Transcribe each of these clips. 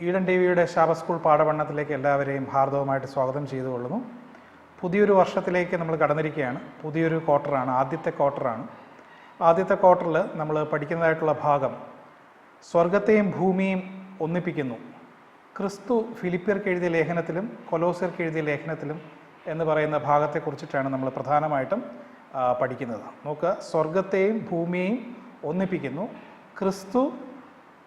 Eden T വിയുടെ ശാപ school പാഠപഠനത്തിലേക്ക് എല്ലാവരെയും ഹാർദവമായിട്ട് സ്വാഗതം ചെയ്തുകൊള്ളുന്നു. പുതിയൊരു വർഷത്തിലേക്ക് നമ്മൾ കടന്നിരിക്കുകയാണ്. പുതിയൊരു ക്വാർട്ടറാണ്, ആദ്യത്തെ ക്വാർട്ടറാണ്. ആദ്യത്തെ ക്വാർട്ടറിൽ നമ്മൾ പഠിക്കുന്നതായിട്ടുള്ള ഭാഗം സ്വർഗത്തെയും ഭൂമിയും ഒന്നിപ്പിക്കുന്നു. ക്രിസ്തു ഫിലിപ്പിയർക്ക് എഴുതിയ ലേഖനത്തിലും കൊലോസ്യർക്ക് എഴുതിയ ലേഖനത്തിലും എന്ന് പറയുന്ന ഭാഗത്തെക്കുറിച്ചിട്ടാണ് നമ്മൾ പ്രധാനമായിട്ടും പഠിക്കുന്നത്. നോക്കുക, സ്വർഗത്തെയും ഭൂമിയെയും ഒന്നിപ്പിക്കുന്നു. ക്രിസ്തു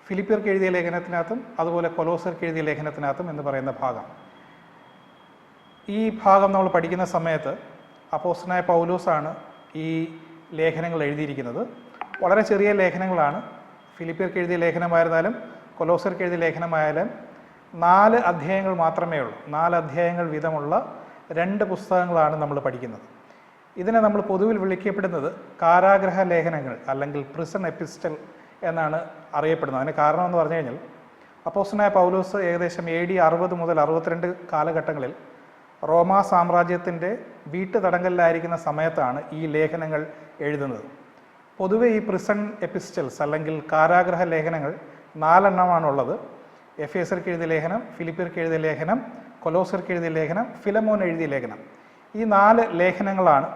ഫിലിപ്പിയർക്ക് എഴുതിയ ലേഖനത്തിനകത്തും അതുപോലെ കൊലോസ്യർക്ക് എഴുതിയ ലേഖനത്തിനകത്തും എന്ന് പറയുന്ന ഭാഗം. ഈ ഭാഗം നമ്മൾ പഠിക്കുന്ന സമയത്ത് അപ്പോസ്തലനായ പൗലോസാണ് ഈ ലേഖനങ്ങൾ എഴുതിയിരിക്കുന്നത്. വളരെ ചെറിയ ലേഖനങ്ങളാണ്. ഫിലിപ്പിയർക്ക് എഴുതിയ ലേഖനമായിരുന്നാലും കൊലോസ്യർക്ക് എഴുതിയ ലേഖനമായാലും 4 അധ്യായങ്ങൾ മാത്രമേ ഉള്ളൂ. 4 അധ്യായങ്ങൾ വീതമുള്ള 2 പുസ്തകങ്ങളാണ് നമ്മൾ പഠിക്കുന്നത്. ഇതിനെ നമ്മൾ പൊതുവിൽ വിളിക്കപ്പെടുന്നത് കാരാഗ്രഹ ലേഖനങ്ങൾ അല്ലെങ്കിൽ പ്രിസൺ എപ്പിസ്റ്റൽ എന്നാണ് അറിയപ്പെടുന്നത്. അതിന് കാരണം എന്ന് പറഞ്ഞു കഴിഞ്ഞാൽ അപ്പോസ്തലനായ പൗലോസ് ഏകദേശം AD 60 മുതൽ 62 കാലഘട്ടങ്ങളിൽ റോമാ സാമ്രാജ്യത്തിൻ്റെ വീട്ടുതടങ്കലിലായിരിക്കുന്ന സമയത്താണ് ഈ ലേഖനങ്ങൾ എഴുതുന്നത്. പൊതുവെ ഈ പ്രിസൺ എപ്പിസ്റ്റൽസ് അല്ലെങ്കിൽ കാരാഗ്രഹ ലേഖനങ്ങൾ 4 എണ്ണമാണുള്ളത്. എഫേസ്യർക്ക് എഴുതിയ ലേഖനം, ഫിലിപ്പിയർക്ക് എഴുതിയ ലേഖനം, കൊലോസ്യർക്ക് എഴുതിയ ലേഖനം, ഫിലമോൻ എഴുതിയ ലേഖനം. ഈ 4 ലേഖനങ്ങളാണ്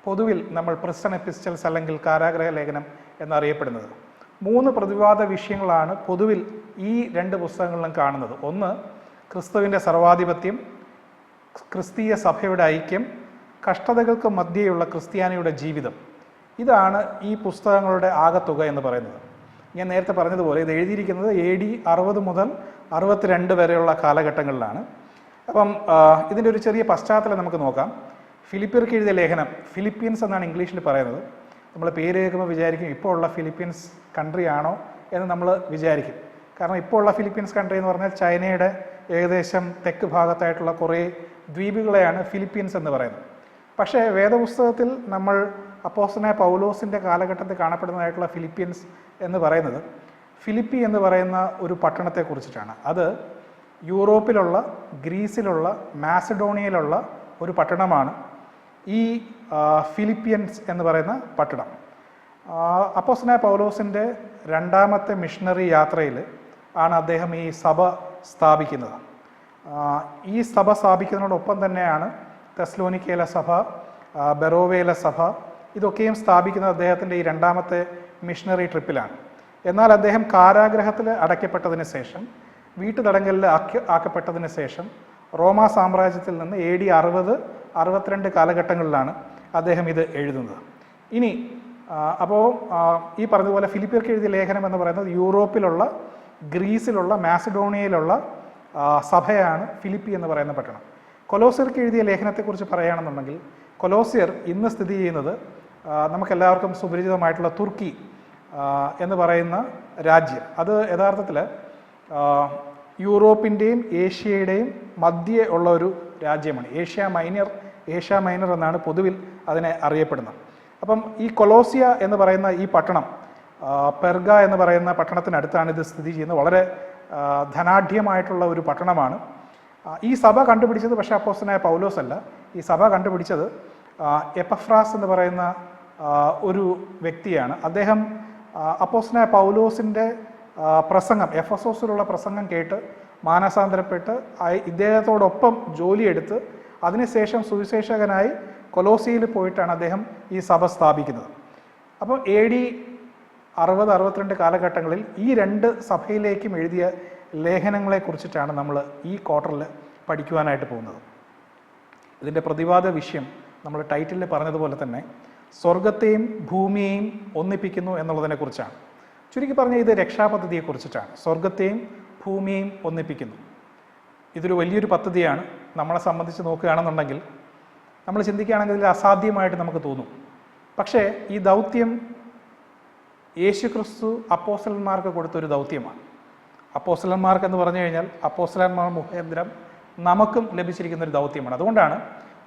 പൊതുവിൽ നമ്മൾ പ്രിസൺ എപ്പിസ്റ്റൽസ് അല്ലെങ്കിൽ കാരാഗ്രഹ ലേഖനം എന്നറിയപ്പെടുന്നത്. 3 പ്രതിവാദ വിഷയങ്ങളാണ് പൊതുവിൽ ഈ 2 പുസ്തകങ്ങളിലും കാണുന്നത്. ഒന്ന്, ക്രിസ്തുവിൻ്റെ സർവാധിപത്യം, ക്രിസ്തീയ സഭയുടെ ഐക്യം, കഷ്ടതകൾക്ക് മധ്യേയുള്ള ക്രിസ്ത്യാനിയുടെ ജീവിതം. ഇതാണ് ഈ പുസ്തകങ്ങളുടെ ആകത്തുക എന്ന് പറയുന്നത്. ഞാൻ നേരത്തെ പറഞ്ഞതുപോലെ ഇത് എഴുതിയിരിക്കുന്നത് AD 60 മുതൽ 62 വരെയുള്ള കാലഘട്ടങ്ങളിലാണ്. അപ്പം ഇതിൻ്റെ ഒരു ചെറിയ പശ്ചാത്തലം നമുക്ക് നോക്കാം. ഫിലിപ്പിയർക്ക് എഴുതിയ ലേഖനം, ഫിലിപ്പീൻസ് എന്നാണ് ഇംഗ്ലീഷിൽ പറയുന്നത്. നമ്മൾ പേര് കേൾക്കുമ്പോൾ വിചാരിക്കും ഇപ്പോൾ ഉള്ള ഫിലിപ്പീൻസ് കൺട്രി ആണോ എന്ന് നമ്മൾ വിചാരിക്കും. കാരണം ഇപ്പോൾ ഉള്ള ഫിലിപ്പീൻസ് കൺട്രി എന്ന് പറഞ്ഞാൽ ചൈനയുടെ ഏകദേശം തെക്ക് ഭാഗത്തായിട്ടുള്ള കുറേ ദ്വീപുകളെയാണ് ഫിലിപ്പീൻസ് എന്ന് പറയുന്നത്. പക്ഷേ വേദപുസ്തകത്തിൽ നമ്മൾ അപ്പോസ്തലനായ പൗലോസിൻ്റെ കാലഘട്ടത്തിൽ കാണപ്പെടുന്നതായിട്ടുള്ള ഫിലിപ്പീൻസ് എന്ന് പറയുന്നത് ഫിലിപ്പി എന്ന് പറയുന്ന ഒരു പട്ടണത്തെക്കുറിച്ചിട്ടാണ്. അത് യൂറോപ്പിലുള്ള, ഗ്രീസിലുള്ള, മാസഡോണിയയിലുള്ള ഒരു പട്ടണമാണ് ഈ ഫിലിപ്പീൻസ് എന്ന് പറയുന്ന പട്ടണം. അപ്പോസ്തലനായ പൗലോസിൻ്റെ 2ാമത്തെ മിഷണറി യാത്രയിൽ ആണ് അദ്ദേഹം ഈ സഭ സ്ഥാപിക്കുന്നത്. ഈ സഭ സ്ഥാപിക്കുന്നതിനോടൊപ്പം തന്നെയാണ് തെസ്സലോനിക്കയിലെ സഭ, ബെറോവയിലെ സഭ, ഇതൊക്കെയും സ്ഥാപിക്കുന്നത് അദ്ദേഹത്തിൻ്റെ ഈ 2ാമത്തെ മിഷണറി ട്രിപ്പിലാണ്. എന്നാൽ അദ്ദേഹം കാരാഗ്രഹത്തിൽ അടയ്ക്കപ്പെട്ടതിന് ശേഷം, വീട്ടുതടങ്കലിൽ ആക്കപ്പെട്ടതിന് ശേഷം റോമാ സാമ്രാജ്യത്തിൽ നിന്ന് AD 60-62 കാലഘട്ടങ്ങളിലാണ് അദ്ദേഹം ഇത് എഴുതുന്നത്. ഇനി അപ്പോൾ ഈ പറഞ്ഞതുപോലെ ഫിലിപ്പിയർക്ക് എഴുതിയ ലേഖനം എന്ന് പറയുന്നത് യൂറോപ്പിലുള്ള, ഗ്രീസിലുള്ള, മാസഡോണിയയിലുള്ള സഭയാണ് ഫിലിപ്പി എന്ന് പറയുന്ന പട്ടണം. കൊലോസ്യർക്ക് എഴുതിയ ലേഖനത്തെക്കുറിച്ച് പറയുകയാണെന്നുണ്ടെങ്കിൽ കൊലോസ്യർ ഇന്ന് സ്ഥിതി ചെയ്യുന്നത് നമുക്കെല്ലാവർക്കും സുപരിചിതമായിട്ടുള്ള തുർക്കി എന്ന് പറയുന്ന രാജ്യം. അത് യഥാർത്ഥത്തിൽ യൂറോപ്പിൻ്റെയും ഏഷ്യയുടെയും മധ്യേ ഉള്ള ഒരു രാജ്യമാണ്. ഏഷ്യ മൈനർ എന്നാണ് പൊതുവിൽ അതിനെ അറിയപ്പെടുന്നത്. അപ്പം ഈ കൊലോസിയ എന്ന് പറയുന്ന ഈ പട്ടണം പെർഗ എന്ന് പറയുന്ന പട്ടണത്തിനടുത്താണ് ഇത് സ്ഥിതി ചെയ്യുന്നത്. വളരെ ധനാഢ്യമായിട്ടുള്ള ഒരു പട്ടണമാണ്. ഈ സഭ കണ്ടുപിടിച്ചത് പക്ഷേ അപ്പോസ്തലനായ പൗലോസ് അല്ല. ഈ സഭ കണ്ടുപിടിച്ചത് എപ്പഫ്രാസ് എന്ന് പറയുന്ന ഒരു വ്യക്തിയാണ്. അദ്ദേഹം അപ്പോസ്തലനായ പൗലോസിൻ്റെ പ്രസംഗം, എഫെസോസിലുള്ള പ്രസംഗം കേട്ട് മാനസാന്തരപ്പെട്ട് ഇദ്ദേഹത്തോടൊപ്പം ജോലിയെടുത്ത് അതിനുശേഷം സുവിശേഷകനായി കൊലോസിയയിൽ പോയിട്ടാണ് അദ്ദേഹം ഈ സഭ സ്ഥാപിക്കുന്നത്. അപ്പോൾ AD 60-62 കാലഘട്ടങ്ങളിൽ ഈ 2 സഭയിലേക്കും എഴുതിയ ലേഖനങ്ങളെ കുറിച്ചിട്ടാണ് നമ്മൾ ഈ ക്വാർട്ടറിൽ പഠിക്കുവാനായിട്ട് പോകുന്നത്. ഇതിൻ്റെ പ്രതിവാദ വിഷയം നമ്മൾ ടൈറ്റിലിൽ പറഞ്ഞതുപോലെ തന്നെ സ്വർഗത്തെയും ഭൂമിയെയും ഒന്നിപ്പിക്കുന്നു എന്നുള്ളതിനെക്കുറിച്ചാണ്. ചുരുക്കി പറഞ്ഞാൽ ഇത് രക്ഷാപദ്ധതിയെക്കുറിച്ചിട്ടാണ്. സ്വർഗത്തെയും ഭൂമിയെയും ഒന്നിപ്പിക്കുന്നു. ഇതൊരു വലിയൊരു പദ്ധതിയാണ്. നമ്മളെ സംബന്ധിച്ച് നോക്കുകയാണെന്നുണ്ടെങ്കിൽ, നമ്മൾ ചിന്തിക്കുകയാണെങ്കിൽ ഇത് അസാധ്യമായിട്ട് നമുക്ക് തോന്നും. പക്ഷേ ഈ ദൗത്യം യേശുക്രിസ്തു അപ്പോസ്തലന്മാർക്ക് കൊടുത്തൊരു ദൗത്യമാണ്. അപ്പോസ്തലന്മാർക്ക് എന്ന് പറഞ്ഞു കഴിഞ്ഞാൽ അപ്പോസ്തലന്മാർ മുഖേന്ദ്രം നമുക്കും ലഭിച്ചിരിക്കുന്നൊരു ദൗത്യമാണ്. അതുകൊണ്ടാണ്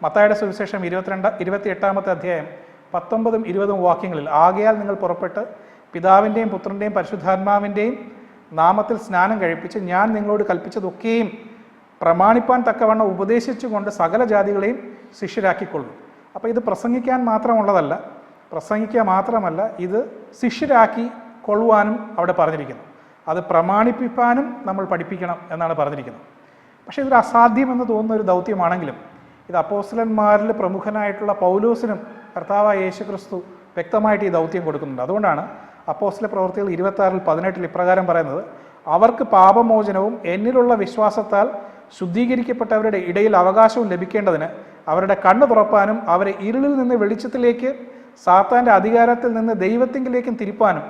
മത്തായിയുടെ സുവിശേഷം 28-ാമത്തെ അധ്യായം 19-20 വാക്യങ്ങളിൽ, ആകയാൽ നിങ്ങൾ പുറപ്പെട്ട് പിതാവിൻ്റെയും പുത്രൻ്റെയും പരിശുദ്ധാത്മാവിൻ്റെയും നാമത്തിൽ സ്നാനം കഴിപ്പിച്ച് ഞാൻ നിങ്ങളോട് കൽപ്പിച്ചതൊക്കെയും പ്രമാണിപ്പാൻ തക്കവണ്ണം ഉപദേശിച്ചുകൊണ്ട് സകല ജാതികളെയും ശിഷ്യരാക്കിക്കൊള്ളും. അപ്പോൾ ഇത് പ്രസംഗിക്കാൻ മാത്രമുള്ളതല്ല, ഇത് ശിഷ്യരാക്കി കൊള്ളുവാനും അവിടെ പറഞ്ഞിരിക്കുന്നു. അത് പ്രമാണിപ്പിക്കാനും നമ്മൾ പഠിപ്പിക്കണം എന്നാണ് പറഞ്ഞിരിക്കുന്നത്. പക്ഷേ ഇതൊരു അസാധ്യമെന്ന് തോന്നുന്ന ഒരു ദൗത്യമാണെങ്കിലും ഇത് അപ്പോസ്തലന്മാരിൽ പ്രമുഖനായിട്ടുള്ള പൗലോസിനും കർത്താവായ യേശുക്രിസ്തു വ്യക്തമായിട്ട് ഈ ദൗത്യം കൊടുക്കുന്നുണ്ട്. അതുകൊണ്ടാണ് അപ്പോസ്തല പ്രവൃത്തികൾ 26:18 ഇപ്രകാരം പറയുന്നത്: അവർക്ക് പാപമോചനവും എന്നിലുള്ള വിശ്വാസത്താൽ ശുദ്ധീകരിക്കപ്പെട്ടവരുടെ ഇടയിൽ അവകാശവും ലഭിക്കേണ്ടതിന് അവരുടെ കണ്ണ് തുറപ്പാനും അവരെ ഇരുളിൽ നിന്ന് വെളിച്ചത്തിലേക്ക് സാത്താൻ്റെ അധികാരത്തിൽ നിന്ന് ദൈവത്തിങ്കിലേക്കും തിരിപ്പാനും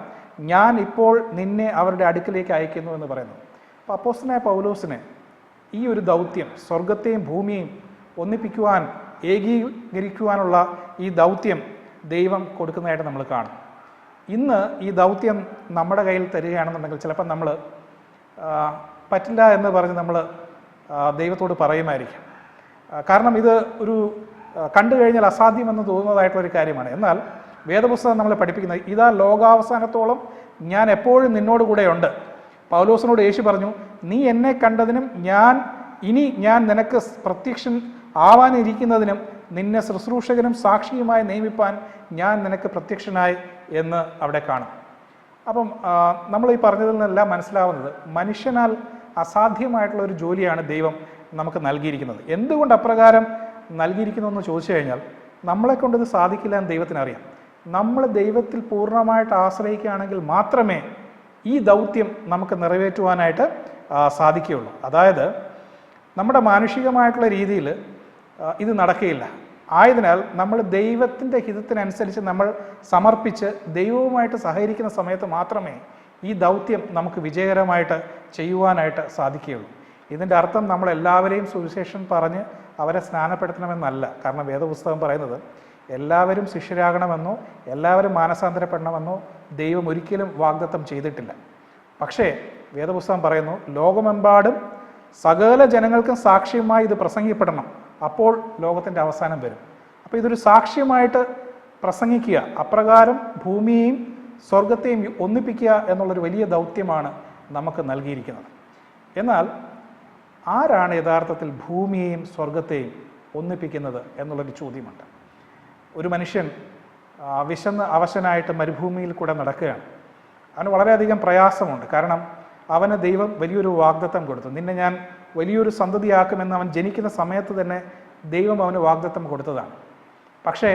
ഞാൻ ഇപ്പോൾ നിന്നെ അവരുടെ അടുക്കിലേക്ക് അയക്കുന്നു എന്ന് പറയുന്നു. അപ്പോൾ അപ്പോസ്തലനായ പൗലോസിന് ഈ ഒരു ദൗത്യം, സ്വർഗത്തെയും ഭൂമിയെയും ഒന്നിപ്പിക്കുവാൻ, ഏകീകരിക്കുവാനുള്ള ഈ ദൗത്യം ദൈവം കൊടുക്കുന്നതായിട്ട് നമ്മൾ കാണും. ഇന്ന് ഈ ദൗത്യം നമ്മുടെ കയ്യിൽ തരികയാണെന്നുണ്ടെങ്കിൽ ചിലപ്പോൾ നമ്മൾ പറ്റില്ല എന്ന് പറഞ്ഞ് നമ്മൾ ദൈവത്തോട് പറയുമായിരിക്കും. കാരണം ഇത് ഒരു കണ്ടു കഴിഞ്ഞാൽ അസാധ്യമെന്ന് തോന്നുന്നതായിട്ടുള്ളൊരു കാര്യമാണ്. എന്നാൽ വേദപുസ്തകം നമ്മളെ പഠിപ്പിക്കുന്നത്, ഇതാ ലോകാവസാനത്തോളം ഞാൻ എപ്പോഴും നിന്നോട് കൂടെയുണ്ട്. പൗലോസിനോട് യേശു പറഞ്ഞു, നീ എന്നെ കണ്ടതിനും ഇനി ഞാൻ നിനക്ക് പ്രത്യക്ഷൻ ആവാനിരിക്കുന്നതിനും നിന്നെ ശുശ്രൂഷകനും സാക്ഷിയുമായി നിയമിപ്പാൻ ഞാൻ നിനക്ക് പ്രത്യക്ഷനായി എന്ന് അവിടെ കാണും. അപ്പം നമ്മൾ ഈ പറഞ്ഞതിൽ നിന്നെല്ലാം മനസ്സിലാവുന്നത്, മനുഷ്യനാൽ അസാധ്യമായിട്ടുള്ള ഒരു ജോലിയാണ് ദൈവം നമുക്ക് നൽകിയിരിക്കുന്നത്. എന്തുകൊണ്ട് അപ്രകാരം നൽകിയിരിക്കുന്നു എന്ന് ചോദിച്ചു കഴിഞ്ഞാൽ, നമ്മളെ കൊണ്ടിത് സാധിക്കില്ല എന്ന് ദൈവത്തിനറിയാം. നമ്മൾ ദൈവത്തിൽ പൂർണ്ണമായിട്ട് ആശ്രയിക്കുകയാണെങ്കിൽ മാത്രമേ ഈ ദൗത്യം നമുക്ക് നിറവേറ്റുവാനായിട്ട് സാധിക്കുകയുള്ളൂ. അതായത് നമ്മുടെ മാനുഷികമായിട്ടുള്ള രീതിയിൽ ഇത് നടക്കുകയില്ല. ആയതിനാൽ നമ്മൾ ദൈവത്തിൻ്റെ ഹിതത്തിനനുസരിച്ച് നമ്മൾ സമർപ്പിച്ച് ദൈവവുമായിട്ട് സഹകരിക്കുന്ന സമയത്ത് മാത്രമേ ഈ ദൗത്യം നമുക്ക് വിജയകരമായിട്ട് ചെയ്യുവാനായിട്ട് സാധിക്കുകയുള്ളൂ. ഇതിൻ്റെ അർത്ഥം നമ്മളെല്ലാവരെയും സുവിശേഷം പറഞ്ഞ് അവരെ സ്നാനപ്പെടുത്തണമെന്നല്ല. കാരണം വേദപുസ്തകം പറയുന്നത് എല്ലാവരും ശിഷ്യരാകണമെന്നോ എല്ലാവരും മാനസാന്തരപ്പെടണമെന്നോ ദൈവം ഒരിക്കലും വാഗ്ദത്തം ചെയ്തിട്ടില്ല. പക്ഷേ വേദപുസ്തകം പറയുന്നു, ലോകമെമ്പാടും സകല ജനങ്ങൾക്കും സാക്ഷ്യമായി ഇത് പ്രസംഗിക്കപ്പെടണം, അപ്പോൾ ലോകത്തിൻ്റെ അവസാനം വരും. അപ്പോൾ ഇതൊരു സാക്ഷ്യമായിട്ട് പ്രസംഗിക്കുക, അപ്രകാരം ഭൂമിയെയും സ്വർഗത്തെയും ഒന്നിപ്പിക്കുക എന്നുള്ളൊരു വലിയ ദൗത്യമാണ് നമുക്ക് നൽകിയിരിക്കുന്നത്. എന്നാൽ ആരാണ് യഥാർത്ഥത്തിൽ ഭൂമിയെയും സ്വർഗത്തെയും ഒന്നിപ്പിക്കുന്നത് എന്നുള്ളൊരു ചോദ്യമുണ്ട്. ഒരു മനുഷ്യൻ വിശന്ന് അവശനായിട്ട് മരുഭൂമിയിൽ കൂടെ നടക്കുകയാണ്. അവന് വളരെയധികം പ്രയാസമുണ്ട്. കാരണം അവന് ദൈവം വലിയൊരു വാഗ്ദത്തം കൊടുത്തു. നിന്നെ ഞാൻ വലിയൊരു സന്തതിയാക്കുമെന്ന് അവൻ ജനിക്കുന്ന സമയത്ത് തന്നെ ദൈവം അവന് വാഗ്ദത്തം കൊടുത്തതാണ്. പക്ഷേ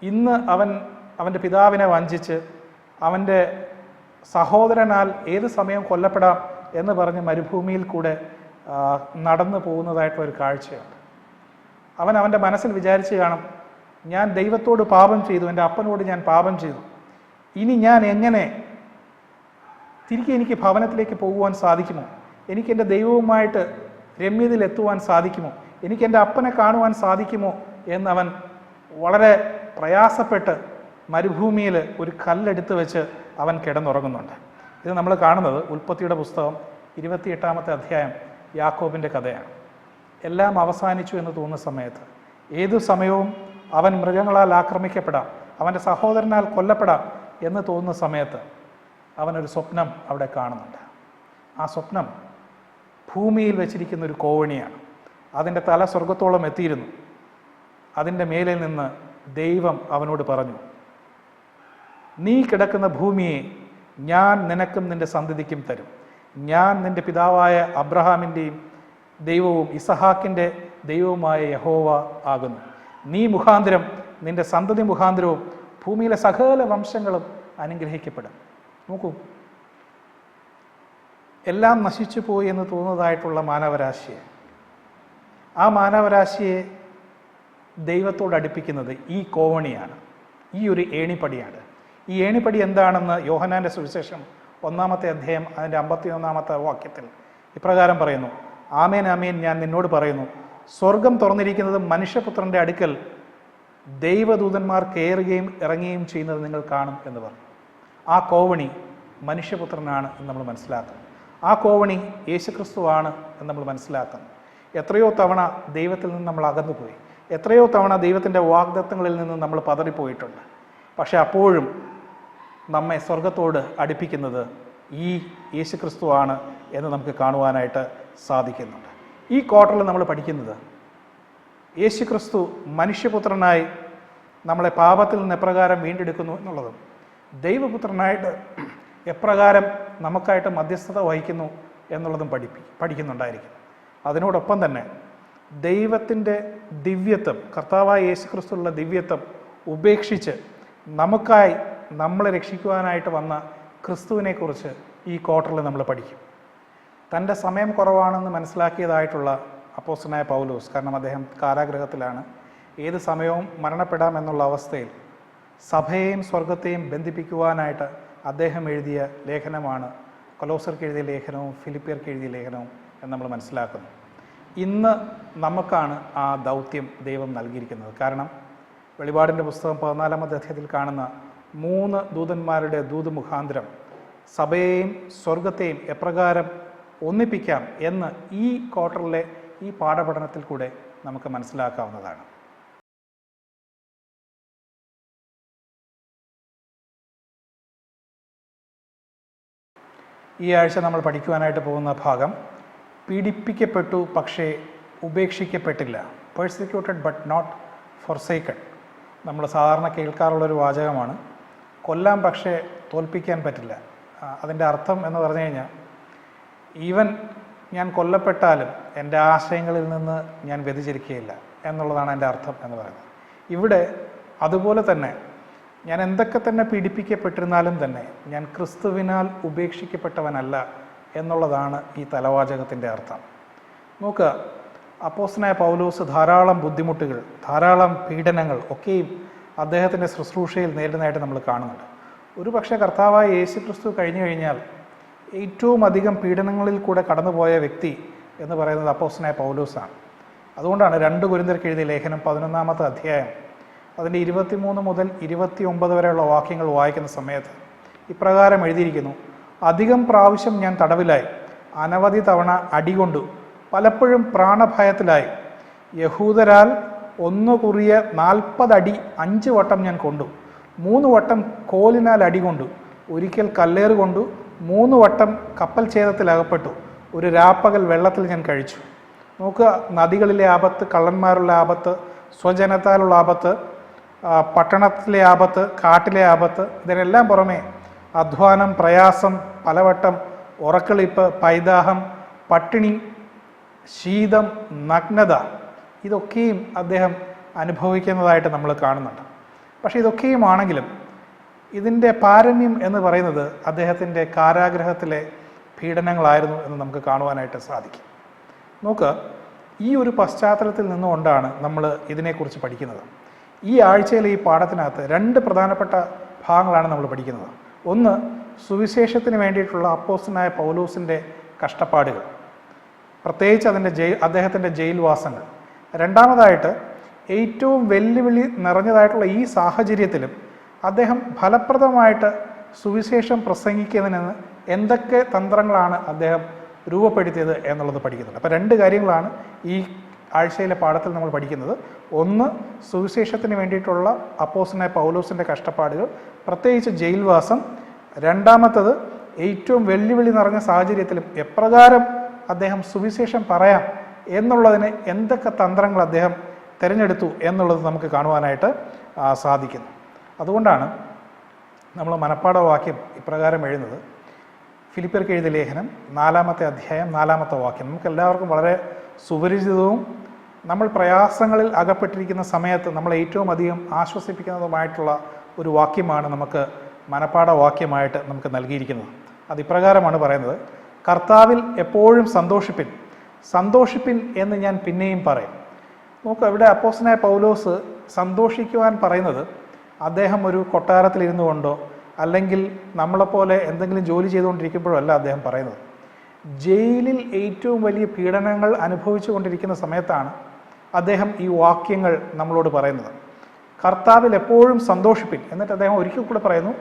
ഇന്ന് അവൻ്റെ പിതാവിനെ വഞ്ചിച്ച് അവൻ്റെ സഹോദരനാൽ ഏത് സമയം കൊല്ലപ്പെടാം എന്ന് പറഞ്ഞ് മരുഭൂമിയിൽ കൂടെ നടന്നു പോകുന്നതായിട്ടുള്ളൊരു കാഴ്ചയുണ്ട്. അവൻ്റെ മനസ്സിൽ വിചാരിച്ച് കാണും, ഞാൻ ദൈവത്തോട് പാപം ചെയ്തു, എൻ്റെ അപ്പനോട് ഞാൻ പാപം ചെയ്തു, ഇനി ഞാൻ എങ്ങനെ തിരികെ എനിക്ക് ഭവനത്തിലേക്ക് പോകുവാൻ സാധിക്കുമോ? എനിക്ക് എൻ്റെ ദൈവവുമായിട്ട് രമ്യതയിലെത്തുവാൻ സാധിക്കുമോ? എനിക്ക് എൻ്റെ അപ്പനെ കാണുവാൻ സാധിക്കുമോ എന്നവൻ വളരെ പ്രയാസപ്പെട്ട് മരുഭൂമിയിൽ ഒരു കല്ലെടുത്ത് വെച്ച് അവൻ കിടന്നുറങ്ങുന്നുണ്ട്. ഇത് നമ്മൾ കാണുന്നത് ഉൽപ്പത്തിയുടെ പുസ്തകം 28-ാമത്തെ അധ്യായം യാക്കോബിൻ്റെ കഥയാണ്. എല്ലാം അവസാനിച്ചു എന്ന് തോന്നുന്ന സമയത്ത്, ഏതു സമയവും അവൻ മൃഗങ്ങളാൽ ആക്രമിക്കപ്പെടാം, അവൻ്റെ സഹോദരനാൽ കൊല്ലപ്പെടാം എന്ന് തോന്നുന്ന സമയത്ത് അവനൊരു സ്വപ്നം അവിടെ കാണുന്നുണ്ട്. ആ സ്വപ്നം ഭൂമിയിൽ വെച്ചിരിക്കുന്ന ഒരു കോവണിയാണ്. അതിൻ്റെ തല സ്വർഗത്തോളം എത്തിയിരുന്നു. അതിൻ്റെ മേലിൽ നിന്ന് ദൈവം അവനോട് പറഞ്ഞു, നീ കിടക്കുന്ന ഭൂമിയെ ഞാൻ നിനക്കും നിൻ്റെ സന്തതിക്കും തരും. ഞാൻ നിൻ്റെ പിതാവായ അബ്രഹാമിൻ്റെയും ദൈവവും ഇസഹാക്കിൻ്റെ ദൈവവുമായ യഹോവ ആകുന്നു. നീ മുഖാന്തരം നിൻ്റെ സന്തതി മുഖാന്തരവും ഭൂമിയിലെ സകല വംശങ്ങളും അനുഗ്രഹിക്കപ്പെടും. നോക്കൂ, എല്ലാം നശിച്ചു പോയി എന്ന് തോന്നുന്നതായിട്ടുള്ള മാനവരാശിയെ, ആ മാനവരാശിയെ ദൈവത്തോട് അടുപ്പിക്കുന്നത് ഈ കോവണിയാണ്, ഈ ഒരു ഏണിപ്പടിയാണ്. ഈ ഏണിപ്പടി എന്താണെന്ന് യോഹന്നാൻ്റെ സുവിശേഷം 1-ാമത്തെ അധ്യായം അതിൻ്റെ 51-ാമത്തെ വാക്യത്തിൽ ഇപ്രകാരം പറയുന്നു, ആമേൻ ആമേൻ ഞാൻ നിന്നോട് പറയുന്നു, സ്വർഗം തുറന്നിരിക്കുന്നത് മനുഷ്യപുത്രൻ്റെ അടുക്കൽ ദൈവദൂതന്മാർ കയറുകയും ഇറങ്ങുകയും ചെയ്യുന്നത് നിങ്ങൾ കാണും എന്ന് പറഞ്ഞു. ആ കോവണി മനുഷ്യപുത്രനാണ് എന്ന് നമ്മൾ മനസ്സിലാക്കുന്നു. ആ കോവണി യേശുക്രിസ്തുവാണ് എന്ന് നമ്മൾ മനസ്സിലാക്കുന്നു. എത്രയോ തവണ ദൈവത്തിൽ നിന്ന് നമ്മൾ അകന്നുപോയി, എത്രയോ തവണ ദൈവത്തിൻ്റെ വാഗ്ദത്തങ്ങളിൽ നിന്ന് നമ്മൾ പതറിപ്പോയിട്ടുണ്ട്. പക്ഷെ അപ്പോഴും നമ്മെ സ്വർഗത്തോട് അടുപ്പിക്കുന്നത് ഈ യേശുക്രിസ്തുവാണ് എന്ന് നമുക്ക് കാണുവാനായിട്ട് സാധിക്കുന്നുണ്ട്. ഈ ക്വാർട്ടറിൽ നമ്മൾ പഠിക്കുന്നത് യേശുക്രിസ്തു മനുഷ്യപുത്രനായി നമ്മളെ പാപത്തിൽ നിന്ന് എപ്രകാരം വീണ്ടെടുക്കുന്നു എന്നുള്ളതും, ദൈവപുത്രനായിട്ട് എപ്രകാരം നമുക്കായിട്ട് മധ്യസ്ഥത വഹിക്കുന്നു എന്നുള്ളതും പഠിക്കുന്നുണ്ടായിരിക്കും. അതിനോടൊപ്പം തന്നെ ദൈവത്തിൻ്റെ ദിവ്യത്വം, കർത്താവായ യേശുക്രിസ്തുവിലുള്ള ദിവ്യത്വം ഉപേക്ഷിച്ച് നമുക്കായി നമ്മളെ രക്ഷിക്കുവാനായിട്ട് വന്ന ക്രിസ്തുവിനെക്കുറിച്ച് ഈ ക്വാർട്ടറിൽ നമ്മൾ പഠിക്കും. തൻ്റെ സമയം കുറവാണെന്ന് മനസ്സിലാക്കിയതായിട്ടുള്ള അപ്പോസ്തലനായ പൗലോസ്, കാരണം അദ്ദേഹം കാരാഗൃഹത്തിലാണ്, ഏത് സമയവും മരണപ്പെടാമെന്നുള്ള അവസ്ഥയിൽ സഭയെയും സ്വർഗത്തെയും ബന്ധിപ്പിക്കുവാനായിട്ട് അദ്ദേഹം എഴുതിയ ലേഖനമാണ് കൊലോസ്യർക്ക് എഴുതിയ ലേഖനവും ഫിലിപ്പിയർക്ക് എഴുതിയ ലേഖനവും എന്ന് നമ്മൾ മനസ്സിലാക്കുന്നു. ഇന്ന് നമുക്കാണ് ആ ദൗത്യം ദൈവം നൽകിയിരിക്കുന്നത്. കാരണം വെളിപാടിൻ്റെ പുസ്തകം 14-ാമത്തെ അധ്യായത്തിൽ കാണുന്ന 3 ദൂതന്മാരുടെ ദൂത് മുഖാന്തരം സഭയെയും സ്വർഗത്തെയും എപ്രകാരം ഒന്നിപ്പിക്കാം എന്ന് ഈ ക്വാർട്ടറിലെ ഈ പാഠപഠനത്തിൽ കൂടെ നമുക്ക് മനസ്സിലാക്കാവുന്നതാണ്. ഈ ആഴ്ച നമ്മൾ പഠിക്കുവാനായിട്ട് പോകുന്ന ഭാഗം പീഡിപ്പിക്കപ്പെട്ടു പക്ഷേ ഉപേക്ഷിക്കപ്പെട്ടില്ല, പെർസിക്യൂട്ടഡ് ബട്ട് നോട്ട് ഫോർസേക്കൺ. നമ്മൾ സാധാരണ കേൾക്കാറുള്ളൊരു വാചകമാണ്. കൊല്ലാൻ പക്ഷേ തോൽപ്പിക്കാൻ പറ്റില്ല. അതിൻ്റെ അർത്ഥം എന്ന് പറഞ്ഞു കഴിഞ്ഞാൽ, ഈവൻ ഞാൻ കൊല്ലപ്പെട്ടാലും എൻ്റെ ആശയങ്ങളിൽ നിന്ന് ഞാൻ വ്യതിചലിക്കുകയില്ല എന്നുള്ളതാണ് എൻ്റെ അർത്ഥം എന്ന് പറയുന്നത്. ഇവിടെ അതുപോലെ തന്നെ ഞാൻ എന്തൊക്കെ തന്നെ പീഡിപ്പിക്കപ്പെട്ടിരുന്നാലും തന്നെ ഞാൻ ക്രിസ്തുവിനാൽ ഉപേക്ഷിക്കപ്പെട്ടവനല്ല എന്നുള്ളതാണ് ഈ തലവാചകത്തിൻ്റെ അർത്ഥം. നോക്കുക, അപ്പോസ്തലനായ പൗലോസ് ധാരാളം ബുദ്ധിമുട്ടുകൾ, ധാരാളം പീഡനങ്ങൾ ഒക്കെയും അദ്ദേഹത്തിൻ്റെ ശുശ്രൂഷയിൽ നേരിടുന്നതായിട്ട് നമ്മൾ കാണുന്നുണ്ട്. ഒരു പക്ഷേ കർത്താവായ യേശു ക്രിസ്തു കഴിഞ്ഞു കഴിഞ്ഞാൽ ഏറ്റവും അധികം പീഡനങ്ങളിൽ കൂടെ കടന്നുപോയ വ്യക്തി എന്ന് പറയുന്നത് അപ്പോസ്തലനായ പൗലോസാണ്. അതുകൊണ്ടാണ് 2 കൊരിന്ത്യർക്ക് എഴുതിയ ലേഖനം 11-ാമത്തെ അധ്യായം അതിൻ്റെ 23 മുതൽ 29 വരെയുള്ള വാക്യങ്ങൾ വായിക്കുന്ന സമയത്ത് ഇപ്രകാരം എഴുതിയിരിക്കുന്നു: അധികം പ്രാവശ്യം ഞാൻ തടവിലായി, അനവധി തവണ അടികൊണ്ടു, പലപ്പോഴും പ്രാണഭയത്തിലായി. യഹൂദരാൽ 1 കുറിയ 40 അടി 5 വട്ടം ഞാൻ കൊണ്ടു, 3 വട്ടം കോലിനാൽ അടികൊണ്ടു, ഒരിക്കൽ കല്ലേറ് കൊണ്ടു, 3 വട്ടം കപ്പൽ ഛേദത്തിലകപ്പെട്ടു, ഒരു രാപ്പകൽ വെള്ളത്തിൽ ഞാൻ കഴിച്ചു. നോക്കുക, നദികളിലെ ആപത്ത്, കള്ളന്മാരുള്ള ആപത്ത്, സ്വജനത്താലുള്ള ആപത്ത്, പട്ടണത്തിലെ ആപത്ത്, കാട്ടിലെ ആപത്ത്, ഇതിനെല്ലാം പുറമെ അധ്വാനം, പ്രയാസം, പലവട്ടം ഉറക്കളിപ്പ്, പൈതാഹം, പട്ടിണി, ശീതം, നഗ്നത, ഇതൊക്കെയും അദ്ദേഹം അനുഭവിക്കുന്നതായിട്ട് നമ്മൾ കാണുന്നുണ്ട്. പക്ഷേ ഇതൊക്കെയും ആണെങ്കിലും ഇതിൻ്റെ പാരമ്യം എന്ന് പറയുന്നത് അദ്ദേഹത്തിൻ്റെ കാരാഗൃഹത്തിലെ പീഡനങ്ങളായിരുന്നു എന്ന് നമുക്ക് കാണുവാനായിട്ട് സാധിക്കും. നോക്കുക, ഈ ഒരു പശ്ചാത്തലത്തിൽ നിന്നുകൊണ്ടാണ് നമ്മൾ ഇതിനെക്കുറിച്ച് പഠിക്കുന്നത്. ഈ ആഴ്ചയിലെ ഈ പാഠത്തിനകത്ത് 2 പ്രധാനപ്പെട്ട ഭാഗങ്ങളാണ് നമ്മൾ പഠിക്കുന്നത്. ഒന്ന്, സുവിശേഷത്തിന് വേണ്ടിയിട്ടുള്ള അപ്പോസ്തലനായ പൗലോസിൻ്റെ കഷ്ടപ്പാടുകൾ, പ്രത്യേകിച്ച് അദ്ദേഹത്തിൻ്റെ ജയിൽവാസങ്ങൾ. രണ്ടാമതായിട്ട്, ഏറ്റവും വെല്ലുവിളി നിറഞ്ഞതായിട്ടുള്ള ഈ സാഹചര്യത്തിലും അദ്ദേഹം ഫലപ്രദമായിട്ട് സുവിശേഷം പ്രസംഗിക്കുന്നതിന് എന്തൊക്കെ തന്ത്രങ്ങളാണ് അദ്ദേഹം രൂപപ്പെടുത്തിയത് എന്നുള്ളത് പഠിക്കുന്നുണ്ട്. അപ്പോൾ 2 കാര്യങ്ങളാണ് ഈ ആഴ്ചയിലെ പാഠത്തിൽ നമ്മൾ പഠിക്കുന്നത്. ഒന്ന്, സുവിശേഷത്തിന് വേണ്ടിയിട്ടുള്ള അപ്പോസ്തലനായ പൗലോസിൻ്റെ കഷ്ടപ്പാടുകൾ, പ്രത്യേകിച്ച് ജയിൽവാസം. രണ്ടാമത്തത്, ഏറ്റവും വെല്ലുവിളി നിറഞ്ഞ സാഹചര്യത്തിലും എപ്രകാരം അദ്ദേഹം സുവിശേഷം പറയാം എന്നുള്ളതിന് എന്തൊക്കെ തന്ത്രങ്ങൾ അദ്ദേഹം തിരഞ്ഞെടുത്തു എന്നുള്ളത് നമുക്ക് കാണുവാനായിട്ട് സാധിക്കുന്നു. അതുകൊണ്ടാണ് നമ്മൾ മനപ്പാഠവാക്യം ഇപ്രകാരം എഴുതുന്നത്. ഫിലിപ്പിയർക്ക് എഴുതിയ ലേഖനം 4-ാമത്തെ അധ്യായം 4-ാമത്തെ വാക്യം നമുക്ക് എല്ലാവർക്കും വളരെ സുപരിചിതവും നമ്മൾ പ്രയാസങ്ങളിൽ അകപ്പെട്ടിരിക്കുന്ന സമയത്ത് നമ്മൾ ഏറ്റവും അധികം ആശ്വസിപ്പിക്കുന്നതുമായിട്ടുള്ള ഒരു വാക്യമാണ് നമുക്ക് മനപ്പാഠവാക്യമായിട്ട് നമുക്ക് നൽകിയിരിക്കുന്നത്. അതിപ്രകാരമാണ് പറയുന്നത്: കർത്താവിൽ എപ്പോഴും സന്തോഷിപ്പിൻ, സന്തോഷിപ്പിൻ എന്ന് ഞാൻ പിന്നെയും പറയും. നോക്കുക, ഇവിടെ അപ്പോസ്തലനായ പൗലോസ് സന്തോഷിക്കുവാൻ പറയുന്നത് അദ്ദേഹം ഒരു കൊട്ടാരത്തിലിരുന്നു കൊണ്ടോ അല്ലെങ്കിൽ നമ്മളെപ്പോലെ എന്തെങ്കിലും ജോലി ചെയ്തുകൊണ്ടിരിക്കുമ്പോഴോ അല്ല അദ്ദേഹം പറയുന്നത്. ജയിലിൽ ഏറ്റവും വലിയ പീഡനങ്ങൾ അനുഭവിച്ചു കൊണ്ടിരിക്കുന്ന സമയത്താണ് അദ്ദേഹം ഈ വാക്യങ്ങൾ നമ്മളോട് പറയുന്നത്. കർത്താവിൽ എപ്പോഴും സന്തോഷിപ്പിൻ. എന്നിട്ട് അദ്ദേഹം ഒരിക്കൽ കൂടെ പറയുന്നു,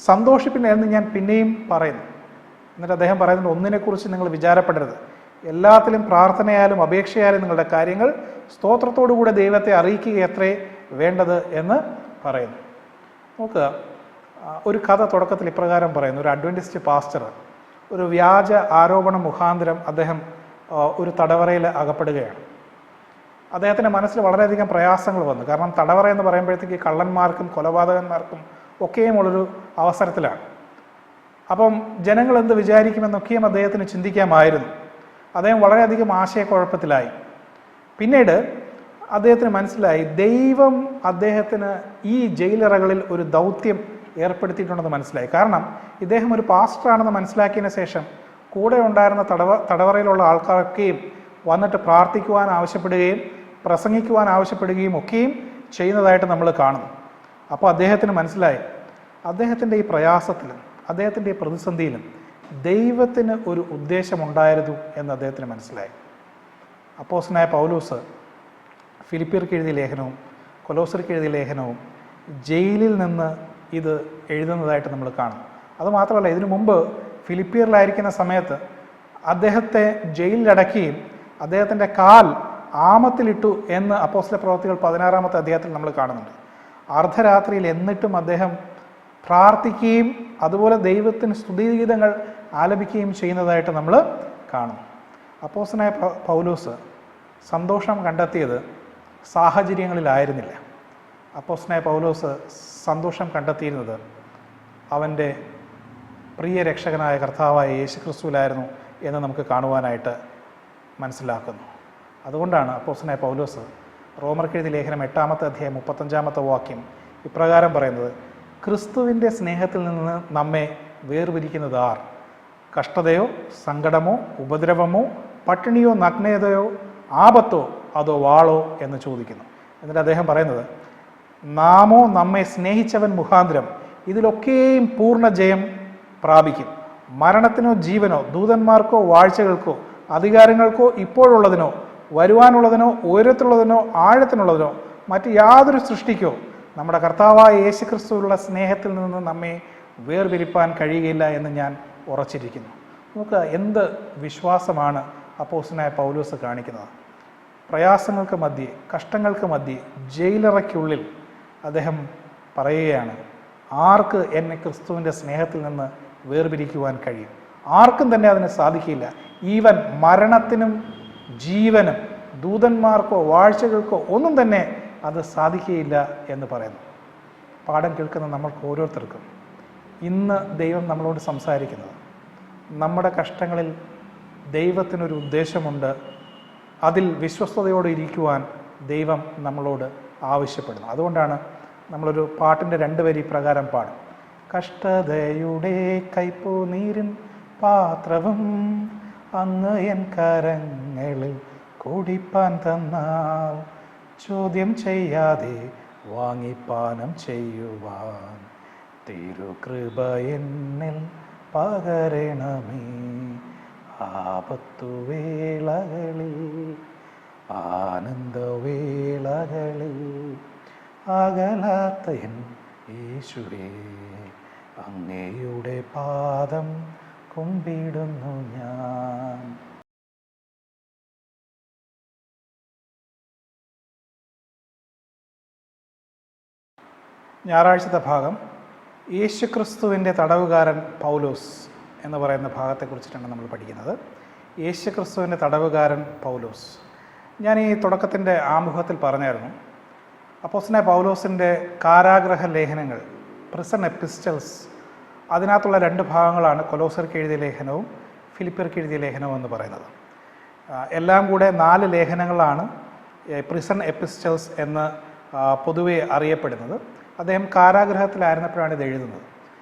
സന്തോഷിപ്പിൻ എന്ന് ഞാൻ പിന്നെയും പറയുന്നു. എന്നിട്ട് അദ്ദേഹം പറയുന്നത്, ഒന്നിനെക്കുറിച്ച് നിങ്ങൾ വിചാരപ്പെടരുത്, എല്ലാത്തിലും പ്രാർത്ഥനയാലും അപേക്ഷയാലും നിങ്ങളുടെ കാര്യങ്ങൾ സ്തോത്രത്തോടു കൂടെ ദൈവത്തെ അറിയിക്കുകയത്രേ വേണ്ടത് എന്ന് പറയുന്നു. നോക്കുക, ഒരു കഥ തുടക്കത്തിൽ ഇപ്രകാരം പറയുന്നു. ഒരു അഡ്വന്റിസ്റ്റ് പാസ്റ്റർ ഒരു വ്യാജ ആരോപണ മുഖാന്തരം അദ്ദേഹം ഒരു തടവറയിൽ അകപ്പെടുകയാണ്. അദ്ദേഹത്തിൻ്റെ മനസ്സിൽ വളരെയധികം പ്രയാസങ്ങൾ വന്നു. കാരണം തടവറ എന്ന് പറയുമ്പോഴത്തേക്ക് കള്ളന്മാർക്കും കൊലപാതകന്മാർക്കും ഒക്കെയുമുള്ളൊരു അവസരത്തിലാണ്. അപ്പം ജനങ്ങൾ എന്ത് വിചാരിക്കുമെന്നൊക്കെയും അദ്ദേഹത്തിന് ചിന്തിക്കാമായിരുന്നു. അദ്ദേഹം വളരെയധികം ആശയക്കുഴപ്പത്തിലായി. പിന്നീട് അദ്ദേഹത്തിന് മനസ്സിലായി ദൈവം അദ്ദേഹത്തിന് ഈ ജയിലറകളിൽ ഒരു ദൗത്യം ഏർപ്പെടുത്തിയിട്ടുണ്ടെന്ന് മനസ്സിലായി. കാരണം ഇദ്ദേഹം ഒരു പാസ്റ്ററാണെന്ന് മനസ്സിലാക്കിയതിന് ശേഷം കൂടെ ഉണ്ടായിരുന്ന തടവറയിലുള്ള ആൾക്കാരൊക്കെയും വന്നിട്ട് പ്രാർത്ഥിക്കുവാൻ ആവശ്യപ്പെടുകയും പ്രസംഗിക്കുവാൻ ആവശ്യപ്പെടുകയും ഒക്കെയും ചെയ്യുന്നതായിട്ട് നമ്മൾ കാണുന്നു. അപ്പോൾ അദ്ദേഹത്തിന് മനസ്സിലായി അദ്ദേഹത്തിൻ്റെ ഈ പ്രയാസത്തിലും അദ്ദേഹത്തിൻ്റെ ഈ പ്രതിസന്ധിയിലും ദൈവത്തിന് ഒരു ഉദ്ദേശമുണ്ടായിരുന്നു എന്ന് അദ്ദേഹത്തിന് മനസ്സിലായി. അപ്പോസ്തലനായ പൗലോസ് ഫിലിപ്പിയർക്ക് എഴുതിയ ലേഖനവും കൊലോസ്യർക്ക് എഴുതിയ ലേഖനവും ജയിലിൽ നിന്ന് ഇത് എഴുതുന്നതായിട്ട് നമ്മൾ കാണും. അതുമാത്രമല്ല, ഇതിനു മുമ്പ് ഫിലിപ്പിയറിലായിരിക്കുന്ന സമയത്ത് അദ്ദേഹത്തെ ജയിലിലടക്കുകയും അദ്ദേഹത്തിൻ്റെ കാൽ ആമത്തിലിട്ടു എന്ന് അപ്പോസ്തല പ്രവൃത്തികൾ 16-ാമത്തെ അധ്യായത്തിൽ നമ്മൾ കാണുന്നുണ്ട്. അർദ്ധരാത്രിയിൽ എന്നിട്ടും അദ്ദേഹം പ്രാർത്ഥിക്കുകയും അതുപോലെ ദൈവത്തിന് സ്തുതിഗീതങ്ങൾ ആലപിക്കുകയും ചെയ്യുന്നതായിട്ട് നമ്മൾ കാണും. അപ്പോസ്തലനായ പൗലോസ് സന്തോഷം കണ്ടെത്തിയത് സാഹചര്യങ്ങളിലായിരുന്നില്ല. അപ്പോസ്തലനായ പൗലോസ് സന്തോഷം കണ്ടെത്തിയിരുന്നത് അവൻ്റെ പ്രിയ രക്ഷകനായ കർത്താവായ യേശുക്രിസ്തുവിലായിരുന്നു എന്ന് നമുക്ക് കാണുവാനായിട്ട് മനസ്സിലാക്കുന്നു. അതുകൊണ്ടാണ് അപ്പോസ്തലനായ പൗലോസ് റോമർക്കെഴുതിയ ലേഖനം 8-ാമത്തെ അധ്യായം 35-ാമത്തെ വാക്യം ഇപ്രകാരം പറയുന്നത്: ക്രിസ്തുവിൻ്റെ സ്നേഹത്തിൽ നിന്ന് നമ്മെ വേർപിരിക്കുന്നത് ആർ? കഷ്ടതയോ സങ്കടമോ ഉപദ്രവമോ പട്ടിണിയോ നഗ്നതയോ ആപത്തോ അതോ വാളോ എന്ന് ചോദിക്കുന്നു. എന്നിട്ട് അദ്ദേഹം പറയുന്നത്, നാമോ നമ്മെ സ്നേഹിച്ചവൻ മുഖാന്തരം ഇതിലൊക്കെയും പൂർണ്ണ ജയം പ്രാപിക്കും. മരണത്തിനോ ജീവനോ ദൂതന്മാർക്കോ വാഴ്ചകൾക്കോ അധികാരങ്ങൾക്കോ ഇപ്പോഴുള്ളതിനോ വരുവാനുള്ളതിനോ ഉയരത്തിലുള്ളതിനോ ആഴത്തിനുള്ളതിനോ മറ്റ് യാതൊരു സൃഷ്ടിക്കോ നമ്മുടെ കർത്താവായ യേശുക്രിസ്തുവിലുള്ള സ്നേഹത്തിൽ നിന്ന് നമ്മെ വേർപിരിപ്പാൻ കഴിയുകയില്ല എന്ന് ഞാൻ ഉറച്ചിരിക്കുന്നു. നമുക്ക് എന്ത് വിശ്വാസമാണ് അപ്പോസ്തലനായ പൗലോസ് കാണിക്കുന്നത്. പ്രയാസങ്ങൾക്ക് മധ്യേ, കഷ്ടങ്ങൾക്ക് മധ്യേ, ജയിലറയ്ക്കുള്ളിൽ അദ്ദേഹം പറയുകയാണ്, ആർക്ക് എന്നെ ക്രിസ്തുവിൻ്റെ സ്നേഹത്തിൽ നിന്ന് വേർപിരിക്കുവാൻ കഴിയും? ആർക്കും തന്നെ അതിന് സാധിക്കില്ല. ഈവൻ മരണത്തിനും ജീവനും ദൂതന്മാർക്കോ വാഴ്ചകൾക്കോ ഒന്നും തന്നെ അത് സാധിക്കുകയില്ല എന്ന് പറയുന്നു. പാഠം കേൾക്കുന്ന നമ്മൾക്ക് ഓരോരുത്തർക്കും ഇന്ന് ദൈവം നമ്മളോട് സംസാരിക്കുന്നത്, നമ്മുടെ കഷ്ടങ്ങളിൽ ദൈവത്തിനൊരു ഉദ്ദേശമുണ്ട്, അതിൽ വിശ്വസ്തയോടെ ഇരിക്കുവാൻ ദൈവം നമ്മളോട് ആവശ്യപ്പെടുന്നു. അതുകൊണ്ടാണ് നമ്മളൊരു പാട്ടിൻ്റെ 2 വരി പ്രകാരം പാടും: കഷ്ടതയുടെ കൈപ്പു നീരിൻ പാത്രവും അങ്ങ് എൻ കരങ്ങളിൽ കുടിപ്പാൻ തന്നാൽ ചോദ്യം ചെയ്യാതെ വാങ്ങിപ്പാനം ചെയ്യുവാൻ തിരുകൃപ എന്നിൽ പകരണമേ. ആപത്തുവേളകളിൽ ആനന്ദവേളകളിൽ അകലാത്ത എൻ യേശുവേ, അങ്ങയുടെ പാദം കുമ്പിടുന്നു ഞാൻ. ഞായറാഴ്ചത്തെ ഭാഗം യേശുക്രിസ്തുവിൻ്റെ തടവുകാരൻ പൗലോസ് എന്ന് പറയുന്ന ഭാഗത്തെക്കുറിച്ചിട്ടാണ് നമ്മൾ പഠിക്കുന്നത്. യേശുക്രിസ്തുവിൻ്റെ തടവുകാരൻ പൗലോസ്. ഞാൻ ഈ തുടക്കത്തിൻ്റെ ആമുഖത്തിൽ പറഞ്ഞായിരുന്നു, അപ്പോസ്തലനായ പൗലോസിൻ്റെ കാരാഗ്രഹ ലേഖനങ്ങൾ, പ്രിസൺ എപ്പിസ്റ്റൽസ്, അതിനകത്തുള്ള 2 ഭാഗങ്ങളാണ് കൊലോസ്യർക്ക് എഴുതിയ ലേഖനവും ഫിലിപ്പിയർക്ക് എഴുതിയ ലേഖനവും എന്ന് പറയുന്നത്. എല്ലാം കൂടെ 4 ലേഖനങ്ങളാണ് പ്രിസൺ എപ്പിസ്റ്റൽസ് എന്ന് പൊതുവെ അറിയപ്പെടുന്നത്. അദ്ദേഹം കാരാഗ്രഹത്തിലായിരുന്നപ്പോഴാണ് ഇത് എഴുതുന്നത്.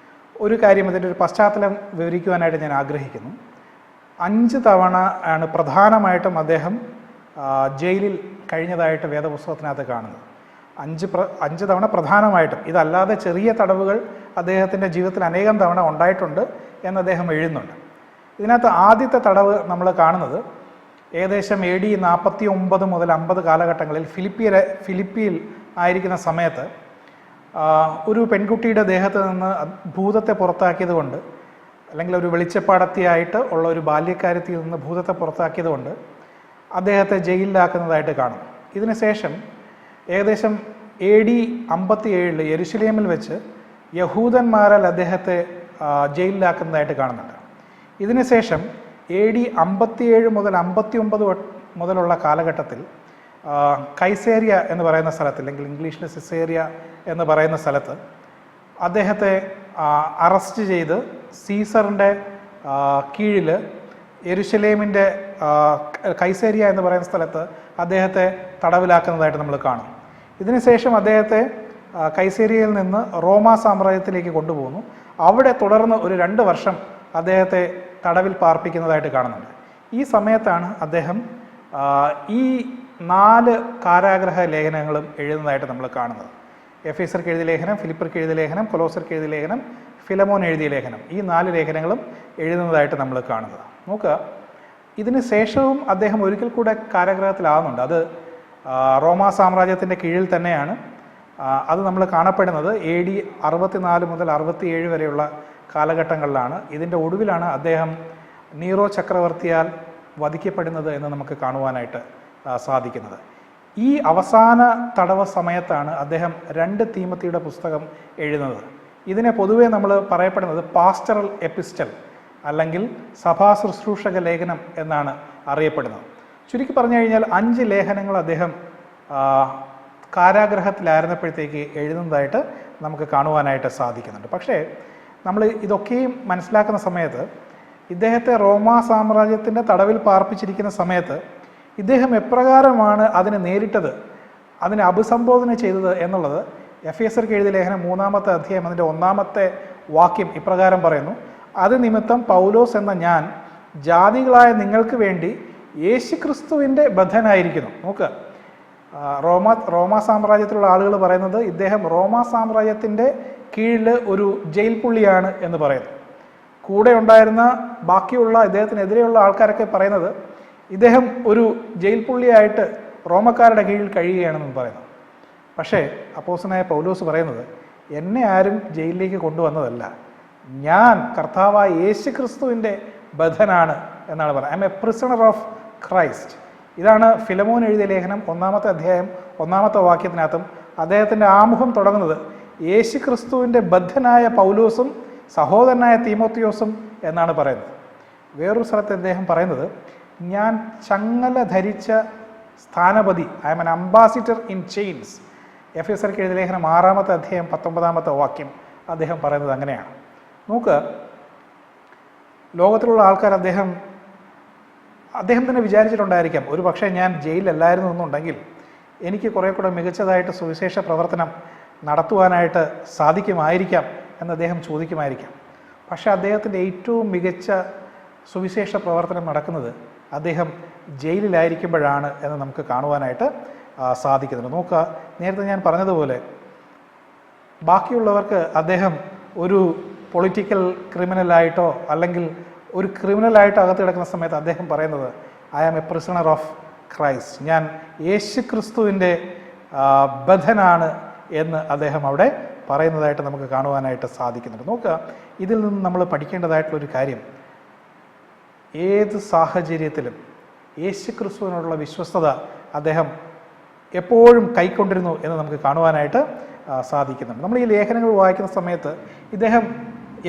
ഒരു കാര്യം, ഇതിൻ്റെ ഒരു പശ്ചാത്തലം വിവരിക്കുവാനായിട്ട് ഞാൻ ആഗ്രഹിക്കുന്നു. 5 തവണ ആണ് പ്രധാനമായിട്ടും അദ്ദേഹം ജയിലിൽ കഴിഞ്ഞതായിട്ട് വേദപുസ്തകത്തിനകത്ത് കാണുന്നത്. 5 തവണ പ്രധാനമായിട്ടും. ഇതല്ലാതെ ചെറിയ തടവുകൾ അദ്ദേഹത്തിൻ്റെ ജീവിതത്തിൽ അനേകം തവണ ഉണ്ടായിട്ടുണ്ട് എന്ന് അദ്ദേഹം എഴുതുന്നുണ്ട്. ഇതിനകത്ത് ആദ്യത്തെ തടവ് നമ്മൾ കാണുന്നത് ഏകദേശം AD 49 മുതൽ 50 കാലഘട്ടങ്ങളിൽ ഫിലിപ്പിയിൽ ആയിരിക്കുന്ന സമയത്ത് ഒരു പെൺകുട്ടിയുടെ ദേഹത്ത് നിന്ന് ഭൂതത്തെ പുറത്താക്കിയത് കൊണ്ട്, അല്ലെങ്കിൽ ഒരു വെളിച്ചപ്പാടത്തിയായിട്ട് ഉള്ള ഒരു ബാല്യക്കാരത്തിൽ നിന്ന് ഭൂതത്തെ പുറത്താക്കിയത് കൊണ്ട് അദ്ദേഹത്തെ ജയിലിലാക്കുന്നതായിട്ട് കാണും. ഇതിനുശേഷം ഏകദേശം AD 57 യെരുശലേമിൽ വെച്ച് യഹൂദന്മാരാൽ അദ്ദേഹത്തെ ജയിലിലാക്കുന്നതായിട്ട് കാണുന്നുണ്ട്. ഇതിനുശേഷം AD 57 മുതൽ 59 മുതലുള്ള കാലഘട്ടത്തിൽ കൈസേരിയ എന്ന് പറയുന്ന സ്ഥലത്ത്, അല്ലെങ്കിൽ ഇംഗ്ലീഷിൽ സിസേറിയ എന്ന് പറയുന്ന സ്ഥലത്ത് അദ്ദേഹത്തെ അറസ്റ്റ് ചെയ്ത് സീസറിൻ്റെ കീഴിൽ യെരുശലേമിൻ്റെ കൈസേരിയ എന്ന് പറയുന്ന സ്ഥലത്ത് അദ്ദേഹത്തെ തടവിലാക്കുന്നതായിട്ട് നമ്മൾ കാണും. ഇതിനുശേഷം അദ്ദേഹത്തെ കൈസേരിയയിൽ നിന്ന് റോമാ സാമ്രാജ്യത്തിലേക്ക് കൊണ്ടുപോകുന്നു. അവിടെ തുടർന്ന് ഒരു 2 വർഷം അദ്ദേഹത്തെ തടവിൽ പാർപ്പിക്കുന്നതായിട്ട് കാണുന്നുണ്ട്. ഈ സമയത്താണ് അദ്ദേഹം ഈ 4 കാരാഗ്രഹ ലേഖനങ്ങളും എഴുതുന്നതായിട്ട് നമ്മൾ കാണുന്നത്. എഫേസർക്ക് എഴുതിയ ലേഖനം, ഫിലിപ്പർക്ക് എഴുതിയ ലേഖനം, കൊലോസർക്ക് എഴുതിയ ലേഖനം, ഫിലമോൻ എഴുതിയ ലേഖനം, ഈ 4 ലേഖനങ്ങളും എഴുതുന്നതായിട്ട് നമ്മൾ കാണുന്നത്. നോക്കുക, ഇതിന് ശേഷവും അദ്ദേഹം ഒരിക്കൽ കൂടെ കാരാഗ്രഹത്തിലാവുന്നുണ്ട്. അത് റോമാ സാമ്രാജ്യത്തിൻ്റെ കീഴിൽ തന്നെയാണ്. അത് നമ്മൾ കാണപ്പെടുന്നത് AD 64 മുതൽ 67 വരെയുള്ള കാലഘട്ടങ്ങളിലാണ്. ഇതിൻ്റെ ഒടുവിലാണ് അദ്ദേഹം നീറോ ചക്രവർത്തിയാൽ വധിക്കപ്പെടുന്നത് എന്ന് നമുക്ക് കാണുവാനായിട്ട് സാധിക്കുന്നത്. ഈ അവസാന തടവ സമയത്താണ് അദ്ദേഹം 2 തീമത്തിയുടെ പുസ്തകം എഴുതുന്നത്. ഇതിനെ പൊതുവേ നമ്മൾ പറയപ്പെടുന്നത് പാസ്റ്ററൽ എപ്പിസ്റ്റൽ അല്ലെങ്കിൽ സഭാ ശുശ്രൂഷക ലേഖനം എന്നാണ് അറിയപ്പെടുന്നത്. ചുരുക്കി പറഞ്ഞു കഴിഞ്ഞാൽ 5 ലേഖനങ്ങൾ അദ്ദേഹം കാരാഗ്രഹത്തിലായിരുന്നപ്പോഴത്തേക്ക് എഴുതുന്നതായിട്ട് നമുക്ക് കാണുവാനായിട്ട് സാധിക്കുന്നുണ്ട്. പക്ഷേ നമ്മൾ ഇതൊക്കെയും മനസ്സിലാക്കുന്ന സമയത്ത് ഇദ്ദേഹത്തെ റോമാ സാമ്രാജ്യത്തിൻ്റെ തടവിൽ പാർപ്പിച്ചിരിക്കുന്ന സമയത്ത് ഇദ്ദേഹം എപ്രകാരമാണ് അതിനെ നേരിട്ടത്, അതിനെ അഭിസംബോധന ചെയ്തത് എന്നുള്ളത് എഫേസർക്ക് എഴുതിയ ലേഖനം 3-ാമത്തെ അധ്യായം അതിൻ്റെ 1-ാമത്തെ വാക്യം ഇപ്രകാരം പറയുന്നു: അത് നിമിത്തം പൗലോസ് എന്ന ഞാൻ ജാതികളായ നിങ്ങൾക്ക് വേണ്ടി യേശുക്രിസ്തുവിൻ്റെ ബദ്ധനായിരിക്കുന്നു. നോക്കുക, റോമാ സാമ്രാജ്യത്തിലുള്ള ആളുകൾ പറയുന്നത് ഇദ്ദേഹം റോമാ സാമ്രാജ്യത്തിൻ്റെ കീഴിൽ ഒരു ജയിൽ പുള്ളിയാണ് എന്ന് പറയുന്നു. കൂടെ ഉണ്ടായിരുന്ന ബാക്കിയുള്ള ഇദ്ദേഹത്തിനെതിരെയുള്ള ആൾക്കാരൊക്കെ പറയുന്നത് ഇദ്ദേഹം ഒരു ജയിൽ പുള്ളിയായിട്ട് റോമക്കാരുടെ കീഴിൽ കഴിയുകയാണെന്ന് പറയുന്നു. പക്ഷേ അപ്പോസ്തലനായ പൗലോസ് പറയുന്നത് എന്നെ ആരും ജയിലിലേക്ക് കൊണ്ടുവന്നതല്ല, ഞാൻ കർത്താവായ യേശുക്രിസ്തുവിൻ്റെ ബദ്ധനാണ് എന്നാണ് പറയുന്നത്. I M A prisoner of Christ. ഇതാണ് ഫിലമോൻ എഴുതിയ ലേഖനം 1-ാമത്തെ അധ്യായം 1-ാമത്തെ വാക്യത്തിനകത്തും അദ്ദേഹത്തിൻ്റെ ആമുഖം തുടങ്ങുന്നത് യേശുക്രിസ്തുവിൻ്റെ ബദ്ധനായ പൗലോസും സഹോദരനായ തീമോത്തിയോസും എന്നാണ് പറയുന്നത്. വേറൊരു സ്ഥലത്ത് അദ്ദേഹം പറയുന്നത് ഞാൻ ചങ്ങല ധരിച്ച സ്ഥാനപതി, I am an ambassador in chains. എഫേസർക്ക് എഴുതിയ ലേഖനം 6-ാമത്തെ അധ്യായം 19-ാമത്തെ വാക്യം അദ്ദേഹം പറയുന്നത് അങ്ങനെയാണ്. നോക്ക്, ലോകത്തിലുള്ള ആൾക്കാർ അദ്ദേഹം തന്നെ വിചാരിച്ചിട്ടുണ്ടായിരിക്കാം, ഒരു പക്ഷേ ഞാൻ ജയിലിലല്ലായിരുന്നു എന്നുണ്ടെങ്കിൽ എനിക്ക് കുറേ കൂടെ മികച്ചതായിട്ട് സുവിശേഷ പ്രവർത്തനം നടത്തുവാനായിട്ട് സാധിക്കുമായിരിക്കാം എന്ന് അദ്ദേഹം ചോദിക്കുമായിരിക്കാം. പക്ഷേ അദ്ദേഹത്തിൻ്റെ ഏറ്റവും മികച്ച സുവിശേഷ പ്രവർത്തനം നടക്കുന്നത് അദ്ദേഹം ജയിലിലായിരിക്കുമ്പോഴാണ് എന്ന് നമുക്ക് കാണുവാനായിട്ട് സാധിക്കുന്നുണ്ട്. നോക്കുക, നേരത്തെ ഞാൻ പറഞ്ഞതുപോലെ ബാക്കിയുള്ളവർക്ക് അദ്ദേഹം ഒരു പൊളിറ്റിക്കൽ ക്രിമിനലായിട്ടോ അല്ലെങ്കിൽ ഒരു ക്രിമിനലായിട്ട് അകത്ത് കിടക്കുന്ന സമയത്ത് അദ്ദേഹം പറയുന്നത് I am a prisoner of Christ, ഞാൻ യേശുക്രിസ്തുവിൻ്റെ ബദ്ധനാണ് എന്ന് അദ്ദേഹം അവിടെ പറയുന്നതായിട്ട് നമുക്ക് കാണുവാനായിട്ട് സാധിക്കുന്നുണ്ട്. നോക്കുക, ഇതിൽ നിന്ന് നമ്മൾ പഠിക്കേണ്ടതായിട്ടുള്ളൊരു കാര്യം, ഏത് സാഹചര്യത്തിലും യേശുക്രിസ്തുവിനോടുള്ള വിശ്വസ്തത അദ്ദേഹം എപ്പോഴും കൈക്കൊണ്ടിരുന്നു എന്ന് നമുക്ക് കാണുവാനായിട്ട് സാധിക്കുന്നുണ്ട്. നമ്മൾ ഈ ലേഖനങ്ങൾ വായിക്കുന്ന സമയത്ത് ഇദ്ദേഹം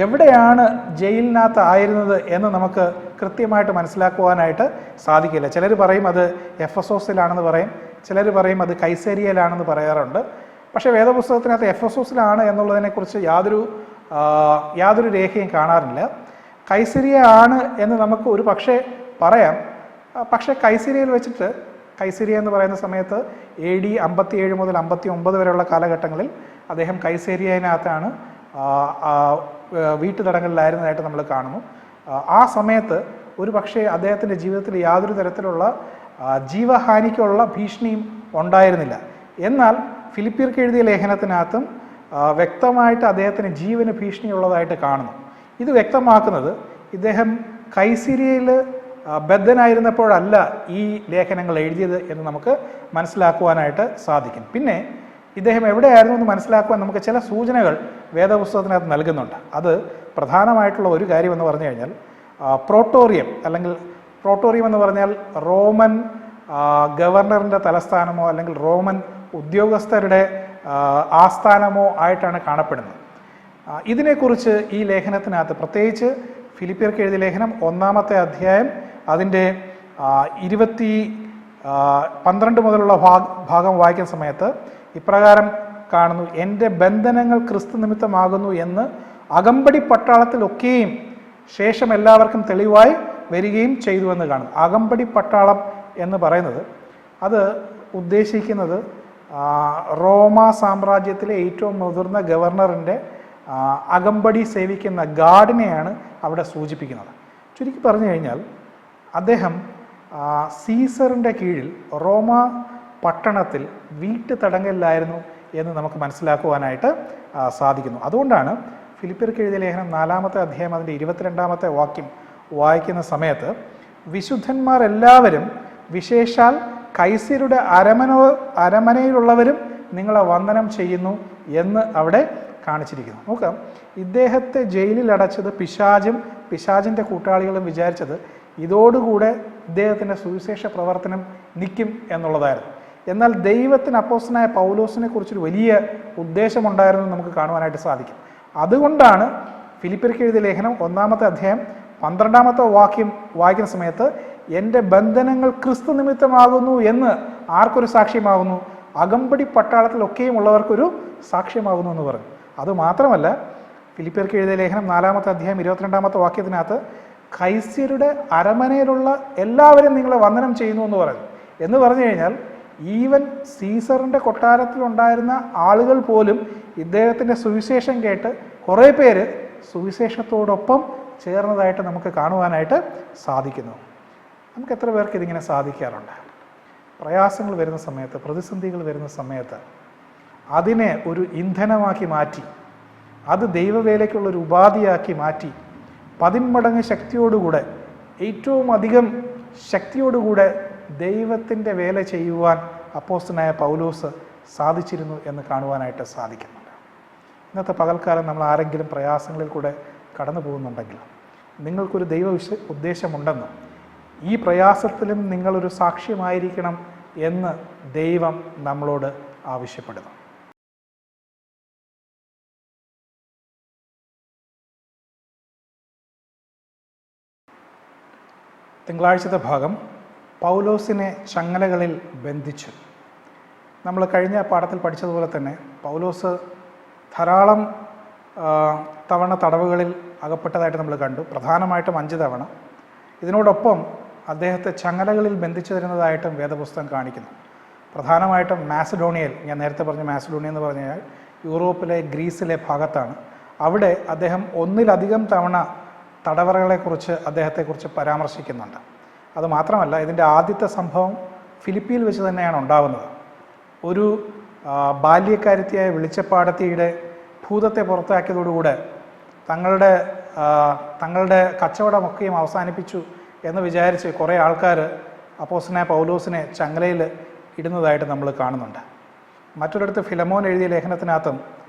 എവിടെയാണ് ജയിലിനകത്ത് ആയിരുന്നത് എന്ന് നമുക്ക് കൃത്യമായിട്ട് മനസ്സിലാക്കുവാനായിട്ട് സാധിക്കില്ല. ചിലർ പറയും അത് എഫെസോസിലാണെന്ന് പറയും, ചിലർ പറയും അത് കൈസേരിയയിലാണെന്ന് പറയാറുണ്ട്. പക്ഷേ വേദപുസ്തകത്തിനകത്ത് എഫെസോസിലാണ് എന്നുള്ളതിനെക്കുറിച്ച് യാതൊരു രേഖയും കാണാറില്ല. കൈസരിയ ആണ് എന്ന് നമുക്ക് ഒരു പക്ഷേ പറയാം. പക്ഷേ കൈസരിയയിൽ വെച്ചിട്ട്, കൈസരിയ എന്ന് പറയുന്ന സമയത്ത് AD 57 മുതൽ 59 വരെയുള്ള കാലഘട്ടങ്ങളിൽ അദ്ദേഹം കൈസേരിയയിനകത്താണ് വീട്ടുതടങ്കലിലായിരുന്നതായിട്ട് നമ്മൾ കാണുന്നു. ആ സമയത്ത് ഒരു പക്ഷേ അദ്ദേഹത്തിൻ്റെ ജീവിതത്തിൽ യാതൊരു തരത്തിലുള്ള ജീവഹാനിക്കുള്ള ഭീഷണിയും ഉണ്ടായിരുന്നില്ല. എന്നാൽ ഫിലിപ്പിയർക്ക് എഴുതിയ ലേഖനത്തിനകത്തും വ്യക്തമായിട്ട് അദ്ദേഹത്തിന് ജീവന് ഭീഷണിയുള്ളതായിട്ട് കാണുന്നു. ഇത് വ്യക്തമാക്കുന്നത് ഇദ്ദേഹം കൈസരിയയിൽ ബദ്ധനായിരുന്നപ്പോഴല്ല ഈ ലേഖനങ്ങൾ എഴുതിയത് എന്ന് നമുക്ക് മനസ്സിലാക്കുവാനായിട്ട് സാധിക്കും. പിന്നെ ഇദ്ദേഹം എവിടെയായിരുന്നു എന്ന് മനസ്സിലാക്കുവാൻ നമുക്ക് ചില സൂചനകൾ വേദപുസ്തകത്തിനകത്ത് നൽകുന്നുണ്ട്. അത് പ്രധാനമായിട്ടുള്ള ഒരു കാര്യമെന്ന് പറഞ്ഞു കഴിഞ്ഞാൽ പ്രോട്ടോറിയം, അല്ലെങ്കിൽ പ്രോട്ടോറിയം എന്ന് പറഞ്ഞാൽ റോമൻ ഗവർണറിൻ്റെ തലസ്ഥാനമോ അല്ലെങ്കിൽ റോമൻ ഉദ്യോഗസ്ഥരുടെ ആസ്ഥാനമോ ആയിട്ടാണ് കാണപ്പെടുന്നത്. ഇതിനെക്കുറിച്ച് ഈ ലേഖനത്തിനകത്ത്, പ്രത്യേകിച്ച് ഫിലിപ്പിയർക്ക് എഴുതിയ ലേഖനം 1-ാമത്തെ അധ്യായം അതിൻ്റെ 12 മുതലുള്ള ഭാഗം വായിക്കുന്ന സമയത്ത് ഇപ്രകാരം കാണുന്നു: എൻ്റെ ബന്ധനങ്ങൾ ക്രിസ്തു നിമിത്തമാകുന്നു എന്ന് അകമ്പടി പട്ടാളത്തിലൊക്കെയും ശേഷം എല്ലാവർക്കും തെളിവായി വരികയും ചെയ്തു എന്ന് കാണും. അകമ്പടി പട്ടാളം എന്ന് പറയുന്നത് അത് ഉദ്ദേശിക്കുന്നത് റോമ സാമ്രാജ്യത്തിലെ ഏറ്റവും മുതിർന്ന ഗവർണറിൻ്റെ അകമ്പടി സേവിക്കുന്ന ഗാർഡിനെയാണ് അവിടെ സൂചിപ്പിക്കുന്നത്. ചുരുക്കി പറഞ്ഞു കഴിഞ്ഞാൽ അദ്ദേഹം സീസറിൻ്റെ കീഴിൽ റോമ പട്ടണത്തിൽ വീട്ടുതടങ്കലിലായിരുന്നു എന്ന് നമുക്ക് മനസ്സിലാക്കുവാനായിട്ട് സാധിക്കുന്നു. അതുകൊണ്ടാണ് ഫിലിപ്പിയർക്ക് എഴുതിയ ലേഖനം 4-ാമത്തെ അധ്യായം അതിൻ്റെ 22-ാമത്തെ വാക്യം വായിക്കുന്ന സമയത്ത് വിശുദ്ധന്മാരെല്ലാവരും വിശേഷാൽ കൈസരുടെ അരമനയിലുള്ളവരും നിങ്ങളെ വന്ദനം ചെയ്യുന്നു എന്ന് അവിടെ കാണിച്ചിരിക്കുന്നു. നോക്കാം, ഇദ്ദേഹത്തെ ജയിലിൽ അടച്ചത് പിശാചിൻ്റെ കൂട്ടാളികളും വിചാരിച്ചത് ഇതോടുകൂടെ ഇദ്ദേഹത്തിൻ്റെ സുവിശേഷ പ്രവർത്തനം നിൽക്കും എന്നുള്ളതായിരുന്നു. എന്നാൽ ദൈവത്തിന് അപ്പോസ്തലനായ പൗലോസിനെ കുറിച്ചൊരു വലിയ ഉദ്ദേശമുണ്ടായിരുന്നു നമുക്ക് കാണുവാനായിട്ട് സാധിക്കും. അതുകൊണ്ടാണ് ഫിലിപ്പിയർക്ക് എഴുതിയ ലേഖനം 1-ാമത്തെ അധ്യായം 12-ാമത്തെ വാക്യം വായിക്കുന്ന സമയത്ത് എൻ്റെ ബന്ധനങ്ങൾ ക്രിസ്തു നിമിത്തമാകുന്നു എന്ന് ആർക്കൊരു സാക്ഷ്യമാകുന്നു? അകമ്പടി പട്ടാളത്തിലൊക്കെയും ഉള്ളവർക്കൊരു സാക്ഷ്യമാകുന്നു എന്ന് പറഞ്ഞു. അതുമാത്രമല്ല, ഫിലിപ്പിയർക്ക് എഴുതിയ ലേഖനം 4-ാമത്തെ അധ്യായം 22-ാമത്തെ വാക്യത്തിനകത്ത് കൈസരുടെ അരമനയിലുള്ള എല്ലാവരും നിങ്ങളെ വന്ദനം ചെയ്യുന്നു എന്ന് പറഞ്ഞു കഴിഞ്ഞാൽ ഈവൻ സീസറിൻ്റെ കൊട്ടാരത്തിലുണ്ടായിരുന്ന ആളുകൾ പോലും ഇദ്ദേഹത്തിൻ്റെ സുവിശേഷം കേട്ട് കുറേ പേര് സുവിശേഷത്തോടൊപ്പം ചേർന്നതായിട്ട് നമുക്ക് കാണുവാനായിട്ട് സാധിക്കുന്നു. നമുക്ക് എത്ര പേർക്ക് ഇതിങ്ങനെ സാധിക്കാറുണ്ട്? പ്രയാസങ്ങൾ വരുന്ന സമയത്ത്, പ്രതിസന്ധികൾ വരുന്ന സമയത്ത് അതിനെ ഒരു ഇന്ധനമാക്കി മാറ്റി, അത് ദൈവവേലയ്ക്കുള്ളൊരു ഉപാധിയാക്കി മാറ്റി 10 മടങ്ങ് ശക്തിയോടുകൂടെ, ഏറ്റവും അധികം ശക്തിയോടുകൂടെ ദൈവത്തിൻ്റെ വേല ചെയ്യുവാൻ അപ്പോസ്തലനായ പൗലോസ് സാധിച്ചിരുന്നു എന്ന് കാണുവാനായിട്ട് സാധിക്കുന്നുണ്ട്. ഇന്നത്തെ പകൽക്കാലം നമ്മൾ ആരെങ്കിലും പ്രയാസങ്ങളിൽ കൂടെ കടന്നു പോകുന്നുണ്ടെങ്കിൽ നിങ്ങൾക്കൊരു ദൈവ ഉദ്ദേശമുണ്ടെന്നും ഈ പ്രയാസത്തിലും നിങ്ങളൊരു സാക്ഷ്യമായിരിക്കണം എന്ന് ദൈവം നമ്മളോട് ആവശ്യപ്പെടുന്നു. തിങ്കളാഴ്ചത്തെ ഭാഗം പൗലോസിനെ ചങ്ങലകളിൽ ബന്ധിച്ചു. നമ്മൾ കഴിഞ്ഞ പാഠത്തിൽ പഠിച്ചതുപോലെ തന്നെ പൗലോസ് ധാരാളം തവണ തടവുകളിൽ അകപ്പെട്ടതായിട്ട് നമ്മൾ കണ്ടു, പ്രധാനമായിട്ടും 5 തവണ. ഇതിനോടൊപ്പം അദ്ദേഹത്തെ ചങ്ങലകളിൽ ബന്ധിച്ചു തരുന്നതായിട്ടും വേദപുസ്തകം കാണിക്കുന്നു. പ്രധാനമായിട്ടും മാസിഡോണിയയിൽ, ഞാൻ നേരത്തെ പറഞ്ഞ മാസിഡോണിയ എന്ന് പറഞ്ഞു കഴിഞ്ഞാൽ യൂറോപ്പിലെ ഗ്രീസിലെ ഭാഗത്താണ്. അവിടെ അദ്ദേഹം 1-ലധികം തവണ തടവറകളെക്കുറിച്ച് അദ്ദേഹത്തെക്കുറിച്ച് പരാമർശിക്കുന്നുണ്ട്. അതുമാത്രമല്ല, ഇതിൻ്റെ ആദ്യത്തെ സംഭവം ഫിലിപ്പിയിൽ വെച്ച് തന്നെയാണ് ഉണ്ടാകുന്നത്. ഒരു ബാല്യക്കാരത്തിയായ വെളിച്ചപ്പാടത്തിയുടെ ഭൂതത്തെ പുറത്താക്കിയതോടുകൂടെ തങ്ങളുടെ കച്ചവടമൊക്കെയും അവസാനിപ്പിച്ചു എന്ന് വിചാരിച്ച് കുറേ ആൾക്കാർ അപ്പോസ്തലനായ പൗലോസിനെ ചങ്ങലയിൽ ഇടുന്നതായിട്ട് നമ്മൾ കാണുന്നുണ്ട്. മറ്റൊരിടത്ത് ഫിലമോൻ എഴുതിയ ലേഖനത്തിനകത്തും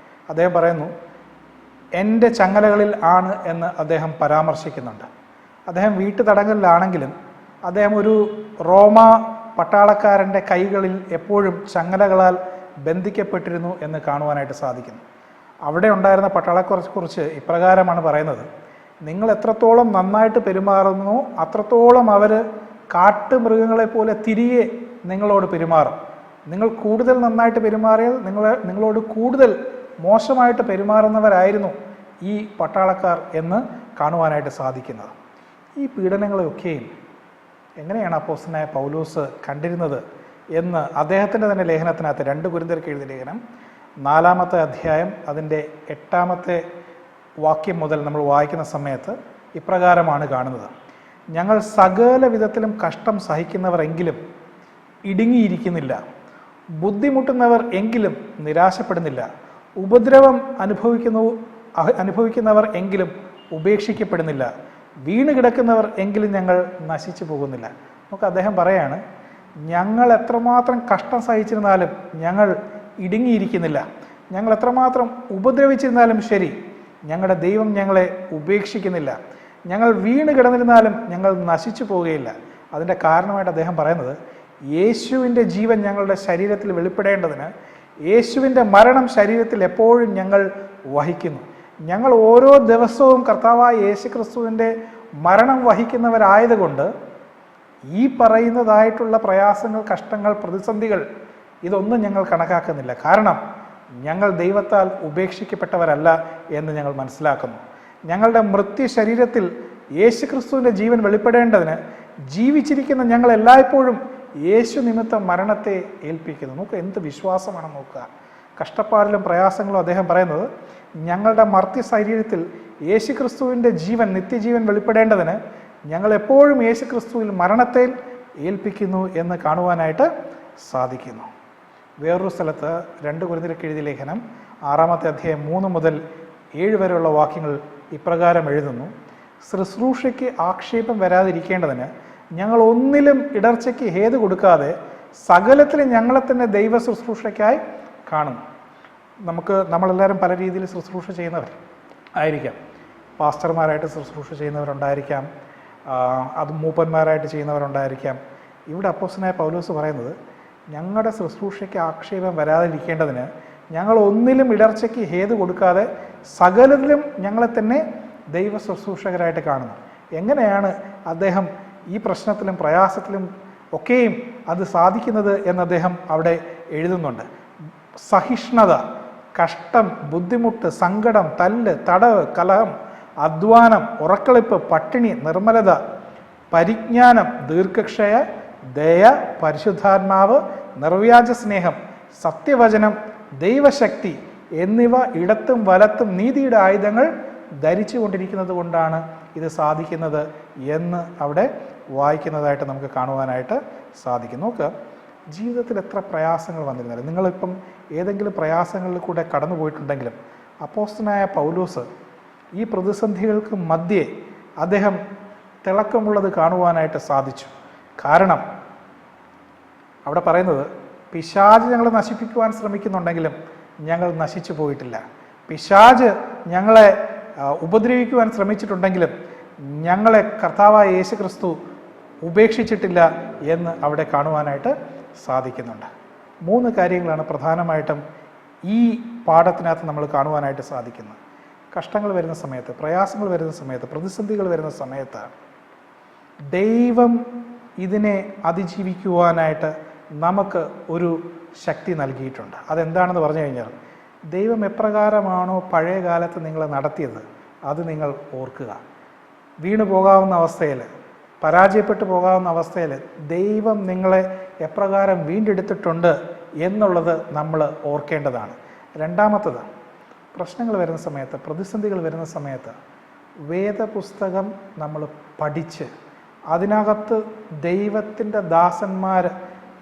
അദ്ദേഹം പറയുന്നു, എൻ്റെ ചങ്ങലകളിൽ ആണ് എന്ന് അദ്ദേഹം പരാമർശിക്കുന്നുണ്ട്. അദ്ദേഹം വീട്ടുതടങ്കലിലാണെങ്കിലും അദ്ദേഹം ഒരു റോമ പട്ടാളക്കാരൻ്റെ കൈകളിൽ എപ്പോഴും ചങ്ങലകളാൽ ബന്ധിക്കപ്പെട്ടിരുന്നു എന്ന് കാണുവാനായിട്ട് സാധിക്കുന്നു. അവിടെ ഉണ്ടായിരുന്ന പട്ടാളക്കാരെക്കുറിച്ച് ഇപ്രകാരമാണ് പറയുന്നത്: നിങ്ങൾ എത്രത്തോളം നന്നായിട്ട് പെരുമാറുന്നു അത്രത്തോളം അവർ കാട്ടുമൃഗങ്ങളെപ്പോലെ തിരികെ നിങ്ങളോട് പെരുമാറും. നിങ്ങൾ കൂടുതൽ നന്നായിട്ട് പെരുമാറിയാൽ നിങ്ങളോട് കൂടുതൽ മോശമായിട്ട് പെരുമാറുന്നവരായിരുന്നു ഈ പട്ടാളക്കാർ എന്ന് കാണുവാനായിട്ട് സാധിക്കുന്നത്. ഈ പീഡനങ്ങളെയൊക്കെയും എങ്ങനെയാണ് അപ്പോസ്തലനായ പൗലോസ് കണ്ടിരുന്നത് എന്ന് അദ്ദേഹത്തിൻ്റെ തന്നെ ലേഖനത്തിനകത്ത് 2 കൊരിന്ത്യർക്ക് എഴുതിയ ലേഖനം 4-ാമത്തെ അധ്യായം അതിൻ്റെ 8-ാമത്തെ വാക്യം മുതൽ നമ്മൾ വായിക്കുന്ന സമയത്ത് ഇപ്രകാരമാണ് കാണുന്നത്: ഞങ്ങൾ സകല വിധത്തിലും കഷ്ടം സഹിക്കുന്നവർ എങ്കിലും ഇടുങ്ങിയിരിക്കുന്നില്ല, ബുദ്ധിമുട്ടുന്നവർ എങ്കിലും നിരാശപ്പെടുന്നില്ല, ഉപദ്രവം അനുഭവിക്കുന്നവർ എങ്കിലും ഉപേക്ഷിക്കപ്പെടുന്നില്ല, വീണ് കിടക്കുന്നവർ എങ്കിലും ഞങ്ങൾ നശിച്ചു പോകുന്നില്ല. നമുക്ക് അദ്ദേഹം പറയാണ്, ഞങ്ങൾ എത്രമാത്രം കഷ്ടം സഹിച്ചിരുന്നാലും ഞങ്ങൾ ഇടുങ്ങിയിരിക്കുന്നില്ല, ഞങ്ങൾ എത്രമാത്രം ഉപദ്രവിച്ചിരുന്നാലും ശരി ഞങ്ങളുടെ ദൈവം ഞങ്ങളെ ഉപേക്ഷിക്കുന്നില്ല, ഞങ്ങൾ വീണ് കിടന്നിരുന്നാലും ഞങ്ങൾ നശിച്ചു പോവുകയില്ല. അതിൻ്റെ കാരണമായിട്ട് അദ്ദേഹം പറയുന്നത്, യേശുവിൻ്റെ ജീവൻ ഞങ്ങളുടെ ശരീരത്തിൽ വെളിപ്പെടേണ്ടതിന് യേശുവിൻ്റെ മരണം ശരീരത്തിൽ എപ്പോഴും ഞങ്ങൾ വഹിക്കുന്നു. ഞങ്ങൾ ഓരോ ദിവസവും കർത്താവായ യേശു ക്രിസ്തുവിൻ്റെ മരണം വഹിക്കുന്നവരായതുകൊണ്ട് ഈ പറയുന്നതായിട്ടുള്ള പ്രയാസങ്ങൾ, കഷ്ടങ്ങൾ, പ്രതിസന്ധികൾ ഇതൊന്നും ഞങ്ങൾ കണക്കാക്കുന്നില്ല. കാരണം ഞങ്ങൾ ദൈവത്താൽ ഉപേക്ഷിക്കപ്പെട്ടവരല്ല എന്ന് ഞങ്ങൾ മനസ്സിലാക്കുന്നു. ഞങ്ങളുടെ മർത്യ ശരീരത്തിൽ യേശുക്രിസ്തുവിൻ്റെ ജീവൻ വെളിപ്പെടേണ്ടതിന് ജീവിച്ചിരിക്കുന്ന ഞങ്ങൾ എല്ലായ്പ്പോഴും യേശു നിമിത്തം മരണത്തെ ഏൽപ്പിക്കുന്നു. നോക്കുക, എന്ത് വിശ്വാസമാണ് നോക്കുക. കഷ്ടപ്പാടിലും പ്രയാസങ്ങളും അദ്ദേഹം പറയുന്നത്, ഞങ്ങളുടെ മർത്യ ശരീരത്തിൽ യേശുക്രിസ്തുവിൻ്റെ ജീവൻ, നിത്യജീവൻ വെളിപ്പെടേണ്ടതിന് ഞങ്ങൾ എപ്പോഴും യേശുക്രിസ്തുവിൽ മരണത്തെ ഏൽപ്പിക്കുന്നു എന്ന് കാണുവാനായിട്ട് സാധിക്കുന്നു. വേറൊരു സ്ഥലത്ത് 2 കൊരിന്ത്യർക്ക് എഴുതിയ ലേഖനം 6-ാമത്തെ അധ്യായം 3 മുതൽ 7 വരെയുള്ള വാക്യങ്ങൾ ഇപ്രകാരം എഴുതുന്നു: ശുശ്രൂഷയ്ക്ക് ആക്ഷേപം വരാതിരിക്കേണ്ടതിന് ഞങ്ങൾ ഒന്നിലും ഇടർച്ചയ്ക്ക് ഹേതു കൊടുക്കാതെ സകലത്തിലും ഞങ്ങളെ തന്നെ ദൈവ ശുശ്രൂഷയ്ക്കായി കാണുന്നു. നമ്മളെല്ലാവരും പല രീതിയിൽ ശുശ്രൂഷ ചെയ്യുന്നവർ ആയിരിക്കാം. പാസ്റ്റർമാരായിട്ട് ശുശ്രൂഷ ചെയ്യുന്നവരുണ്ടായിരിക്കാം, അത് മൂപ്പന്മാരായിട്ട് ചെയ്യുന്നവരുണ്ടായിരിക്കാം. ഇവിടെ അപ്പോസ്തലനായ പൗലോസ് പറയുന്നത്, ഞങ്ങളുടെ ശുശ്രൂഷയ്ക്ക് ആക്ഷേപം വരാതിരിക്കേണ്ടതിന് ഞങ്ങൾ ഒന്നിലും ഇടർച്ചയ്ക്ക് ഹേതു കൊടുക്കാതെ സകലത്തിലും ഞങ്ങളെ തന്നെ ദൈവ ശുശ്രൂഷകരായിട്ട് കാണുന്നു. എങ്ങനെയാണ് അദ്ദേഹം ഈ പ്രശ്നത്തിലും പ്രയാസത്തിലും ഒക്കെയും അത് സാധിക്കുന്നത് എന്ന് അദ്ദേഹം അവിടെ എഴുതുന്നുണ്ട്. സഹിഷ്ണുത, കഷ്ടം, ബുദ്ധിമുട്ട്, സങ്കടം, തല്ല്, തടവ്, കലഹം, അധ്വാനം, ഉറക്കളിപ്പ്, പട്ടിണി, നിർമ്മലത, പരിജ്ഞാനം, ദീർഘക്ഷയ, ദയ, പരിശുദ്ധാത്മാവ്, നിർവ്യാജ സ്നേഹം, സത്യവചനം, ദൈവശക്തി എന്നിവ ഇടത്തും വലത്തും നീതിയുടെ ആയുധങ്ങൾ ധരിച്ചു കൊണ്ടിരിക്കുന്നത് കൊണ്ടാണ് ഇത് സാധിക്കുന്നത് എന്ന് അവിടെ വായിക്കുന്നതായിട്ട് നമുക്ക് കാണുവാനായിട്ട് സാധിക്കും. നോക്ക്, ജീവിതത്തിൽ എത്ര പ്രയാസങ്ങൾ വന്നിരുന്നാലും, നിങ്ങളിപ്പം ഏതെങ്കിലും പ്രയാസങ്ങളിൽ കൂടെ കടന്നു പോയിട്ടുണ്ടെങ്കിലും, അപ്പോസ്തലനായ പൗലോസ് ഈ പ്രതിസന്ധികൾക്ക് മധ്യേ അദ്ദേഹം തിളക്കമുള്ളത് കാണുവാനായിട്ട് സാധിച്ചു. കാരണം അവിടെ പറയുന്നത്, പിശാച് ഞങ്ങളെ നശിപ്പിക്കുവാൻ ശ്രമിക്കുന്നുണ്ടെങ്കിലും ഞങ്ങൾ നശിച്ചു പോയിട്ടില്ല. പിശാച് ഞങ്ങളെ ഉപദ്രവിക്കുവാൻ ശ്രമിച്ചിട്ടുണ്ടെങ്കിലും ഞങ്ങളെ കർത്താവായ യേശുക്രിസ്തു ഉപേക്ഷിച്ചിട്ടില്ല എന്ന് അവിടെ കാണുവാനായിട്ട് സാധിക്കുന്നുണ്ട്. 3 കാര്യങ്ങളാണ് പ്രധാനമായിട്ടും ഈ പാഠത്തിനകത്ത് നമ്മൾ കാണുവാനായിട്ട് സാധിക്കുന്നത്. കഷ്ടങ്ങൾ വരുന്ന സമയത്ത്, പ്രയാസങ്ങൾ വരുന്ന സമയത്ത്, പ്രതിസന്ധികൾ വരുന്ന സമയത്ത് ദൈവം ഇതിനെ അതിജീവിക്കുവാനായിട്ട് നമുക്ക് ഒരു ശക്തി നൽകിയിട്ടുണ്ട്. അതെന്താണെന്ന് പറഞ്ഞു കഴിഞ്ഞാൽ, ദൈവം എപ്രകാരമാണോ പഴയ കാലത്ത് നിങ്ങളെ നടത്തിയത് അത് നിങ്ങൾ ഓർക്കുക. വീണു പോകാവുന്ന അവസ്ഥയിൽ, പരാജയപ്പെട്ടു പോകാവുന്ന അവസ്ഥയിൽ ദൈവം നിങ്ങളെ എപ്രകാരം വീണ്ടെടുത്തിട്ടുണ്ട് എന്നുള്ളത് നമ്മൾ ഓർക്കേണ്ടതാണ്. രണ്ടാമത്തത്, പ്രശ്നങ്ങൾ വരുന്ന സമയത്ത്, പ്രതിസന്ധികൾ വരുന്ന സമയത്ത് വേദപുസ്തകം നമ്മൾ പഠിച്ച് അതിനകത്ത് ദൈവത്തിൻ്റെ ദാസന്മാർ,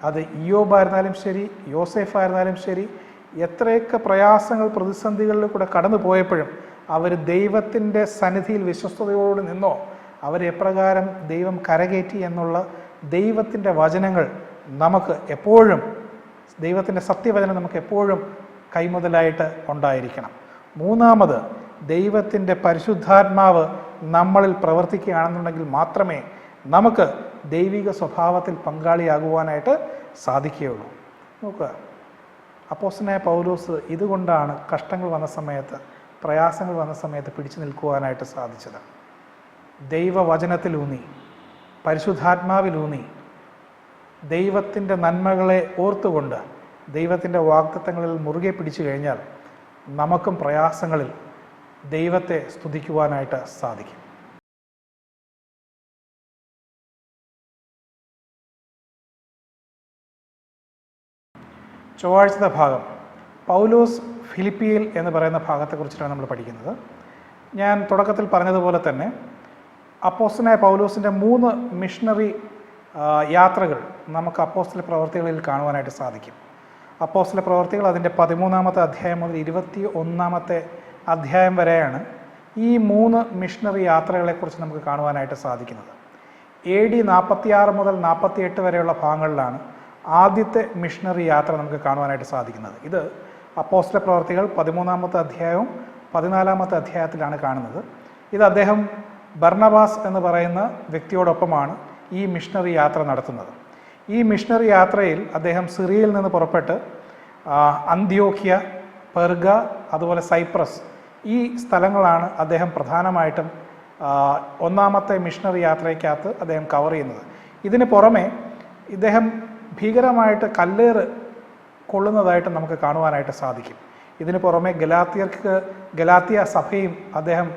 അത് ഇയ്യോബായിരുന്നാലും ശരി, യോസേഫായിരുന്നാലും ശരി, എത്രയൊക്കെ പ്രയാസങ്ങൾ പ്രതിസന്ധികളിൽ കൂടെ കടന്നു പോയപ്പോഴും അവർ ദൈവത്തിൻ്റെ സന്നിധിയിൽ വിശ്വസ്തയോട് നിന്നോ, അവരെപ്രകാരം ദൈവം കരകയറ്റി എന്നുള്ള ദൈവത്തിൻ്റെ വചനങ്ങൾ നമുക്ക് എപ്പോഴും, ദൈവത്തിൻ്റെ സത്യവചനം നമുക്ക് എപ്പോഴും കൈമുതലായിട്ട് ഉണ്ടായിരിക്കണം. മൂന്നാമത്, ദൈവത്തിൻ്റെ പരിശുദ്ധാത്മാവ് നമ്മളിൽ പ്രവർത്തിക്കുകയാണെന്നുണ്ടെങ്കിൽ മാത്രമേ നമുക്ക് ദൈവിക സ്വഭാവത്തിൽ പങ്കാളിയാകുവാനായിട്ട് സാധിക്കുകയുള്ളൂ. നോക്കുക, അപ്പോസ്തലനായ പൗലോസ് ഇതുകൊണ്ടാണ് കഷ്ടങ്ങൾ വന്ന സമയത്ത്, പ്രയാസങ്ങൾ വന്ന സമയത്ത് പിടിച്ചു നിൽക്കുവാനായിട്ട് സാധിച്ചത്. ദൈവവചനത്തിലൂന്നി, പരിശുദ്ധാത്മാവിലൂന്നി, ദൈവത്തിൻ്റെ നന്മകളെ ഓർത്തുകൊണ്ട് ദൈവത്തിൻ്റെ വാഗ്ദത്തങ്ങളിൽ മുറുകെ പിടിച്ചു കഴിഞ്ഞാൽ നമുക്കും പ്രയാസങ്ങളിൽ ദൈവത്തെ സ്തുതിക്കുവാനായിട്ട് സാധിക്കും. ചൊവ്വാഴ്ചത്തെ ഭാഗം പൗലോസ് ഫിലിപ്പിയിൽ എന്ന് പറയുന്ന ഭാഗത്തെക്കുറിച്ചിട്ടാണ് നമ്മൾ പഠിക്കുന്നത്. ഞാൻ തുടക്കത്തിൽ പറഞ്ഞതുപോലെ തന്നെ അപ്പോസ്തലനായ പൗലോസിൻ്റെ 3 മിഷണറി യാത്രകൾ നമുക്ക് അപ്പോസ്തല പ്രവർത്തികളിൽ കാണുവാനായിട്ട് സാധിക്കും. അപ്പോസ്തല പ്രവർത്തികൾ അതിൻ്റെ 13-ാമത്തെ അധ്യായം മുതൽ 21-ാമത്തെ അധ്യായം വരെയാണ് ഈ 3 മിഷണറി യാത്രകളെക്കുറിച്ച് നമുക്ക് കാണുവാനായിട്ട് സാധിക്കുന്നത്. AD 46 മുതൽ 48 വരെയുള്ള ഭാഗങ്ങളിലാണ് ആദ്യത്തെ മിഷണറി യാത്ര നമുക്ക് കാണുവാനായിട്ട് സാധിക്കുന്നത്. ഇത് അപ്പോസ്തല പ്രവർത്തികൾ 13-ാമത്തെ അധ്യായവും 14-ാമത്തെ അധ്യായത്തിലാണ് കാണുന്നത്. ഇത് അദ്ദേഹം ബർണബാസ് എന്ന് പറയുന്ന വ്യക്തിയോടൊപ്പമാണ് ഈ മിഷണറി യാത്ര നടത്തുന്നത്. ഈ മിഷണറി യാത്രയിൽ അദ്ദേഹം സിറിയയിൽ നിന്ന് പുറപ്പെട്ട് അന്ത്യോക്യ, പെർഗ, അതുപോലെ സൈപ്രസ്, ഈ സ്ഥലങ്ങളാണ് അദ്ദേഹം പ്രധാനമായിട്ടും 1-ാമത്തെ മിഷണറി യാത്രയ്ക്കകത്ത് അദ്ദേഹം കവർ ചെയ്യുന്നത്. ഇതിന് പുറമെ ഇദ്ദേഹം ഭീകരമായിട്ട് കല്ലേറ് കൊള്ളുന്നതായിട്ട് നമുക്ക് കാണുവാനായിട്ട് സാധിക്കും. ഇതിന് പുറമെ ഗലാത്തിയ സഭയും അദ്ദേഹം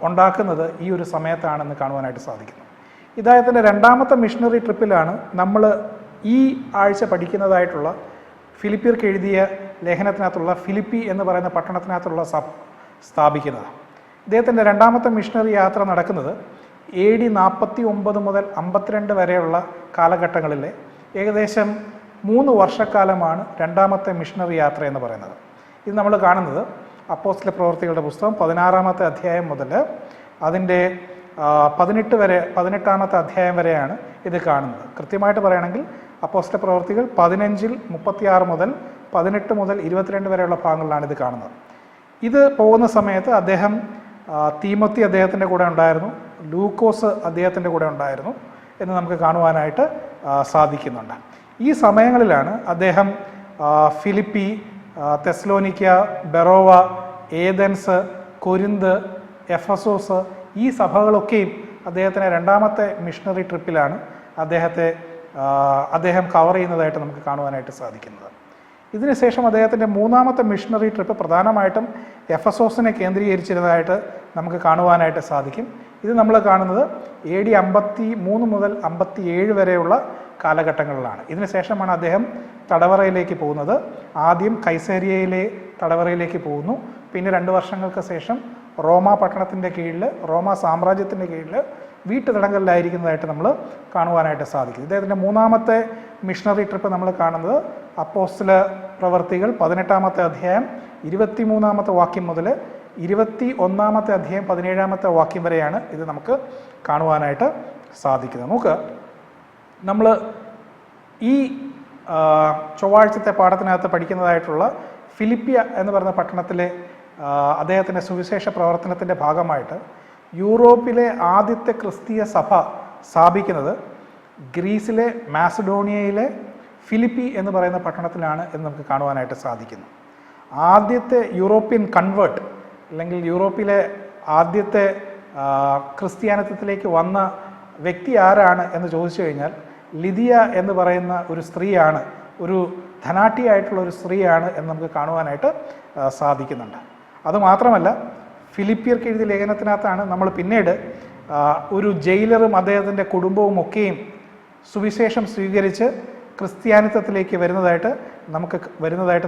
ഉണ്ടാക്കുന്നത് ഈ ഒരു സമയത്താണെന്ന് കാണുവാനായിട്ട് സാധിക്കുന്നു. ഇദ്ദേഹത്തിൻ്റെ രണ്ടാമത്തെ മിഷണറി ട്രിപ്പിലാണ് നമ്മൾ ഈ ആഴ്ച പഠിക്കുന്നതായിട്ടുള്ള ഫിലിപ്പിയർക്ക് എഴുതിയ ലേഖനത്തിനകത്തുള്ള ഫിലിപ്പി എന്ന് പറയുന്ന പട്ടണത്തിനകത്തുള്ള സഭ സ്ഥാപിക്കുന്നത്. ഇദ്ദേഹത്തിൻ്റെ രണ്ടാമത്തെ മിഷണറി യാത്ര നടക്കുന്നത് AD 49 മുതൽ 52 വരെയുള്ള കാലഘട്ടങ്ങളിലെ ഏകദേശം 3 വർഷക്കാലമാണ് രണ്ടാമത്തെ മിഷണറി യാത്ര എന്ന് പറയുന്നത്. ഇത് നമ്മൾ കാണുന്നത് അപ്പോസ്തല പ്രവൃത്തികളുടെ പുസ്തകം 16-ാമത്തെ അധ്യായം മുതൽ അതിൻ്റെ 18-ാമത്തെ അധ്യായം വരെയാണ് ഇത് കാണുന്നത്. കൃത്യമായിട്ട് പറയുകയാണെങ്കിൽ അപ്പോസ്തല പ്രവൃത്തികൾ 15-ൽ 36 മുതൽ 18 മുതൽ 22 വരെയുള്ള ഭാഗങ്ങളിലാണ് ഇത് കാണുന്നത്. ഇത് പോകുന്ന സമയത്ത് അദ്ദേഹം തീമോത്തി അദ്ദേഹത്തിൻ്റെ കൂടെ ഉണ്ടായിരുന്നു, ലൂക്കോസ് അദ്ദേഹത്തിൻ്റെ കൂടെ ഉണ്ടായിരുന്നു എന്ന് നമുക്ക് കാണുവാനായിട്ട് സാധിക്കുന്നുണ്ട്. ഈ സമയങ്ങളിലാണ് അദ്ദേഹം Philippi, Thessalonica, Berea, Athens, Corinth, Ephesus ഈ സഭകളൊക്കെയും അദ്ദേഹത്തിൻ്റെ രണ്ടാമത്തെ മിഷണറി ട്രിപ്പിലാണ് അദ്ദേഹം കവർ ചെയ്യുന്നതായിട്ട് നമുക്ക് കാണുവാനായിട്ട് സാധിക്കുന്നത്. ഇതിനുശേഷം അദ്ദേഹത്തിൻ്റെ മൂന്നാമത്തെ മിഷണറി ട്രിപ്പ് പ്രധാനമായിട്ടും എഫസോസിനെ കേന്ദ്രീകരിച്ചിരുന്നതായിട്ട് നമുക്ക് കാണുവാനായിട്ട് സാധിക്കും. ഇത് നമ്മൾ കാണുന്നത് AD 53 മുതൽ 57 വരെയുള്ള കാലഘട്ടങ്ങളിലാണ്. ഇതിനുശേഷമാണ് അദ്ദേഹം തടവറയിലേക്ക് പോകുന്നത്. ആദ്യം കൈസേരിയയിലെ തടവറയിലേക്ക് പോകുന്നു, പിന്നെ 2 വർഷങ്ങൾക്ക് ശേഷം റോമ പട്ടണത്തിൻ്റെ കീഴിൽ, റോമ സാമ്രാജ്യത്തിൻ്റെ കീഴിൽ വീട്ടുതടങ്കലിലായിരിക്കുന്നതായിട്ട് നമ്മൾ കാണുവാനായിട്ട് സാധിക്കും. ഇദ്ദേഹത്തിൻ്റെ മൂന്നാമത്തെ മിഷണറി ട്രിപ്പ് നമ്മൾ കാണുന്നത് അപ്പോസ്തല പ്രവർത്തികൾ 18-ാമത്തെ അധ്യായം 23-ാമത്തെ വാക്യം മുതൽ 21-ാമത്തെ അധ്യായം 17-ാമത്തെ വാക്യം വരെയാണ് ഇത് നമുക്ക് കാണുവാനായിട്ട് സാധിക്കുന്നത്. നമുക്ക് നമ്മൾ ഈ ചൊവ്വാഴ്ചത്തെ പാഠത്തിനകത്ത് പഠിക്കുന്നതായിട്ടുള്ള ഫിലിപ്പിയ എന്ന് പറയുന്ന പട്ടണത്തിലെ അദ്ദേഹത്തിൻ്റെ സുവിശേഷ പ്രവർത്തനത്തിൻ്റെ ഭാഗമായിട്ട് യൂറോപ്പിലെ ആദ്യത്തെ ക്രിസ്തീയ സഭ സ്ഥാപിക്കുന്നത് ഗ്രീസിലെ മാസഡോണിയയിലെ ഫിലിപ്പി എന്ന് പറയുന്ന പട്ടണത്തിലാണ് എന്ന് നമുക്ക് കാണുവാനായിട്ട് സാധിക്കുന്നു. ആദ്യത്തെ യൂറോപ്യൻ കൺവേർട്ട് അല്ലെങ്കിൽ യൂറോപ്പിലെ ആദ്യത്തെ ക്രിസ്ത്യാനിത്വത്തിലേക്ക് വന്ന വ്യക്തി ആരാണ് എന്ന് ചോദിച്ചു കഴിഞ്ഞാൽ ലിദിയ എന്ന് പറയുന്ന ഒരു സ്ത്രീയാണ്, ഒരു ധനാഢ്യയായിട്ടുള്ള ഒരു സ്ത്രീയാണ് എന്ന് നമുക്ക് കാണുവാനായിട്ട് സാധിക്കുന്നുണ്ട്. അതുമാത്രമല്ല, ഫിലിപ്പിയർക്ക് എഴുതിയ ലേഖനത്തിനകത്താണ് നമ്മൾ പിന്നീട് ഒരു ജയിലറും അദ്ദേഹത്തിൻ്റെ കുടുംബവും ഒക്കെയും സുവിശേഷം സ്വീകരിച്ച് ക്രിസ്ത്യാനിത്വത്തിലേക്ക് വരുന്നതായിട്ട്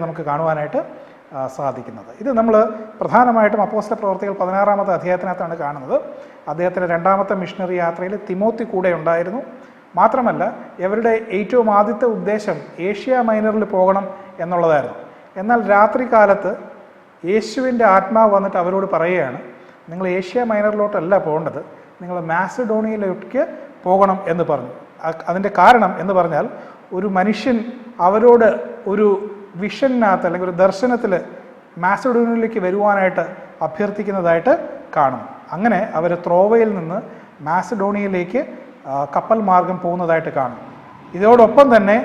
നമുക്ക് കാണുവാനായിട്ട് സാധിക്കുന്നത്. ഇത് നമ്മൾ പ്രധാനമായിട്ടും അപ്പോസ്തല പ്രവർത്തികൾ 16-ാമത്തെ അധ്യായത്തിനകത്താണ് കാണുന്നത്. അദ്ദേഹത്തിൻ്റെ രണ്ടാമത്തെ മിഷണറി യാത്രയിൽ തിമോത്തി കൂടെ ഉണ്ടായിരുന്നു. മാത്രമല്ല, ഇവരുടെ ഏറ്റവും ആദ്യത്തെ ഉദ്ദേശം ഏഷ്യ മൈനറിൽ പോകണം എന്നുള്ളതായിരുന്നു. എന്നാൽ രാത്രി കാലത്ത് യേശുവിൻ്റെ ആത്മാവ് വന്നിട്ട് അവരോട് പറയുകയാണ്, നിങ്ങൾ ഏഷ്യ മൈനറിലോട്ടല്ല പോകേണ്ടത്, നിങ്ങൾ മാസിഡോണിയയിലേക്ക് പോകണം എന്ന് പറഞ്ഞു. അതിൻ്റെ കാരണം എന്ന് പറഞ്ഞാൽ, ഒരു മനുഷ്യൻ അവരോട് ഒരു വിഷനകത്ത് അല്ലെങ്കിൽ ഒരു ദർശനത്തിൽ മാസിഡോണിയയിലേക്ക് വരുവാനായിട്ട് അഭ്യർത്ഥിക്കുന്നതായിട്ട് കാണും. അങ്ങനെ അവർ ത്രോവയിൽ നിന്ന് മാസിഡോണിയയിലേക്ക് കപ്പൽ മാർഗം പോകുന്നതായിട്ട് കാണും. ഇതോടൊപ്പം തന്നെ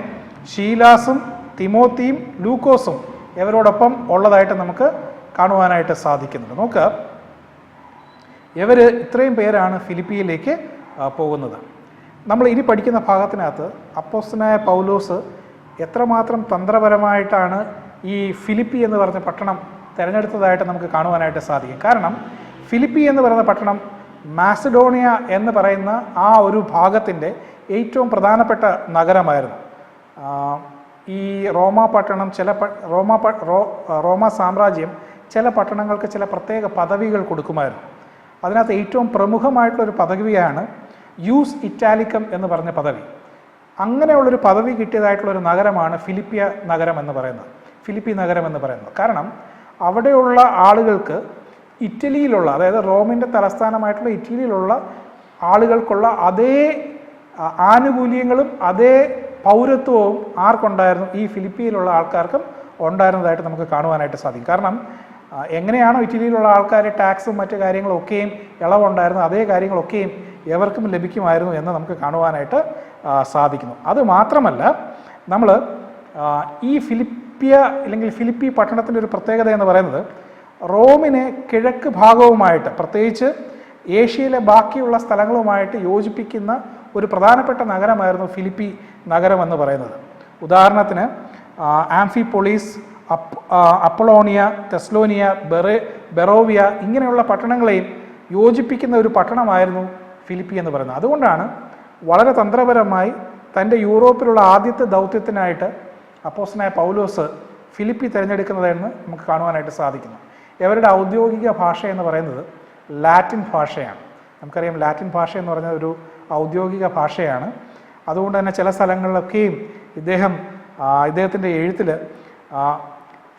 ശീലാസും തിമോത്തിയും ലൂക്കോസും ഇവരോടൊപ്പം ഉള്ളതായിട്ട് നമുക്ക് കാണുവാനായിട്ട് സാധിക്കുന്നുണ്ട്. നമുക്ക് ഇവർ ഇത്രയും പേരാണ് ഫിലിപ്പിയിലേക്ക് പോകുന്നത്. നമ്മൾ ഇനി പഠിക്കുന്ന ഭാഗത്തിനകത്ത് അപ്പോസ്തലനായ പൗലോസ് എത്രമാത്രം തന്ത്രപരമായിട്ടാണ് ഈ ഫിലിപ്പി എന്ന് പറഞ്ഞ പട്ടണം തിരഞ്ഞെടുത്തതായിട്ട് നമുക്ക് കാണുവാനായിട്ട് സാധിക്കും. കാരണം ഫിലിപ്പി എന്ന് പറയുന്ന പട്ടണം മാസിഡോണിയ എന്ന് പറയുന്ന ആ ഒരു ഭാഗത്തിൻ്റെ ഏറ്റവും പ്രധാനപ്പെട്ട നഗരമായിരുന്നു. ഈ റോമ പട്ടണം റോമ സാമ്രാജ്യം ചില പട്ടണങ്ങൾക്ക് ചില പ്രത്യേക പദവികൾ കൊടുക്കുമായിരുന്നു. അതിനകത്ത് ഏറ്റവും പ്രമുഖമായിട്ടുള്ളൊരു പദവിയാണ് യൂസ് ഇറ്റാലിക്കം എന്ന് പറഞ്ഞ പദവി. അങ്ങനെയുള്ളൊരു പദവി കിട്ടിയതായിട്ടുള്ളൊരു നഗരമാണ് ഫിലിപ്പി നഗരം എന്ന് പറയുന്നത്. കാരണം അവിടെയുള്ള ആളുകൾക്ക് ഇറ്റലിയിലുള്ള, അതായത് റോമിൻ്റെ തലസ്ഥാനമായിട്ടുള്ള ഇറ്റലിയിലുള്ള ആളുകൾക്കുള്ള അതേ ആനുകൂല്യങ്ങളും അതേ പൗരത്വവും ആർക്കുണ്ടായിരുന്നു? ഈ ഫിലിപ്പിയിലുള്ള ആൾക്കാർക്കും ഉണ്ടായിരുന്നതായിട്ട് നമുക്ക് കാണുവാനായിട്ട് സാധിക്കും. കാരണം എങ്ങനെയാണോ ഇറ്റലിയിലുള്ള ആൾക്കാർ ടാക്സും മറ്റു കാര്യങ്ങളൊക്കെയും ഇളവുണ്ടായിരുന്നു, അതേ കാര്യങ്ങളൊക്കെയും എവർക്കും ലഭിക്കുമായിരുന്നു എന്ന് നമുക്ക് കാണുവാനായിട്ട് സാധിക്കുന്നു. അതുമാത്രമല്ല, നമ്മൾ ഈ ഫിലിപ്പി പട്ടണത്തിൻ്റെ ഒരു പ്രത്യേകത എന്ന് പറയുന്നത്, റോമിനെ കിഴക്ക് ഭാഗവുമായിട്ട്, പ്രത്യേകിച്ച് ഏഷ്യയിലെ ബാക്കിയുള്ള സ്ഥലങ്ങളുമായിട്ട് യോജിപ്പിക്കുന്ന ഒരു പ്രധാനപ്പെട്ട നഗരമായിരുന്നു ഫിലിപ്പി നഗരം എന്ന് പറയുന്നത്. ഉദാഹരണത്തിന് ആംഫിപോളിസ്, അപ്പളോണിയ, തെസ്ലോനിയ, ബെറോവിയ ഇങ്ങനെയുള്ള പട്ടണങ്ങളെയും യോജിപ്പിക്കുന്ന ഒരു പട്ടണമായിരുന്നു ഫിലിപ്പി എന്ന് പറയുന്നത്. അതുകൊണ്ടാണ് വളരെ തന്ത്രപരമായി തൻ്റെ യൂറോപ്പിലുള്ള ആദ്യത്തെ ദൗത്യത്തിനായിട്ട് അപ്പോസ്തലനായ പൗലോസ് ഫിലിപ്പി തിരഞ്ഞെടുക്കുന്നതെന്ന് നമുക്ക് കാണുവാനായിട്ട് സാധിക്കുന്നു. ഇവരുടെ ഔദ്യോഗിക ഭാഷ എന്ന് പറയുന്നത് ലാറ്റിൻ ഭാഷയാണ്. നമുക്കറിയാം ലാറ്റിൻ ഭാഷ എന്ന് പറഞ്ഞ ഒരു ഔദ്യോഗിക ഭാഷയാണ്. അതുകൊണ്ട് തന്നെ ചില സ്ഥലങ്ങളിലൊക്കെയും ഇദ്ദേഹത്തിൻ്റെ എഴുത്തിൽ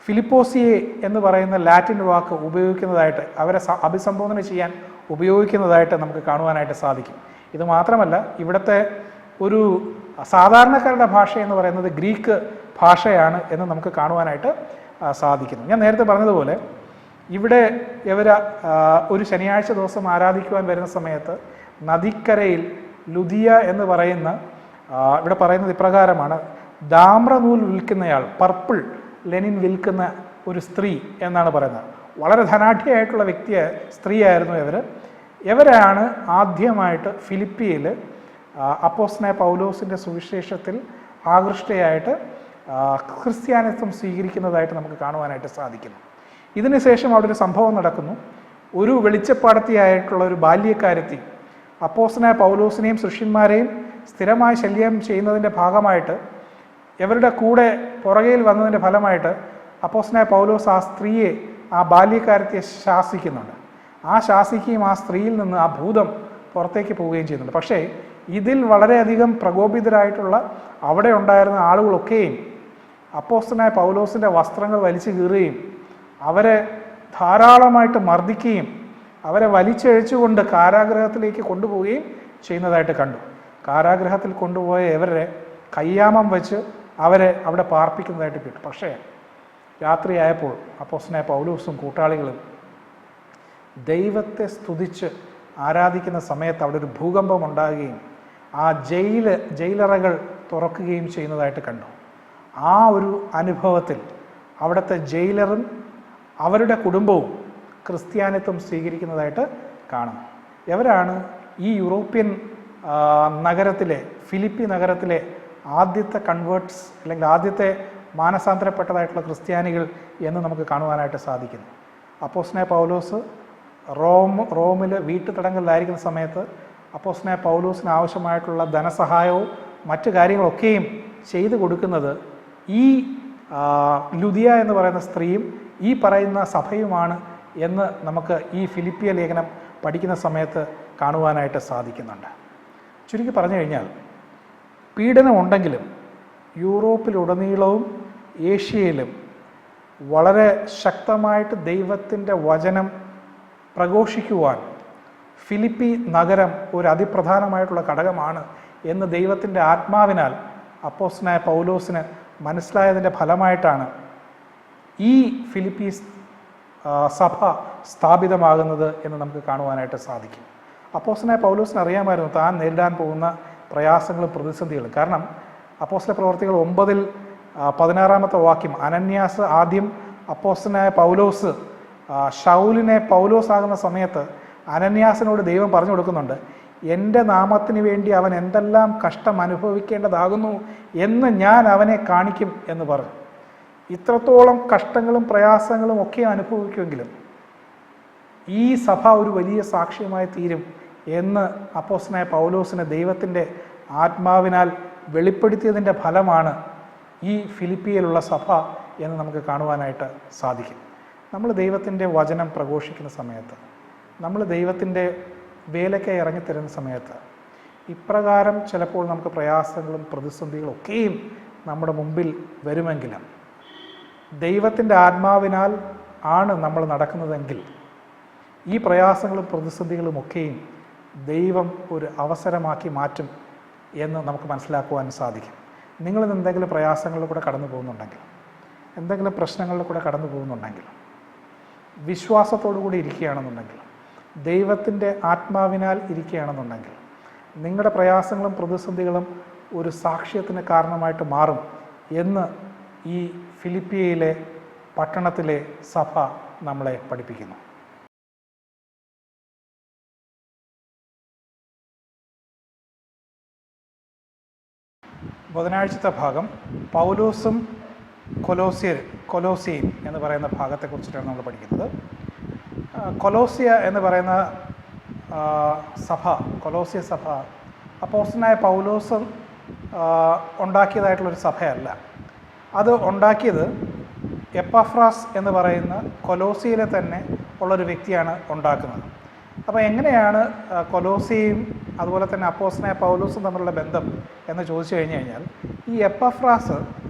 ഫിലിപ്പോസിയെ എന്ന് പറയുന്ന ലാറ്റിൻ വാക്ക് ഉപയോഗിക്കുന്നതായിട്ട്, അവരെ അഭിസംബോധന ചെയ്യാൻ ഉപയോഗിക്കുന്നതായിട്ട് നമുക്ക് കാണുവാനായിട്ട് സാധിക്കും. ഇത് മാത്രമല്ല, ഇവിടുത്തെ ഒരു സാധാരണക്കാരുടെ ഭാഷ എന്ന് പറയുന്നത് ഗ്രീക്ക് ഭാഷയാണ് എന്ന് നമുക്ക് കാണുവാനായിട്ട് സാധിക്കുന്നു. ഞാൻ നേരത്തെ പറഞ്ഞതുപോലെ ഇവിടെ ഒരു ശനിയാഴ്ച ദിവസം ആരാധിക്കുവാൻ വരുന്ന സമയത്ത് നദിക്കരയിൽ ലുദിയ എന്ന് പറയുന്ന, ഇവിടെ പറയുന്നത് ഇപ്രകാരമാണ്: താമ്രനൂൽ വിൽക്കുന്നയാൾ, പർപ്പിൾ ലെനിൻ വിൽക്കുന്ന ഒരു സ്ത്രീ എന്നാണ് പറയുന്നത്. വളരെ ധനാഢ്യയായിട്ടുള്ള സ്ത്രീയായിരുന്നു ഇവരാണ് ആദ്യമായിട്ട് ഫിലിപ്പിയിൽ അപ്പോസ്തലനായ പൗലോസിൻ്റെ സുവിശേഷത്തിൽ ആകൃഷ്ടയായിട്ട് ക്രിസ്ത്യാനിത്വം സ്വീകരിക്കുന്നതായിട്ട് നമുക്ക് കാണുവാനായിട്ട് സാധിക്കുന്നു. ഇതിനുശേഷം അവിടെ ഒരു സംഭവം നടക്കുന്നു. ഒരു വെളിച്ചപ്പാടത്തിയായിട്ടുള്ള ഒരു ബാല്യക്കാരത്തി അപ്പോസ്തലനായ പൗലോസിനെയും ശിഷ്യന്മാരെയും സ്ഥിരമായി ശല്യം ചെയ്യുന്നതിൻ്റെ ഭാഗമായിട്ട്, ഇവരുടെ കൂടെ പുറകയിൽ വന്നതിൻ്റെ ഫലമായിട്ട് അപ്പോസ്തലനായ പൗലോസ് ആ സ്ത്രീയെ, ആ ബാല്യക്കാരത്തെ ശാസിക്കുന്നുണ്ട്. ആ ശാസിക്കുകയും ആ സ്ത്രീയിൽ നിന്ന് ആ ഭൂതം പുറത്തേക്ക് പോവുകയും ചെയ്യുന്നുണ്ട്. പക്ഷേ ഇതിൽ വളരെയധികം പ്രകോപിതരായിട്ടുള്ള അവിടെ ഉണ്ടായിരുന്ന ആളുകളൊക്കെയും അപ്പോസ്തലനായ പൗലോസിൻ്റെ വസ്ത്രങ്ങൾ വലിച്ചു കീറുകയും അവരെ ധാരാളമായിട്ട് മർദ്ദിക്കുകയും അവരെ വലിച്ചഴിച്ചുകൊണ്ട് കാരാഗൃഹത്തിലേക്ക് കൊണ്ടുപോവുകയും ചെയ്യുന്നതായിട്ട് കണ്ടു. കാരാഗൃഹത്തിൽ കൊണ്ടുപോയ ഇവരെ കയ്യാമം വെച്ച് അവരെ അവിടെ പാർപ്പിക്കുന്നതായിട്ട് കിട്ടും. പക്ഷേ രാത്രിയായപ്പോൾ അപ്പോസ്തലനായ പൗലോസും കൂട്ടാളികളും ദൈവത്തെ സ്തുതിച്ച് ആരാധിക്കുന്ന സമയത്ത് അവിടെ ഒരു ഭൂകമ്പം ഉണ്ടാകുകയും ആ ജയിലറകൾ തുറക്കുകയും ചെയ്യുന്നതായിട്ട് കണ്ടു. ആ ഒരു അനുഭവത്തിൽ അവിടുത്തെ ജയിലറും അവരുടെ കുടുംബവും ക്രിസ്ത്യാനിത്വം സ്വീകരിക്കുന്നതായിട്ട് കാണുന്നു. ഇവരാണ് ഈ യൂറോപ്യൻ നഗരത്തിലെ, ഫിലിപ്പി നഗരത്തിലെ ആദ്യത്തെ കൺവേർട്ട്സ്, അല്ലെങ്കിൽ ആദ്യത്തെ മാനസാന്തരപ്പെട്ടതായിട്ടുള്ള ക്രിസ്ത്യാനികൾ എന്ന് നമുക്ക് കാണുവാനായിട്ട് സാധിക്കുന്നു. അപ്പോസ്തലനായ പൗലോസ് റോമിൽ വീട്ടുതടങ്കലിലായിരിക്കുന്ന സമയത്ത് അപ്പോസ്തലനായ പൗലോസിന് ആവശ്യമായിട്ടുള്ള ധനസഹായവും മറ്റു കാര്യങ്ങളൊക്കെയും ചെയ്തു കൊടുക്കുന്നത് ഈ ലുദിയ എന്ന് പറയുന്ന സ്ത്രീയും ഈ പറയുന്ന സഭയുമാണ് എന്ന് നമുക്ക് ഈ ഫിലിപ്പിയ ലേഖനം പഠിക്കുന്ന സമയത്ത് കാണുവാനായിട്ട് സാധിക്കുന്നുണ്ട്. ചുരുക്കി പറഞ്ഞു കഴിഞ്ഞാൽ, പീഡനമുണ്ടെങ്കിലും യൂറോപ്പിലുടനീളവും ഏഷ്യയിലും വളരെ ശക്തമായിട്ട് ദൈവത്തിൻ്റെ വചനം പ്രഘോഷിക്കുവാൻ ഫിലിപ്പി നഗരം ഒരു അതിപ്രധാനമായിട്ടുള്ള ഘടകമാണ് എന്ന് ദൈവത്തിൻ്റെ ആത്മാവിനാൽ അപ്പോസ്തലനായ പൗലോസിന് മനസ്സിലായതിൻ്റെ ഫലമായിട്ടാണ് ഈ ഫിലിപ്പി സഭ സ്ഥാപിതമാകുന്നത് എന്ന് നമുക്ക് കാണുവാനായിട്ട് സാധിക്കും. അപ്പോസ്തലനായ പൗലോസിന് അറിയാമായിരുന്നു താൻ നേരിടാൻ പോകുന്ന പ്രയാസങ്ങളും പ്രതിസന്ധികളും. കാരണം അപ്പോസ്തല പ്രവർത്തികൾ 9:16 വാക്യം, അനന്യാസ് ആദ്യം അപ്പോസ്തലനായ പൗലോസ് ശൗലിനെ പൗലോസ് ആകുന്ന സമയത്ത് അനന്യാസിനോട് ദൈവം പറഞ്ഞു കൊടുക്കുന്നുണ്ട്, എൻ്റെ നാമത്തിന് വേണ്ടി അവൻ എന്തെല്ലാം കഷ്ടം അനുഭവിക്കേണ്ടതാകുന്നു എന്ന് ഞാൻ അവനെ കാണിക്കും എന്ന് പറഞ്ഞു. ഇത്രത്തോളം കഷ്ടങ്ങളും പ്രയാസങ്ങളും ഒക്കെ അനുഭവിക്കുമെങ്കിലും ഈ സഭ ഒരു വലിയ സാക്ഷ്യമായി തീരും എന്ന് അപ്പോസ്തലനായ പൗലോസിന് ദൈവത്തിൻ്റെ ആത്മാവിനാൽ വെളിപ്പെടുത്തിയതിൻ്റെ ഫലമാണ് ഈ ഫിലിപ്പിയിലുള്ള സഭ എന്ന് നമുക്ക് കാണുവാനായിട്ട് സാധിക്കും. നമ്മൾ ദൈവത്തിൻ്റെ വചനം പ്രഘോഷിക്കുന്ന സമയത്ത്, നമ്മൾ ദൈവത്തിൻ്റെ വേലയ്ക്കായി ഇറങ്ങിത്തരുന്ന സമയത്ത് ഇപ്രകാരം ചിലപ്പോൾ നമുക്ക് പ്രയാസങ്ങളും പ്രതിസന്ധികളും ഒക്കെയും നമ്മുടെ മുമ്പിൽ വരുമെങ്കിലും ദൈവത്തിൻ്റെ ആത്മാവിനാൽ ആണ് നമ്മൾ നടക്കുന്നതെങ്കിൽ ഈ പ്രയാസങ്ങളും പ്രതിസന്ധികളും ഒക്കെയും ദൈവം ഒരു അവസരമാക്കി മാറ്റും എന്ന് നമുക്ക് മനസ്സിലാക്കുവാൻ സാധിക്കും. നിങ്ങളിന്ന് എന്തെങ്കിലും പ്രയാസങ്ങളിൽ കൂടെ കടന്നു പോകുന്നുണ്ടെങ്കിൽ, എന്തെങ്കിലും പ്രശ്നങ്ങളിൽ കൂടെ കടന്നു പോകുന്നുണ്ടെങ്കിൽ, വിശ്വാസത്തോടു കൂടി ഇരിക്കുകയാണെന്നുണ്ടെങ്കിൽ, ദൈവത്തിൻ്റെ ആത്മാവിനാൽ ഇരിക്കുകയാണെന്നുണ്ടെങ്കിൽ നിങ്ങളുടെ പ്രയാസങ്ങളും പ്രതിസന്ധികളും ഒരു സാക്ഷ്യത്തിന് കാരണമായിട്ട് മാറും എന്ന് ഈ ഫിലിപ്പിയയിലെ പട്ടണത്തിലെ സഭ നമ്മളെ പഠിപ്പിക്കുന്നു. ബുധനാഴ്ചത്തെ ഭാഗം പൗലോസും കൊലോസിയം എന്ന് പറയുന്ന ഭാഗത്തെക്കുറിച്ചിട്ടാണ് നമ്മൾ പഠിക്കുന്നത്. കൊലോസിയ എന്ന് പറയുന്ന കൊലോസിയ സഭ അപ്പോസ്തലനായ പൗലോസ് ഉണ്ടാക്കിയതായിട്ടുള്ളൊരു സഭയല്ല. അത് ഉണ്ടാക്കിയത് എപ്പഫ്രാസ് എന്ന് പറയുന്ന കൊലോസിയയിലെ തന്നെ ഉള്ളൊരു വ്യക്തിയാണ് ഉണ്ടാക്കുന്നത്. അപ്പോൾ എങ്ങനെയാണ് കൊലോസിയും അതുപോലെ തന്നെ അപ്പോസ്തലനായ പൗലോസും തമ്മിലുള്ള ബന്ധം എന്ന് ചോദിച്ചു കഴിഞ്ഞാൽ, ഈ എപ്പഫ്രാസ്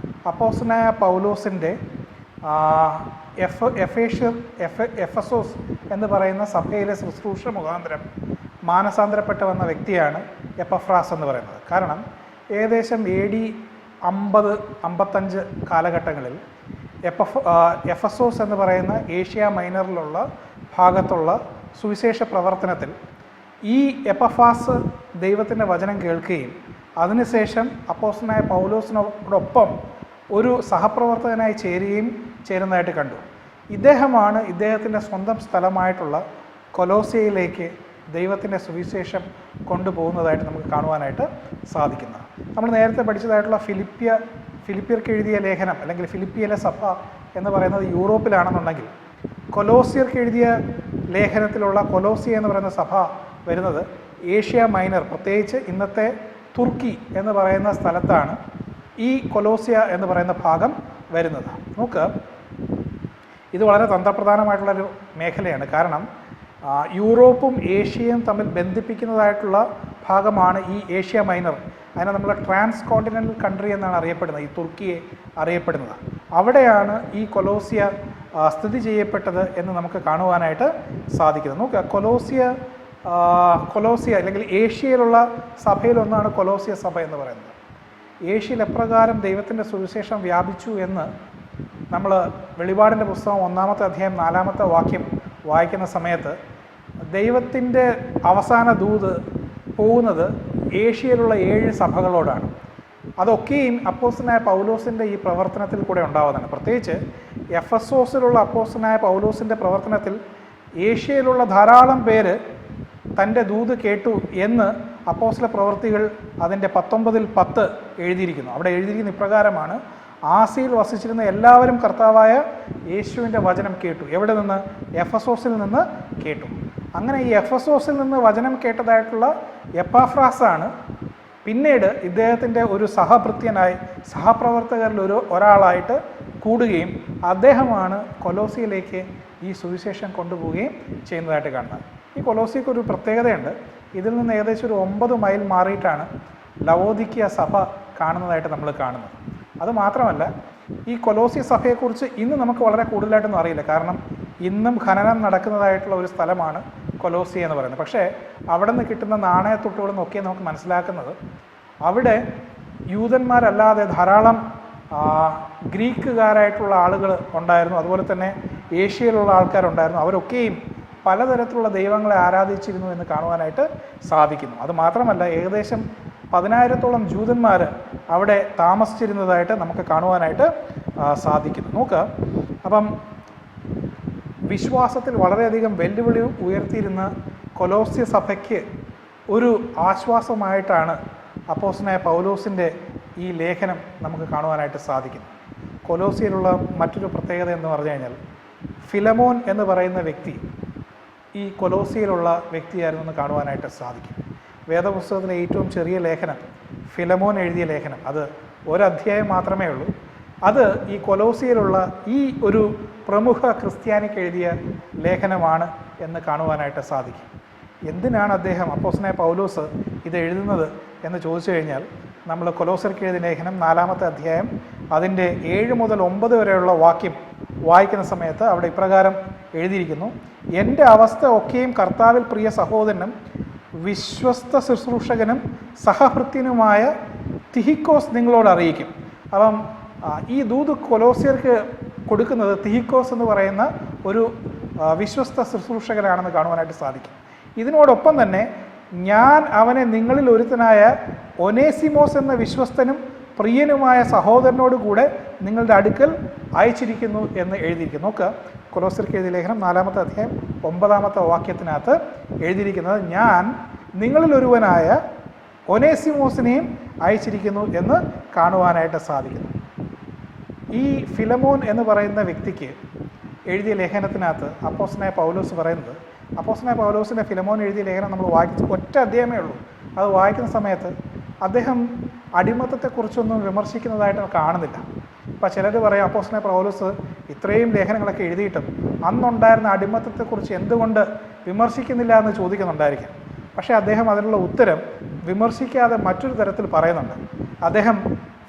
അപ്പോസ്തലനായ പൗലോസിൻ്റെ എഫെസോസ് എന്ന് പറയുന്ന സഭയിലെ ശുശ്രൂഷ മുഖാന്തരം മാനസാന്തരപ്പെട്ട് വന്ന വ്യക്തിയാണ് എപ്പഫ്രാസ് എന്ന് പറയുന്നത്. കാരണം ഏകദേശം AD 50-55 കാലഘട്ടങ്ങളിൽ എഫെസോസ് എന്ന് പറയുന്ന ഏഷ്യ മൈനറിലുള്ള ഭാഗത്തുള്ള സുവിശേഷ പ്രവർത്തനത്തിൽ ഈ എപ്പഫ്രാസ് ദൈവത്തിൻ്റെ വചനം കേൾക്കുകയും അതിനുശേഷം അപ്പോസ്തലനായ പൗലോസിനോടൊപ്പം ഒരു സഹപ്രവർത്തകനായി ചേരുന്നതായിട്ട് കണ്ടു. ഇദ്ദേഹമാണ് ഇദ്ദേഹത്തിൻ്റെ സ്വന്തം സ്ഥലമായിട്ടുള്ള കൊലോസിയയിലേക്ക് ദൈവത്തിൻ്റെ സുവിശേഷം കൊണ്ടുപോകുന്നതായിട്ട് നമുക്ക് കാണുവാനായിട്ട് സാധിക്കുന്നത്. നമ്മൾ നേരത്തെ പഠിച്ചതായിട്ടുള്ള ഫിലിപ്പിയർക്ക് എഴുതിയ ലേഖനം അല്ലെങ്കിൽ ഫിലിപ്പിയിലെ സഭ എന്ന് പറയുന്നത് യൂറോപ്പിലാണെന്നുണ്ടെങ്കിൽ, കൊലോസിയർക്ക് എഴുതിയ ലേഖനത്തിലുള്ള കൊലോസിയ എന്ന് പറയുന്ന സഭ വരുന്നത് ഏഷ്യ മൈനർ, പ്രത്യേകിച്ച് ഇന്നത്തെ തുർക്കി എന്ന് പറയുന്ന സ്ഥലത്താണ് ഈ കൊലോസിയ എന്ന് പറയുന്ന ഭാഗം വരുന്നത്. നമുക്ക് ഇത് വളരെ തന്ത്രപ്രധാനമായിട്ടുള്ളൊരു മേഖലയാണ്. കാരണം യൂറോപ്പും ഏഷ്യയും തമ്മിൽ ബന്ധിപ്പിക്കുന്നതായിട്ടുള്ള ഭാഗമാണ് ഈ ഏഷ്യ മൈനർ. അതിനെ നമ്മൾ ട്രാൻസ് കോണ്ടിനെൻ്റൽ കൺട്രി എന്നാണ് അറിയപ്പെടുന്നത്, ഈ തുർക്കിയെ അറിയപ്പെടുന്നത്. അവിടെയാണ് ഈ കൊലോസിയ സ്ഥിതി ചെയ്യപ്പെട്ടത് എന്ന് നമുക്ക് കാണുവാനായിട്ട് സാധിക്കുന്നത്. നോക്കുക, കൊലോസിയ അല്ലെങ്കിൽ ഏഷ്യയിലുള്ള സഭയിലൊന്നാണ് കൊലോസിയ സഭ എന്ന് പറയുന്നത്. ഏഷ്യയിൽ എപ്രകാരം ദൈവത്തിൻ്റെ സുവിശേഷം വ്യാപിച്ചു എന്ന് നമ്മൾ വെളിപാടിൻ്റെ പുസ്തകം 1-ാമത്തെ അധ്യായം 4-ാമത്തെ വാക്യം വായിക്കുന്ന സമയത്ത് ദൈവത്തിൻ്റെ അവസാന ദൂത് പോകുന്നത് ഏഷ്യയിലുള്ള 7 സഭകളോടാണ്. അതൊക്കെയും അപ്പോസ്തലനായ പൗലോസിൻ്റെ ഈ പ്രവർത്തനത്തിൽ കൂടെ ഉണ്ടാവുന്നതാണ്. പ്രത്യേകിച്ച് എഫെസോസിലുള്ള അപ്പോസ്തലനായ പൗലോസിൻ്റെ പ്രവർത്തനത്തിൽ ഏഷ്യയിലുള്ള ധാരാളം പേര് തൻ്റെ ദൂത് കേട്ടു എന്ന് അപ്പോസ്തല പ്രവൃത്തികൾ അതിൻ്റെ 19-10 എഴുതിയിരിക്കുന്നു. അവിടെ എഴുതിയിരിക്കുന്ന ഇപ്രകാരമാണ്: ആസിയിൽ വസിച്ചിരുന്ന എല്ലാവരും കർത്താവായ യേശുവിൻ്റെ വചനം കേട്ടു. എവിടെ നിന്ന്? എഫെസോസിൽ നിന്ന് കേട്ടു. അങ്ങനെ ഈ എഫെസോസിൽ നിന്ന് വചനം കേട്ടതായിട്ടുള്ള എപ്പഫ്രാസാണ് പിന്നീട് ഇദ്ദേഹത്തിൻ്റെ ഒരു സഹഭൃത്യനായി സഹപ്രവർത്തകരിൽ ഒരാളായിട്ട് കൂടുകയും അദ്ദേഹമാണ് കൊലോസിയിലേക്ക് ഈ സുവിശേഷം കൊണ്ടുപോവുകയും ചെയ്യുന്നതായിട്ട് കാണുന്നത്. ഈ കൊലോസിക്ക് ഒരു പ്രത്യേകതയുണ്ട്. ഇതിൽ നിന്ന് ഏകദേശം ഒരു 9 മൈൽ മാറിയിട്ടാണ് ലവോദിക്കിയ സഭ കാണുന്നതായിട്ട് നമ്മൾ കാണുന്നത്. അതുമാത്രമല്ല, ഈ കൊലോസി സഭയെക്കുറിച്ച് ഇന്ന് നമുക്ക് വളരെ കൂടുതലായിട്ടൊന്നും അറിയില്ല. കാരണം ഇന്നും ഖനനം നടക്കുന്നതായിട്ടുള്ള ഒരു സ്ഥലമാണ് കൊലോസി എന്ന് പറയുന്നത്. പക്ഷേ അവിടെ നിന്ന് കിട്ടുന്ന നാണയത്തുട്ടുകളിൽ നിന്നൊക്കെ നമുക്ക് മനസ്സിലാക്കുന്നത് അവിടെ യൂതന്മാരല്ലാതെ ധാരാളം ഗ്രീക്കുകാരായിട്ടുള്ള ആളുകൾ ഉണ്ടായിരുന്നു. അതുപോലെ തന്നെ ഏഷ്യയിലുള്ള ആൾക്കാരുണ്ടായിരുന്നു. അവരൊക്കെയും പലതരത്തിലുള്ള ദൈവങ്ങളെ ആരാധിച്ചിരുന്നു എന്ന് കാണുവാനായിട്ട് സാധിക്കുന്നു. അതുമാത്രമല്ല, ഏകദേശം 10,000-ഓളം ജൂതന്മാർ അവിടെ താമസിച്ചിരുന്നതായിട്ട് നമുക്ക് കാണുവാനായിട്ട് സാധിക്കുന്നു. നോക്കുക, അപ്പം വിശ്വാസത്തിൽ വളരെയധികം വെല്ലുവിളി ഉയർത്തിയിരുന്ന കൊലോസ്യ സഭയ്ക്ക് ഒരു ആശ്വാസമായിട്ടാണ് അപ്പോസ്തലനായ പൗലോസിൻ്റെ ഈ ലേഖനം നമുക്ക് കാണുവാനായിട്ട് സാധിക്കുന്നു. കൊലോസിയിലുള്ള മറ്റൊരു പ്രത്യേകത എന്ന് പറഞ്ഞു കഴിഞ്ഞാൽ, ഫിലമോൻ എന്ന് പറയുന്ന വ്യക്തി ഈ കൊലോസിയിലുള്ള വ്യക്തിയായിരുന്നു എന്ന് കാണുവാനായിട്ട് സാധിക്കും. വേദപുസ്തകത്തിലെ ഏറ്റവും ചെറിയ ലേഖനം ഫിലമോൻ എഴുതിയ ലേഖനം, അത് ഒരധ്യായം മാത്രമേ ഉള്ളൂ. അത് ഈ കൊലോസിയിലുള്ള ഈ ഒരു പ്രമുഖ ക്രിസ്ത്യാനിക്ക് എഴുതിയ ലേഖനമാണ് എന്ന് കാണുവാനായിട്ട് സാധിക്കും. എന്തിനാണ് അദ്ദേഹം അപ്പോസ്തലനായ പൗലോസ് ഇത് എഴുതുന്നത് എന്ന് ചോദിച്ചു കഴിഞ്ഞാൽ, നമ്മൾ കൊലോസ്യർക്ക് എഴുതിയ ലേഖനം 4-ാമത്തെ അധ്യായം അതിൻ്റെ 7 മുതൽ 9 വരെയുള്ള വാക്യം വായിക്കുന്ന സമയത്ത് അവിടെ ഇപ്രകാരം എഴുതിയിരിക്കുന്നു: എൻ്റെ അവസ്ഥ ഒക്കെയും കർത്താവിൽ പ്രിയ സഹോദരനും വിശ്വസ്ത ശുശ്രൂഷകനും സഹഭൃത്യനുമായ തിഹിക്കോസ് നിങ്ങളോട് അറിയിക്കും. അപ്പം ഈ ദൂത് കൊലോസ്യർക്ക് കൊടുക്കുന്നത് തിഹിക്കോസ് എന്ന് പറയുന്ന ഒരു വിശ്വസ്ത ശുശ്രൂഷകനാണെന്ന് കാണുവാനായിട്ട് സാധിക്കും. ഇതിനോടൊപ്പം തന്നെ ഞാൻ അവനെ നിങ്ങളിൽ ഒരുത്തനായ ഒനേസിമോസ് എന്ന വിശ്വസ്തനും പ്രിയനുമായ സഹോദരനോട് കൂടെ നിങ്ങളുടെ അടുക്കൽ അയച്ചിരിക്കുന്നു എന്ന് എഴുതിയിരിക്കുന്നു. നോക്കുക, കൊലോസ്യർക്ക് എഴുതിയ ലേഖനം 4-ാമത്തെ അധ്യായം 9-ാമത്തെ വാക്യത്തിനകത്ത് എഴുതിയിരിക്കുന്നത്, ഞാൻ നിങ്ങളിൽ ഒരുവനായ ഒനേസിമോസിനെയും അയച്ചിരിക്കുന്നു എന്ന് കാണുവാനായിട്ട് സാധിക്കുന്നു. ഈ ഫിലമോൻ എന്ന് പറയുന്ന വ്യക്തിക്ക് എഴുതിയ ലേഖനത്തിനകത്ത് അപ്പോസ്തലനായ പൗലോസ് പറയുന്നത്, അപ്പോസ്തലനായ പൗലോസിൻ്റെ ഫിലമോൻ എഴുതിയ ലേഖനം നമ്മൾ വായിച്ച് ഒറ്റ അധ്യായമേ ഉള്ളൂ. അത് വായിക്കുന്ന സമയത്ത് അദ്ദേഹം അടിമത്തത്തെക്കുറിച്ചൊന്നും വിമർശിക്കുന്നതായിട്ട് കാണുന്നില്ല. ഇപ്പം ചിലർ പറയും അപ്പോസ്തലനായ പൗലോസ് ഇത്രയും ലേഖനങ്ങളൊക്കെ എഴുതിയിട്ടും അന്നുണ്ടായിരുന്ന അടിമത്തത്തെക്കുറിച്ച് എന്തുകൊണ്ട് വിമർശിക്കുന്നില്ല എന്ന് ചോദിക്കുന്നുണ്ടായിരിക്കാം. പക്ഷേ അദ്ദേഹം അതിനുള്ള ഉത്തരം വിമർശിക്കാതെ മറ്റൊരു തരത്തിൽ പറയുന്നുണ്ട്. അദ്ദേഹം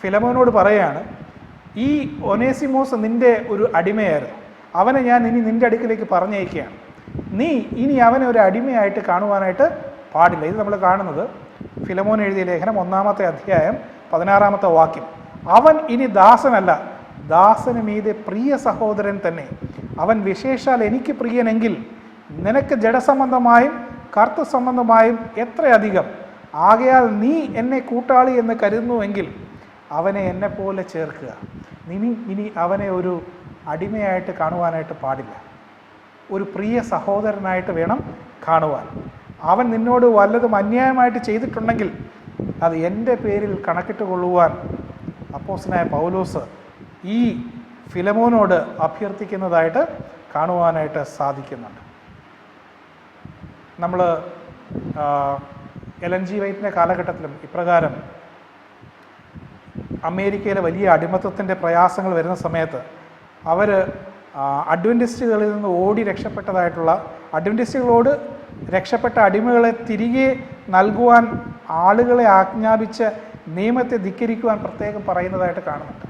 ഫിലമോനോട് പറയുകയാണ്, ഈ ഒനേസിമോസ് നിൻ്റെ ഒരു അടിമയായിരുന്നു, അവനെ ഞാൻ ഇനി നിൻ്റെ അടുക്കിലേക്ക് പറഞ്ഞയക്കുകയാണ്. നീ ഇനി അവനെ ഒരു അടിമയായിട്ട് കാണുവാനായിട്ട് പാടില്ല. ഇത് നമ്മൾ കാണുന്നത് ഫിലമോൻ എഴുതിയ ലേഖനം 1-ാമത്തെ അധ്യായം 16-ാമത്തെ വാക്യം. അവൻ ഇനി ദാസനല്ല, ദാസന് മീതെ പ്രിയ സഹോദരൻ തന്നെ. അവൻ വിശേഷാൽ എനിക്ക് പ്രിയനെങ്കിൽ നിനക്ക് ജഡസംബന്ധമായും കർത്തൃസംബന്ധമായും എത്രയധികം. ആകയാൽ നീ എന്നെ കൂട്ടാളി എന്ന് കരുതുന്നുവെങ്കിൽ അവനെ എന്നെപ്പോലെ ചേർക്കുക. ഇനി അവനെ ഒരു അടിമയായിട്ട് കാണുവാനായിട്ട് പാടില്ല, ഒരു പ്രിയ സഹോദരനായിട്ട് വേണം കാണുവാൻ. അവൻ നിന്നോട് വല്ലതും അന്യായമായിട്ട് ചെയ്തിട്ടുണ്ടെങ്കിൽ അത് എൻ്റെ പേരിൽ കണക്കിട്ട് കൊള്ളുവാൻ അപ്പോസ്തലനായ പൗലോസ് ഈ ഫിലമോനോട് അഭ്യർത്ഥിക്കുന്നതായിട്ട് കാണുവാനായിട്ട് സാധിക്കുന്നുണ്ട്. നമ്മൾ എലൻ ജി വൈറ്റിൻ്റെ കാലഘട്ടത്തിലും ഇപ്രകാരം അമേരിക്കയിലെ വലിയ അടിമത്തത്തിൻ്റെ പ്രയാസങ്ങൾ വരുന്ന സമയത്ത് അവർ അഡ്വൻറ്റിസ്റ്റുകളിൽ നിന്ന് ഓടി രക്ഷപ്പെട്ടതായിട്ടുള്ള, അഡ്വൻറ്റിസ്റ്റുകളോട് രക്ഷപ്പെട്ട അടിമകളെ തിരികെ നൽകുവാൻ ആളുകളെ ആജ്ഞാപിച്ച് നിയമത്തെ ധിക്കരിക്കുവാൻ പ്രത്യേകം പറയുന്നതായിട്ട് കാണുന്നുണ്ട്.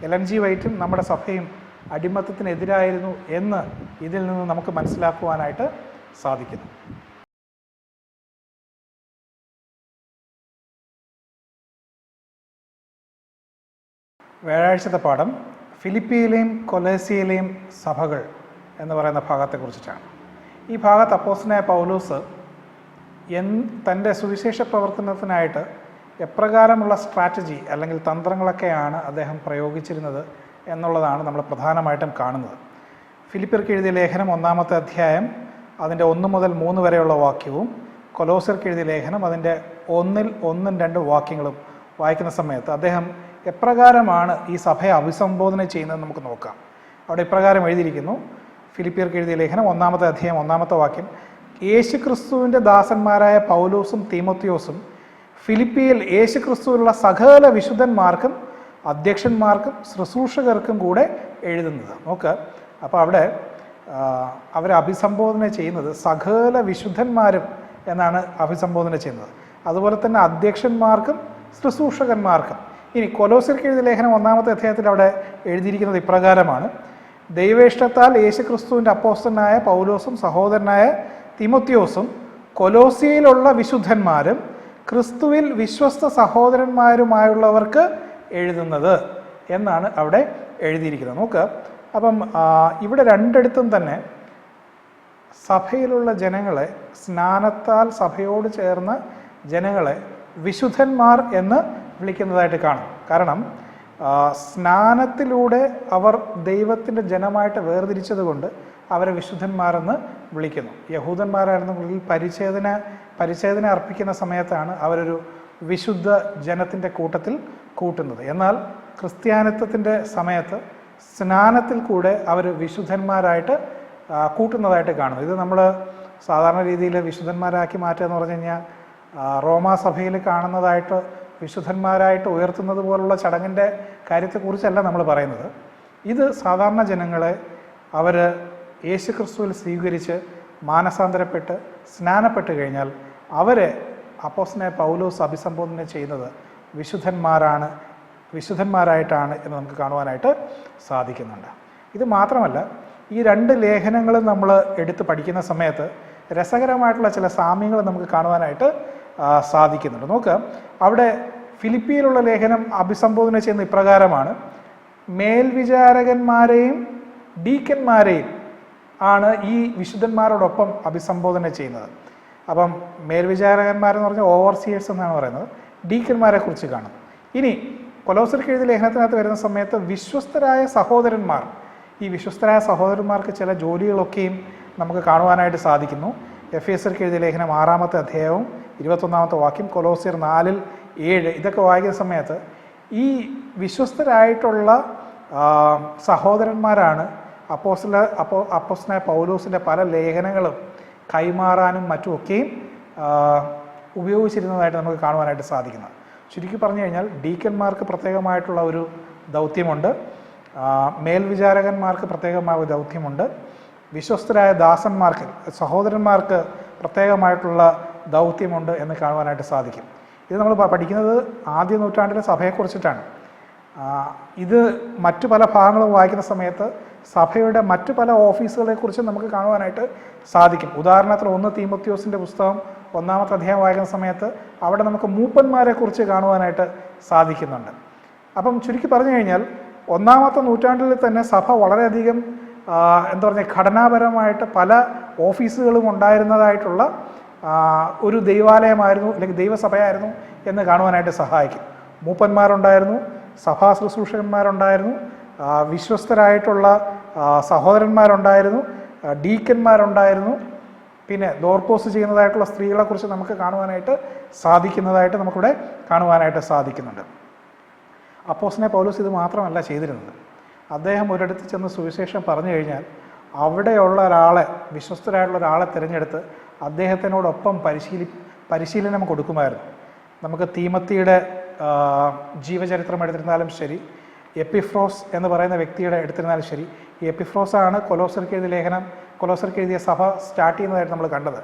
എലൻ ജി വൈറ്റും നമ്മുടെ സഭയും അടിമത്തത്തിനെതിരായിരുന്നു എന്ന് ഇതിൽ നിന്ന് നമുക്ക് മനസ്സിലാക്കുവാനായിട്ട് സാധിക്കുന്നു. വ്യാഴാഴ്ചത്തെ പാഠം ഫിലിപ്പിയിലെയും കൊലോസ്യയിലെയും സഭകൾ എന്ന് പറയുന്ന ഭാഗത്തെക്കുറിച്ചിട്ടാണ്. ഈ ഭാഗത്ത് അപ്പോസ്തലനായ പൗലോസ് തൻ്റെ സുവിശേഷ പ്രവർത്തനത്തിനായിട്ട് എപ്രകാരമുള്ള സ്ട്രാറ്റജി അല്ലെങ്കിൽ തന്ത്രങ്ങളൊക്കെയാണ് അദ്ദേഹം പ്രയോഗിച്ചിരുന്നത് എന്നുള്ളതാണ് നമ്മൾ പ്രധാനമായിട്ടും കാണുന്നത്. ഫിലിപ്പിയർക്ക് എഴുതിയ ലേഖനം 1-ാമത്തെ അധ്യായം അതിൻ്റെ 1 മുതൽ 3 വരെയുള്ള വാക്യവും കൊലോസ്യർക്ക് എഴുതിയ ലേഖനം അതിൻ്റെ 1-2 വാക്യങ്ങളും വായിക്കുന്ന സമയത്ത് അദ്ദേഹം എപ്രകാരമാണ് ഈ സഭയെ അഭിസംബോധന ചെയ്യുന്നത് നമുക്ക് നോക്കാം. അവിടെ ഇപ്രകാരം എഴുതിയിരിക്കുന്നു. ഫിലിപ്പിയർക്ക് എഴുതിയ ലേഖനം 1-ാമത്തെ അധ്യായം 1-ാമത്തെ വാക്യം. യേശുക്രിസ്തുവിൻ്റെ ദാസന്മാരായ പൗലോസും തീമോത്തിയോസും ഫിലിപ്പിയിൽ യേശുക്രിസ്തുവിലുള്ള സകല വിശുദ്ധന്മാർക്കും അധ്യക്ഷന്മാർക്കും ശുശ്രൂഷകർക്കും കൂടെ എഴുതുന്നത്. നോക്ക്, അപ്പോൾ അവിടെ അവരെ അഭിസംബോധന ചെയ്യുന്നത് സകല വിശുദ്ധന്മാരും എന്നാണ് അഭിസംബോധന ചെയ്യുന്നത്. അതുപോലെ തന്നെ അധ്യക്ഷന്മാർക്കും ശുശ്രൂഷകന്മാർക്കും. ഇനി കൊലോസ്യർക്ക് എഴുതിയ ലേഖനം 1-ാമത്തെ അധ്യായത്തിൽ അവിടെ എഴുതിയിരിക്കുന്നത് ഇപ്രകാരമാണ്. ദൈവേഷ്ടത്താൽ യേശുക്രിസ്തുവിൻ്റെ അപ്പോസ്തലനായ പൗലോസും സഹോദരനായ തീമോത്തിയോസും കൊലോസ്യയിലുള്ള വിശുദ്ധന്മാരും ക്രിസ്തുവിൽ വിശ്വസ്ത സഹോദരന്മാരുമായുള്ളവർക്ക് എഴുതുന്നത് എന്നാണ് അവിടെ എഴുതിയിരിക്കുന്നത്. നോക്ക്, അപ്പം ഇവിടെ രണ്ടിടത്തും തന്നെ സഭയിലുള്ള ജനങ്ങളെ, സ്നാനത്താൽ സഭയോട് ചേർന്ന ജനങ്ങളെ വിശുദ്ധന്മാർ എന്ന് വിളിക്കുന്നതായിട്ട് കാണും. കാരണം സ്നാനത്തിലൂടെ അവർ ദൈവത്തിൻ്റെ ജനമായിട്ട് വേർതിരിച്ചത് കൊണ്ട് അവരെ വിശുദ്ധന്മാരെന്ന് വിളിക്കുന്നു. യഹൂദന്മാരായിരുന്നെങ്കിൽ പരിച്ഛേദന അർപ്പിക്കുന്ന സമയത്താണ് അവരൊരു വിശുദ്ധ ജനത്തിൻ്റെ കൂട്ടത്തിൽ കൂട്ടുന്നത്. എന്നാൽ ക്രിസ്ത്യാനിത്വത്തിൻ്റെ സമയത്ത് സ്നാനത്തിൽ കൂടെ അവർ വിശുദ്ധന്മാരായിട്ട് കൂട്ടുന്നതായിട്ട് കാണുന്നു. ഇത് നമ്മൾ സാധാരണ രീതിയിൽ വിശുദ്ധന്മാരാക്കി മാറ്റുക എന്ന് പറഞ്ഞു കഴിഞ്ഞാൽ റോമാസഭയിൽ കാണുന്നതായിട്ട് വിശുദ്ധന്മാരായിട്ട് ഉയർത്തുന്നത് പോലുള്ള ചടങ്ങിൻ്റെ കാര്യത്തെക്കുറിച്ചല്ല നമ്മൾ പറയുന്നത്. ഇത് സാധാരണ ജനങ്ങളെ അവർ യേശുക്രിസ്തുവിൽ സ്വീകരിച്ച് മാനസാന്തരപ്പെട്ട് സ്നാനപ്പെട്ട് കഴിഞ്ഞാൽ അവരെ അപ്പോസ്തലനായ പൗലോസ് അഭിസംബോധന ചെയ്യുന്നത് വിശുദ്ധന്മാരായിട്ടാണ് എന്ന് നമുക്ക് കാണുവാനായിട്ട് സാധിക്കുന്നുണ്ട്. ഇത് മാത്രമല്ല, ഈ 2 ലേഖനങ്ങളും നമ്മൾ എടുത്ത് പഠിക്കുന്ന സമയത്ത് രസകരമായിട്ടുള്ള ചില സാമ്യങ്ങൾ നമുക്ക് കാണുവാനായിട്ട് സാധിക്കുന്നുണ്ട്. നോക്ക്, അവിടെ ഫിലിപ്പിയിലുള്ള ലേഖനം അഭിസംബോധന ചെയ്യുന്ന ഇപ്രകാരമാണ്. മേൽവിചാരകന്മാരെയും ഡീക്കന്മാരെയും ആണ് ഈ വിശുദ്ധന്മാരോടൊപ്പം അഭിസംബോധന ചെയ്യുന്നത്. അപ്പം മേൽവിചാരകന്മാരെന്ന് പറഞ്ഞാൽ ഓവർസിയേഴ്സ് എന്നാണ് പറയുന്നത്. ഡീക്കന്മാരെ കുറിച്ച് കാണും. ഇനി കൊലോസ്യർക്ക് എഴുതിയ ലേഖനത്തിനകത്ത് വരുന്ന സമയത്ത് വിശ്വസ്തരായ സഹോദരന്മാർ, ഈ വിശ്വസ്തരായ സഹോദരന്മാർക്ക് ചില ജോലികളൊക്കെയും നമുക്ക് കാണുവാനായിട്ട് സാധിക്കുന്നു. എഫേസ്യർക്ക് എഴുതിയ ലേഖനം 6-ാമത്തെ അധ്യായവും 21-ാമത്തെ വാക്യം, കൊലോസ്യർ 4:7 ഇതൊക്കെ വായിക്കുന്ന സമയത്ത് ഈ വിശ്വസ്തരായിട്ടുള്ള സഹോദരന്മാരാണ് അപ്പോസ്തലനായ പൗലോസിൻ്റെ പല ലേഖനങ്ങളും കൈമാറാനും മറ്റുമൊക്കെയും ഉപയോഗിച്ചിരുന്നതായിട്ട് നമുക്ക് കാണുവാനായിട്ട് സാധിക്കുന്നത്. ചുരുക്കി പറഞ്ഞു കഴിഞ്ഞാൽ ഡീക്കന്മാർക്ക് പ്രത്യേകമായിട്ടുള്ള ഒരു ദൗത്യമുണ്ട്, മേൽവിചാരകന്മാർക്ക് പ്രത്യേകമായ ഒരു ദൗത്യമുണ്ട്, വിശ്വസ്തരായ ദാസന്മാർക്ക് സഹോദരന്മാർക്ക് പ്രത്യേകമായിട്ടുള്ള ദൗത്യമുണ്ട് എന്ന് കാണുവാനായിട്ട് സാധിക്കും. ഇത് നമ്മൾ പഠിക്കുന്നത് ആദ്യ നൂറ്റാണ്ടിലെ സഭയെക്കുറിച്ചിട്ടാണ്. ഇത് മറ്റു പല ഭാഗങ്ങളും വായിക്കുന്ന സമയത്ത് സഭയുടെ മറ്റു പല ഓഫീസുകളെക്കുറിച്ച് നമുക്ക് കാണുവാനായിട്ട് സാധിക്കും. ഉദാഹരണത്തിന് 1 തീമോത്തിയോസിൻ്റെ പുസ്തകം 1-ാമത്തെ അധ്യായം വായിക്കുന്ന സമയത്ത് അവിടെ നമുക്ക് മൂപ്പന്മാരെ കുറിച്ച് കാണുവാനായിട്ട് സാധിക്കുന്നുണ്ട്. അപ്പം ചുരുക്കി പറഞ്ഞു കഴിഞ്ഞാൽ 1-ാമത്തെ നൂറ്റാണ്ടിൽ തന്നെ സഭ വളരെയധികം ഘടനാപരമായിട്ട് പല ഓഫീസുകളും ഉണ്ടായിരുന്നതായിട്ടുള്ള ഒരു ദൈവാലയമായിരുന്നു, അല്ലെങ്കിൽ ദൈവസഭയായിരുന്നു എന്ന് കാണുവാനായിട്ട് സഹായിക്കും. മൂപ്പന്മാരുണ്ടായിരുന്നു, സഭാ ശുശ്രൂഷകന്മാരുണ്ടായിരുന്നു, വിശ്വസ്തരായിട്ടുള്ള സഹോദരന്മാരുണ്ടായിരുന്നു, ഡീക്കന്മാരുണ്ടായിരുന്നു, പിന്നെ ദോർക്കോസ് ചെയ്യുന്നതായിട്ടുള്ള സ്ത്രീകളെക്കുറിച്ച് നമുക്ക് കാണുവാനായിട്ട് സാധിക്കുന്നതായിട്ട് നമുക്കിവിടെ കാണുവാനായിട്ട് സാധിക്കുന്നുണ്ട്. അപ്പോസ്തലനായ പൗലോസ് ഇത് മാത്രമല്ല ചെയ്തിരുന്നത്. അദ്ദേഹം ഒരിടത്ത് ചെന്ന് സുവിശേഷം പറഞ്ഞു കഴിഞ്ഞാൽ അവിടെയുള്ള ഒരാളെ, വിശ്വസ്തരായിട്ടുള്ള ഒരാളെ തിരഞ്ഞെടുത്ത് അദ്ദേഹത്തിനോടൊപ്പം പരിശീലനം കൊടുക്കുമായിരുന്നു. നമുക്ക് തീമത്തിയുടെ ജീവചരിത്രം എടുത്തിരുന്നാലും ശരി, എപ്പിഫ്രോസ് എന്ന് പറയുന്ന വ്യക്തിയുടെ എടുത്തിരുന്നാലും ശരി, ഈ എപ്പിഫ്രോസാണ് കൊലോസ്യർക്ക് എഴുതിയ സഭ സ്റ്റാർട്ട് ചെയ്യുന്നതായിട്ട് നമ്മൾ കണ്ടത്.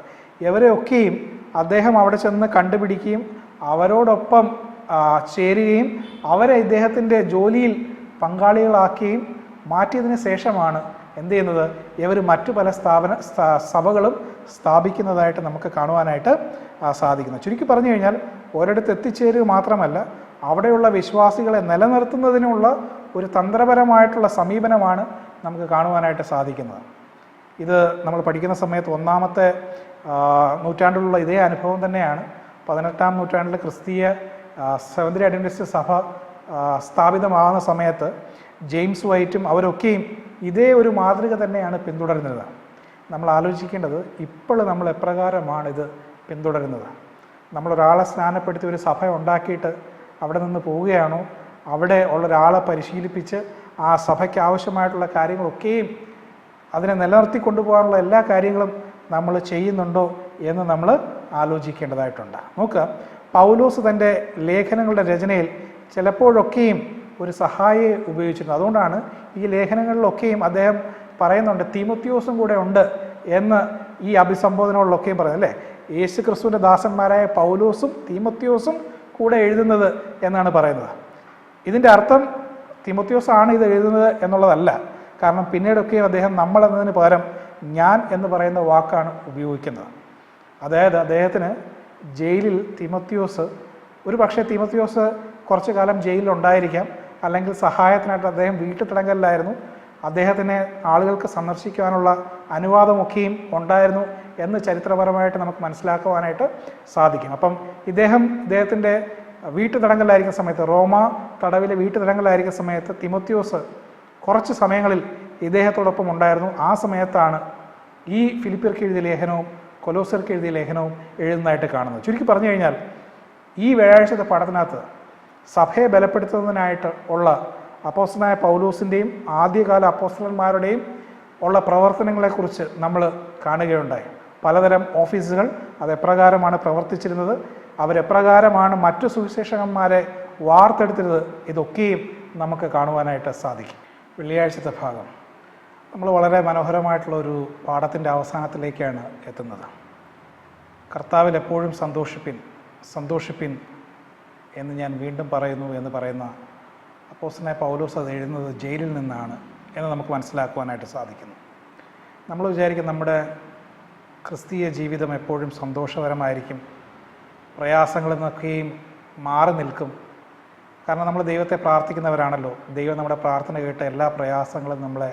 ഇവരെയൊക്കെയും അദ്ദേഹം അവിടെ ചെന്ന് കണ്ടുപിടിക്കുകയും അവരോടൊപ്പം ചേരുകയും അവരെ ഇദ്ദേഹത്തിൻ്റെ ജോലിയിൽ പങ്കാളികളാക്കുകയും മാറ്റിയതിന് ശേഷമാണ് എന്ത് ചെയ്യുന്നത്, ഇവർ മറ്റു പല സഭകളും സ്ഥാപിക്കുന്നതായിട്ട് നമുക്ക് കാണുവാനായിട്ട് സാധിക്കുന്നു. ചുരുക്കി പറഞ്ഞു കഴിഞ്ഞാൽ ഒരിടത്ത് എത്തിച്ചേരുക മാത്രമല്ല, അവിടെയുള്ള വിശ്വാസികളെ നിലനിർത്തുന്നതിനുള്ള ഒരു തന്ത്രപരമായിട്ടുള്ള സമീപനമാണ് നമുക്ക് കാണുവാനായിട്ട് സാധിക്കുന്നത്. ഇത് നമ്മൾ പഠിക്കുന്ന സമയത്ത് 1-ാമത്തെ നൂറ്റാണ്ടിലുള്ള ഇതേ അനുഭവം തന്നെയാണ് 18-ാം നൂറ്റാണ്ടിൽ ക്രിസ്തീയ സെവന്ത് ഡേ അഡ്വന്റിസ്റ്റ് സഭ സ്ഥാപിതമാകുന്ന സമയത്ത് ജെയിംസ് വൈറ്റും അവരൊക്കെയും ഇതേ ഒരു മാതൃക തന്നെയാണ് പിന്തുടരുന്നത്. നമ്മൾ ആലോചിക്കേണ്ടത് ഇപ്പോൾ നമ്മൾ എപ്രകാരമാണ് ഇത് പിന്തുടരുന്നത്. നമ്മളൊരാളെ സ്നാനപ്പെടുത്തി ഒരു സഭ ഉണ്ടാക്കിയിട്ട് അവിടെ നിന്ന് പോവുകയാണോ, അവിടെ ഉള്ള ഒരാളെ പരിശീലിപ്പിച്ച് ആ സഭയ്ക്ക് ആവശ്യമായിട്ടുള്ള കാര്യങ്ങളൊക്കെയും അതിനെ നിലനിർത്തി കൊണ്ടുപോകാനുള്ള എല്ലാ കാര്യങ്ങളും നമ്മൾ ചെയ്യുന്നുണ്ടോ എന്ന് നമ്മൾ ആലോചിക്കേണ്ടതായിട്ടുണ്ട്. നോക്കുക, പൗലോസ് തൻ്റെ ലേഖനങ്ങളുടെ രചനയിൽ ചിലപ്പോഴൊക്കെയും ഒരു സഹായിയെ ഉപയോഗിച്ചിരുന്നു. അതുകൊണ്ടാണ് ഈ ലേഖനങ്ങളിലൊക്കെയും അദ്ദേഹം പറയുന്നുണ്ട് തീമോത്തിയോസും കൂടെ ഉണ്ട് എന്ന് ഈ അഭിസംബോധനകളിലൊക്കെയും പറയുന്നത് അല്ലേ. യേശു ക്രിസ്തുവിൻ്റെ ദാസന്മാരായ പൗലോസും തീമോത്തിയോസും കൂടെ എഴുതുന്നത് എന്നാണ് പറയുന്നത്. ഇതിൻ്റെ അർത്ഥം തീമോത്തിയോസാണ് ഇത് എഴുതുന്നത് എന്നുള്ളതല്ല. കാരണം പിന്നീടൊക്കെയും അദ്ദേഹം നമ്മൾ എന്നതിന് പകരം ഞാൻ എന്ന് പറയുന്ന വാക്കാണ് ഉപയോഗിക്കുന്നത്. അതായത് അദ്ദേഹത്തിന് ജയിലിൽ തീമോത്തിയോസ്, ഒരു പക്ഷേ തീമോത്തിയോസ് കുറച്ചു കാലം ജയിലിലുണ്ടായിരിക്കാം, അല്ലെങ്കിൽ സഹായത്തിനായിട്ട് അദ്ദേഹം വീട്ടുതടങ്കലിലായിരുന്നു, അദ്ദേഹത്തിനെ ആളുകൾക്ക് സന്ദർശിക്കാനുള്ള അനുവാദമൊക്കെയും ഉണ്ടായിരുന്നു എന്ന് ചരിത്രപരമായിട്ട് നമുക്ക് മനസ്സിലാക്കുവാനായിട്ട് സാധിക്കും. അപ്പം ഇദ്ദേഹത്തിൻ്റെ വീട്ടുതടങ്കലിലായിരിക്കുന്ന സമയത്ത്, റോമ തടവിലെ വീട്ടുതടങ്കലിലായിരിക്കുന്ന സമയത്ത് തീമോത്തിയോസ് കുറച്ച് സമയങ്ങളിൽ ഇദ്ദേഹത്തോടൊപ്പം ഉണ്ടായിരുന്നു. ആ സമയത്താണ് ഈ ഫിലിപ്പിയർക്ക് എഴുതിയ ലേഖനവും കൊലോസ്യർക്ക് എഴുതിയ ലേഖനവും എഴുതുന്നതായിട്ട് കാണുന്നത്. ചുരുക്കി പറഞ്ഞു കഴിഞ്ഞാൽ ഈ വ്യാഴാഴ്ചത്തെ പഠനത്തിനകത്ത് സഭയെ ബലപ്പെടുത്തുന്നതിനായിട്ട് ഉള്ള അപ്പോസ്തലനായ പൗലോസിൻ്റെയും ആദ്യകാല അപ്പോസ്തലന്മാരുടെയും ഉള്ള പ്രവർത്തനങ്ങളെക്കുറിച്ച് നമ്മൾ കാണുകയുണ്ടായി. പലതരം ഓഫീസുകൾ അതെപ്രകാരമാണ് പ്രവർത്തിച്ചിരുന്നത്, അവരെപ്രകാരമാണ് മറ്റു സുവിശേഷകന്മാരെ വാർത്തെടുത്തിരുന്നത്, ഇതൊക്കെയും നമുക്ക് കാണുവാനായിട്ട് സാധിക്കും. വെള്ളിയാഴ്ചത്തെ ഭാഗം നമ്മൾ വളരെ മനോഹരമായിട്ടുള്ളൊരു പാഠത്തിൻ്റെ അവസാനത്തിലേക്കാണ് എത്തുന്നത്. കർത്താവിൽ എപ്പോഴും സന്തോഷിപ്പിൻ എന്ന് ഞാൻ വീണ്ടും പറയുന്നു എന്ന് പറയുന്ന അപ്പോസ്തലനായ പൗലോസ് അത് എഴുതുന്നത് ജയിലിൽ നിന്നാണ് എന്ന് നമുക്ക് മനസ്സിലാക്കുവാനായിട്ട് സാധിക്കുന്നു. നമ്മൾ വിചാരിക്കും നമ്മുടെ ക്രിസ്തീയ ജീവിതം എപ്പോഴും സന്തോഷകരമായിരിക്കും, പ്രയാസങ്ങളിൽ നിന്നൊക്കെയും മാറി നിൽക്കും. കാരണം നമ്മൾ ദൈവത്തെ പ്രാർത്ഥിക്കുന്നവരാണല്ലോ, ദൈവം നമ്മുടെ പ്രാർത്ഥന കേട്ട് എല്ലാ പ്രയാസങ്ങളും നമ്മളെ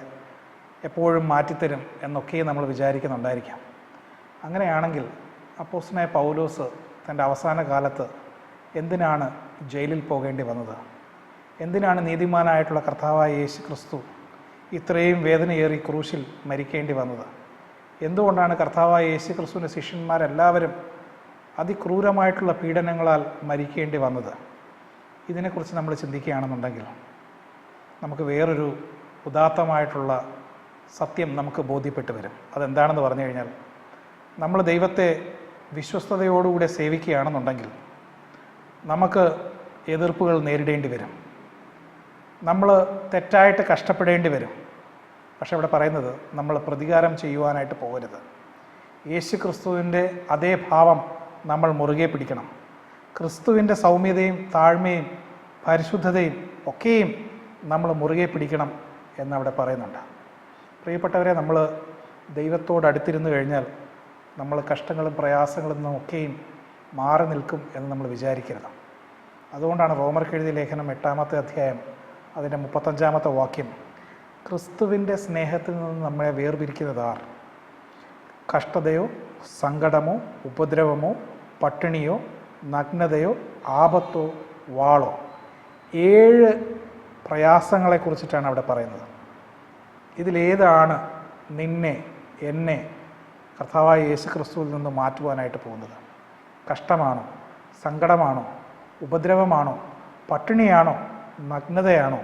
എപ്പോഴും മാറ്റിത്തരും എന്നൊക്കെയും നമ്മൾ വിചാരിക്കുന്നുണ്ടായിരിക്കാം. അങ്ങനെയാണെങ്കിൽ അപ്പോസ്തലനായ പൗലോസ് തൻ്റെ അവസാന കാലത്ത് എന്തിനാണ് ജയിലിൽ പോകേണ്ടി വന്നത്? എന്തിനാണ് നീതിമാനായിട്ടുള്ള കർത്താവായ യേശു ക്രിസ്തു ഇത്രയും വേദനയേറി ക്രൂശിൽ മരിക്കേണ്ടി വന്നത്? എന്തുകൊണ്ടാണ് കർത്താവായ യേശു ക്രിസ്തുവിൻ്റെ ശിഷ്യന്മാരെല്ലാവരും അതിക്രൂരമായിട്ടുള്ള പീഡനങ്ങളാൽ മരിക്കേണ്ടി വന്നത്? ഇതിനെക്കുറിച്ച് നമ്മൾ ചിന്തിക്കുകയാണെന്നുണ്ടെങ്കിൽ നമുക്ക് വേറൊരു ഉദാത്തമായിട്ടുള്ള സത്യം നമുക്ക് ബോധ്യപ്പെട്ട് വരും. അതെന്താണെന്ന് പറഞ്ഞു കഴിഞ്ഞാൽ, നമ്മൾ ദൈവത്തെ വിശ്വസ്തയോടുകൂടെ സേവിക്കുകയാണെന്നുണ്ടെങ്കിൽ നമുക്ക് എതിർപ്പുകൾ നേരിടേണ്ടി വരും, നമ്മൾ തെറ്റായിട്ട് കഷ്ടപ്പെടേണ്ടി വരും. പക്ഷെ ഇവിടെ പറയുന്നത് നമ്മൾ പ്രതികാരം ചെയ്യുവാനായിട്ട് പോകരുത്. യേശു ക്രിസ്തുവിൻ്റെ അതേ ഭാവം നമ്മൾ മുറുകെ പിടിക്കണം. ക്രിസ്തുവിൻ്റെ സൗമ്യതയും താഴ്മയും പരിശുദ്ധതയും ഒക്കെയും നമ്മൾ മുറുകെ പിടിക്കണം എന്നവിടെ പറയുന്നുണ്ട്. പ്രിയപ്പെട്ടവരെ, നമ്മൾ ദൈവത്തോട് അടുത്തിരുന്ന് കഴിഞ്ഞാൽ നമ്മൾ കഷ്ടങ്ങളും പ്രയാസങ്ങളിൽ നിന്നും ഒക്കെയും മാറി നിൽക്കും എന്ന് നമ്മൾ വിചാരിക്കരുത്. അതുകൊണ്ടാണ് റോമർക്ക് എഴുതിയ ലേഖനം 8-ാമത്തെ അധ്യായം അതിൻ്റെ 35-ാമത്തെ വാക്യം, ക്രിസ്തുവിൻ്റെ സ്നേഹത്തിൽ നിന്ന് നമ്മളെ വേർപിരിക്കുന്നത് ആർ? കഷ്ടതയോ സങ്കടമോ ഉപദ്രവമോ പട്ടിണിയോ നഗ്നതയോ ആപത്തോ വാളോ. 7 പ്രയാസങ്ങളെക്കുറിച്ചിട്ടാണ് അവിടെ പറയുന്നത്. ഇതിലേതാണ് നിന്നെ എന്നെ കർത്താവായ യേശു ക്രിസ്തുവിൽ നിന്ന് മാറ്റുവാനായിട്ട് പോകുന്നത്? കഷ്ടമാണോ? സങ്കടമാണോ? ഉപദ്രവമാണോ? പട്ടിണിയാണോ? നഗ്നതയാണോ?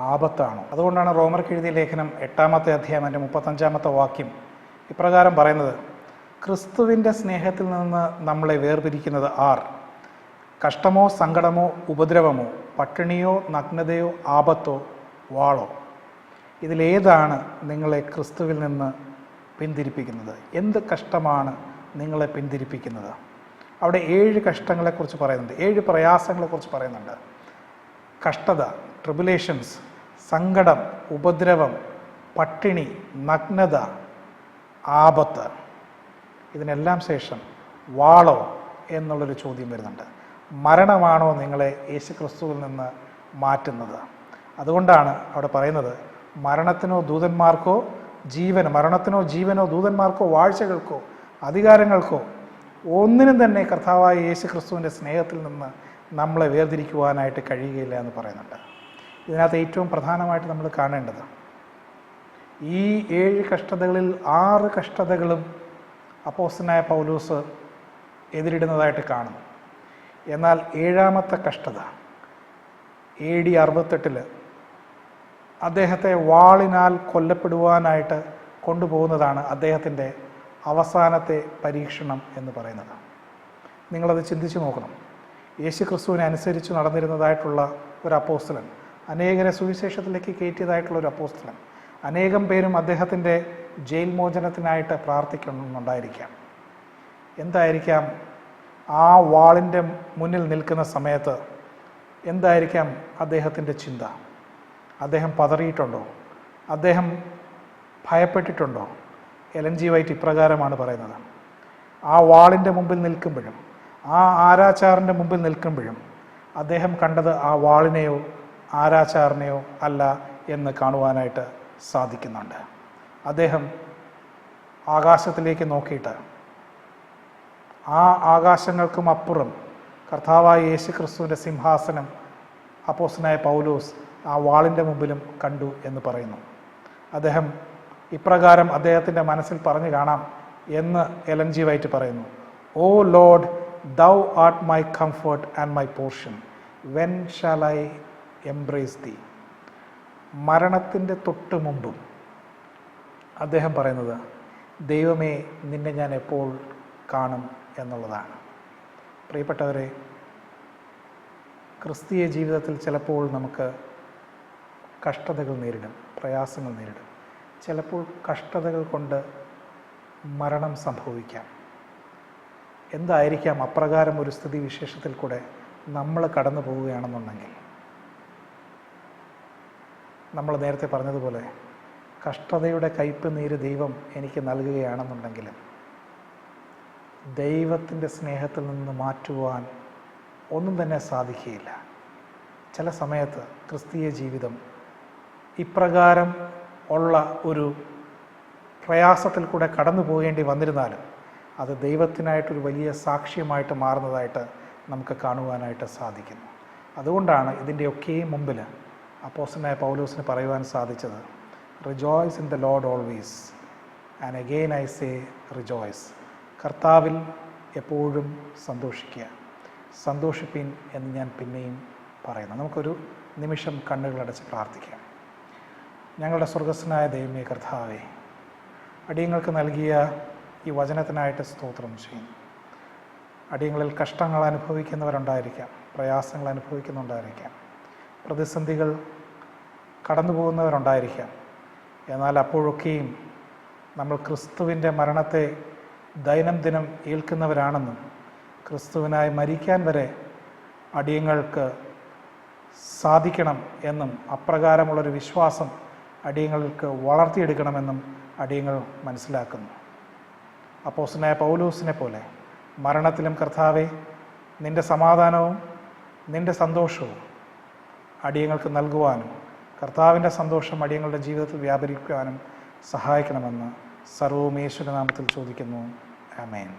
ആപത്താണോ? അതുകൊണ്ടാണ് റോമർക്ക് എഴുതിയ ലേഖനം 8-ാമത്തെ അധ്യായം അതിൻ്റെ 35-ാമത്തെ വാക്യം ഇപ്രകാരം പറയുന്നത്, ക്രിസ്തുവിൻ്റെ സ്നേഹത്തിൽ നിന്ന് നമ്മളെ വേർപിരിക്കുന്നത് ആർ? കഷ്ടമോ സങ്കടമോ ഉപദ്രവമോ പട്ടിണിയോ നഗ്നതയോ ആപത്തോ വാളോ. ഇതിലേതാണ് നിങ്ങളെ ക്രിസ്തുവിൽ നിന്ന് പിന്തിരിപ്പിക്കുന്നത്? എന്ത് കഷ്ടമാണ് നിങ്ങളെ പിന്തിരിപ്പിക്കുന്നത്? അവിടെ 7 കഷ്ടങ്ങളെക്കുറിച്ച് പറയുന്നുണ്ട്, 7 പ്രയാസങ്ങളെക്കുറിച്ച് പറയുന്നുണ്ട്. കഷ്ടത, ട്രിബുലേഷൻസ്, സങ്കടം, ഉപദ്രവം, പട്ടിണി, നഗ്നത, ആപത്ത്. ഇതിനെല്ലാം ശേഷം വാളോ എന്നുള്ളൊരു ചോദ്യം വരുന്നുണ്ട്. മരണമാണോ നിങ്ങളെ യേശു ക്രിസ്തുവിൽ നിന്ന് മാറ്റുന്നത്? അതുകൊണ്ടാണ് അവിടെ പറയുന്നത്, മരണത്തിനോ ദൂതന്മാർക്കോ ജീവനോ ദൂതന്മാർക്കോ വാഴ്ചകൾക്കോ അധികാരങ്ങൾക്കോ ഒന്നിനും തന്നെ കർത്താവായ യേശു ക്രിസ്തുവിൻ്റെ സ്നേഹത്തിൽ നിന്ന് നമ്മളെ വേർതിരിക്കുവാനായിട്ട് കഴിയുകയില്ല എന്ന് പറയുന്നുണ്ട്. ഇതിനകത്ത് ഏറ്റവും പ്രധാനമായിട്ട് നമ്മൾ കാണേണ്ടത്, ഈ 7 കഷ്ടതകളിൽ 6 കഷ്ടതകളും അപ്പോസ്തലനായ പൗലോസ് എതിരിടുന്നതായിട്ട് കാണുന്നു. എന്നാൽ 7-ാമത്തെ കഷ്ടത AD 68 അദ്ദേഹത്തെ വാളിനാൽ കൊല്ലപ്പെടുവാനായിട്ട് കൊണ്ടുപോകുന്നതാണ് അദ്ദേഹത്തിൻ്റെ അവസാനത്തെ പരീക്ഷണം എന്ന് പറയുന്നത്. നിങ്ങളത് ചിന്തിച്ചു നോക്കണം. യേശു ക്രിസ്തുവിനെ അനുസരിച്ച് നടന്നിരുന്നതായിട്ടുള്ള ഒരു അപ്പോസ്തലൻ, അനേകരെ സുവിശേഷത്തിലേക്ക് കയറ്റിയതായിട്ടുള്ള ഒരു അപ്പോസ്തലൻ, അനേകം പേരും അദ്ദേഹത്തിൻ്റെ ജയിൽ മോചനത്തിനായിട്ട് പ്രാർത്ഥിക്കുന്നുണ്ടായിരിക്കാം. എന്തായിരിക്കാം ആ വാളിൻ്റെ മുന്നിൽ നിൽക്കുന്ന സമയത്ത് എന്തായിരിക്കാം അദ്ദേഹത്തിൻ്റെ ചിന്ത? അദ്ദേഹം പതറിയിട്ടുണ്ടോ? അദ്ദേഹം ഭയപ്പെട്ടിട്ടുണ്ടോ? എലൻ ജി വൈറ്റ് ഇപ്രകാരമാണ് പറയുന്നത്, ആ വാളിൻ്റെ മുമ്പിൽ നിൽക്കുമ്പോഴും ആ ആരാച്ചാറിൻ്റെ മുമ്പിൽ നിൽക്കുമ്പോഴും അദ്ദേഹം കണ്ടത് ആ വാളിനെയോ ആരാച്ചാറിനെയോ അല്ല എന്ന് കാണുവാനായിട്ട് സാധിക്കുന്നുണ്ട്. അദ്ദേഹം ആകാശത്തിലേക്ക് നോക്കിയിട്ട് ആ ആകാശങ്ങൾക്കും അപ്പുറം കർത്താവായ യേശു ക്രിസ്തുവിൻ്റെ സിംഹാസനം അപ്പോസ്തലനായ പൗലോസ് ആ വാളിൻ്റെ മുമ്പിലും കണ്ടു എന്ന് പറയുന്നു. അദ്ദേഹം ഇപ്രകാരം അദ്ദേഹത്തിൻ്റെ മനസ്സിൽ പറഞ്ഞു കാണാം എന്ന് എലൻ ജി വൈറ്റ് പറയുന്നു, O Lord, thou art my comfort and my portion, when shall I embrace thee. മരണത്തിൻ്റെ തൊട്ട് മുമ്പും അദ്ദേഹം പറയുന്നത്, ദൈവമേ നിന്നെ ഞാൻ എപ്പോൾ കാണും എന്നുള്ളതാണ്. പ്രിയപ്പെട്ടവരെ, ക്രിസ്തീയ ജീവിതത്തിൽ ചിലപ്പോൾ നമുക്ക് കഷ്ടതകൾ നേരിടും, പ്രയാസങ്ങൾ നേരിടും. ചിലപ്പോൾ കഷ്ടതകൾ കൊണ്ട് മരണം സംഭവിക്കാം. എന്തായിരിക്കാം അപ്രകാരം ഒരു സ്ഥിതി വിശേഷത്തിൽ കൂടെ നമ്മൾ കടന്നു പോവുകയാണെന്നുണ്ടെങ്കിൽ, നമ്മൾ നേരത്തെ പറഞ്ഞതുപോലെ കഷ്ടതയുടെ കയ്പ് നീര് ദൈവം എനിക്ക് നൽകുകയാണെന്നുണ്ടെങ്കിൽ ദൈവത്തിൻ്റെ സ്നേഹത്തിൽ നിന്ന് മാറ്റുവാൻ ഒന്നും തന്നെ സാധിക്കുകയില്ല. ചില സമയത്ത് ക്രിസ്തീയ ജീവിതം ഇപ്രകാരം ഉള്ള ഒരു പ്രയാസത്തിൽ കൂടെ കടന്നു പോകേണ്ടി വന്നിരുന്നാലും അത് ദൈവത്തിനായിട്ടൊരു വലിയ സാക്ഷ്യമായിട്ട് മാറുന്നതായിട്ട് നമുക്ക് കാണുവാനായിട്ട് സാധിക്കുന്നു. അതുകൊണ്ടാണ് ഇതിൻ്റെയൊക്കെയും മുമ്പിൽ അപ്പോസ്തലനായ പൗലോസിന് പറയുവാൻ സാധിച്ചത്, rejoice in the Lord always and again I say rejoice. കർത്താവിൽ എപ്പോഴും സന്തോഷിക്കുക, സന്തോഷിപ്പിൻ എന്ന് ഞാൻ പിന്നെയും പറയുന്നു. നമുക്കൊരു നിമിഷം കണ്ണുകളടച്ച് പ്രാർത്ഥിക്കാം. ഞങ്ങളുടെ സ്വർഗസ്വനായ ദൈവമേ കർത്താവേ, അടിയങ്ങൾക്ക് നൽകിയ ഈ വചനത്തിനായിട്ട് സ്തോത്രം ചെയ്യുന്നു. അടിയങ്ങളിൽ കഷ്ടങ്ങൾ അനുഭവിക്കുന്നവരുണ്ടായിരിക്കാം, പ്രയാസങ്ങൾ അനുഭവിക്കുന്നുണ്ടായിരിക്കാം, പ്രതിസന്ധികൾ കടന്നു പോകുന്നവരുണ്ടായിരിക്കാം. എന്നാൽ അപ്പോഴൊക്കെയും നമ്മൾ ക്രിസ്തുവിൻ്റെ മരണത്തെ ദൈനംദിനം ഏൽക്കുന്നവരാണെന്നും ക്രിസ്തുവിനായി മരിക്കാൻ വരെ അടിയങ്ങൾക്ക് സാധിക്കണം എന്നും അപ്രകാരമുള്ളൊരു വിശ്വാസം അടിയങ്ങൾക്ക് വളർത്തിയെടുക്കണമെന്നും അടിയങ്ങൾ മനസ്സിലാക്കുന്നു. അപ്പോസ്തലനായ പൗലോസിനെ പോലെ മരണത്തിലും കർത്താവെ നിൻ്റെ സമാധാനവും നിൻ്റെ സന്തോഷവും അടിയങ്ങൾക്ക് നൽകുവാനും കർത്താവിൻ്റെ സന്തോഷം അടിയങ്ങളുടെ ജീവിതത്തിൽ വ്യാപരിക്കുവാനും സഹായിക്കണമെന്ന് സർവ്വവും യേശുവിന്റെ നാമത്തിൽ ചോദിക്കുന്നു. ആമേൻ.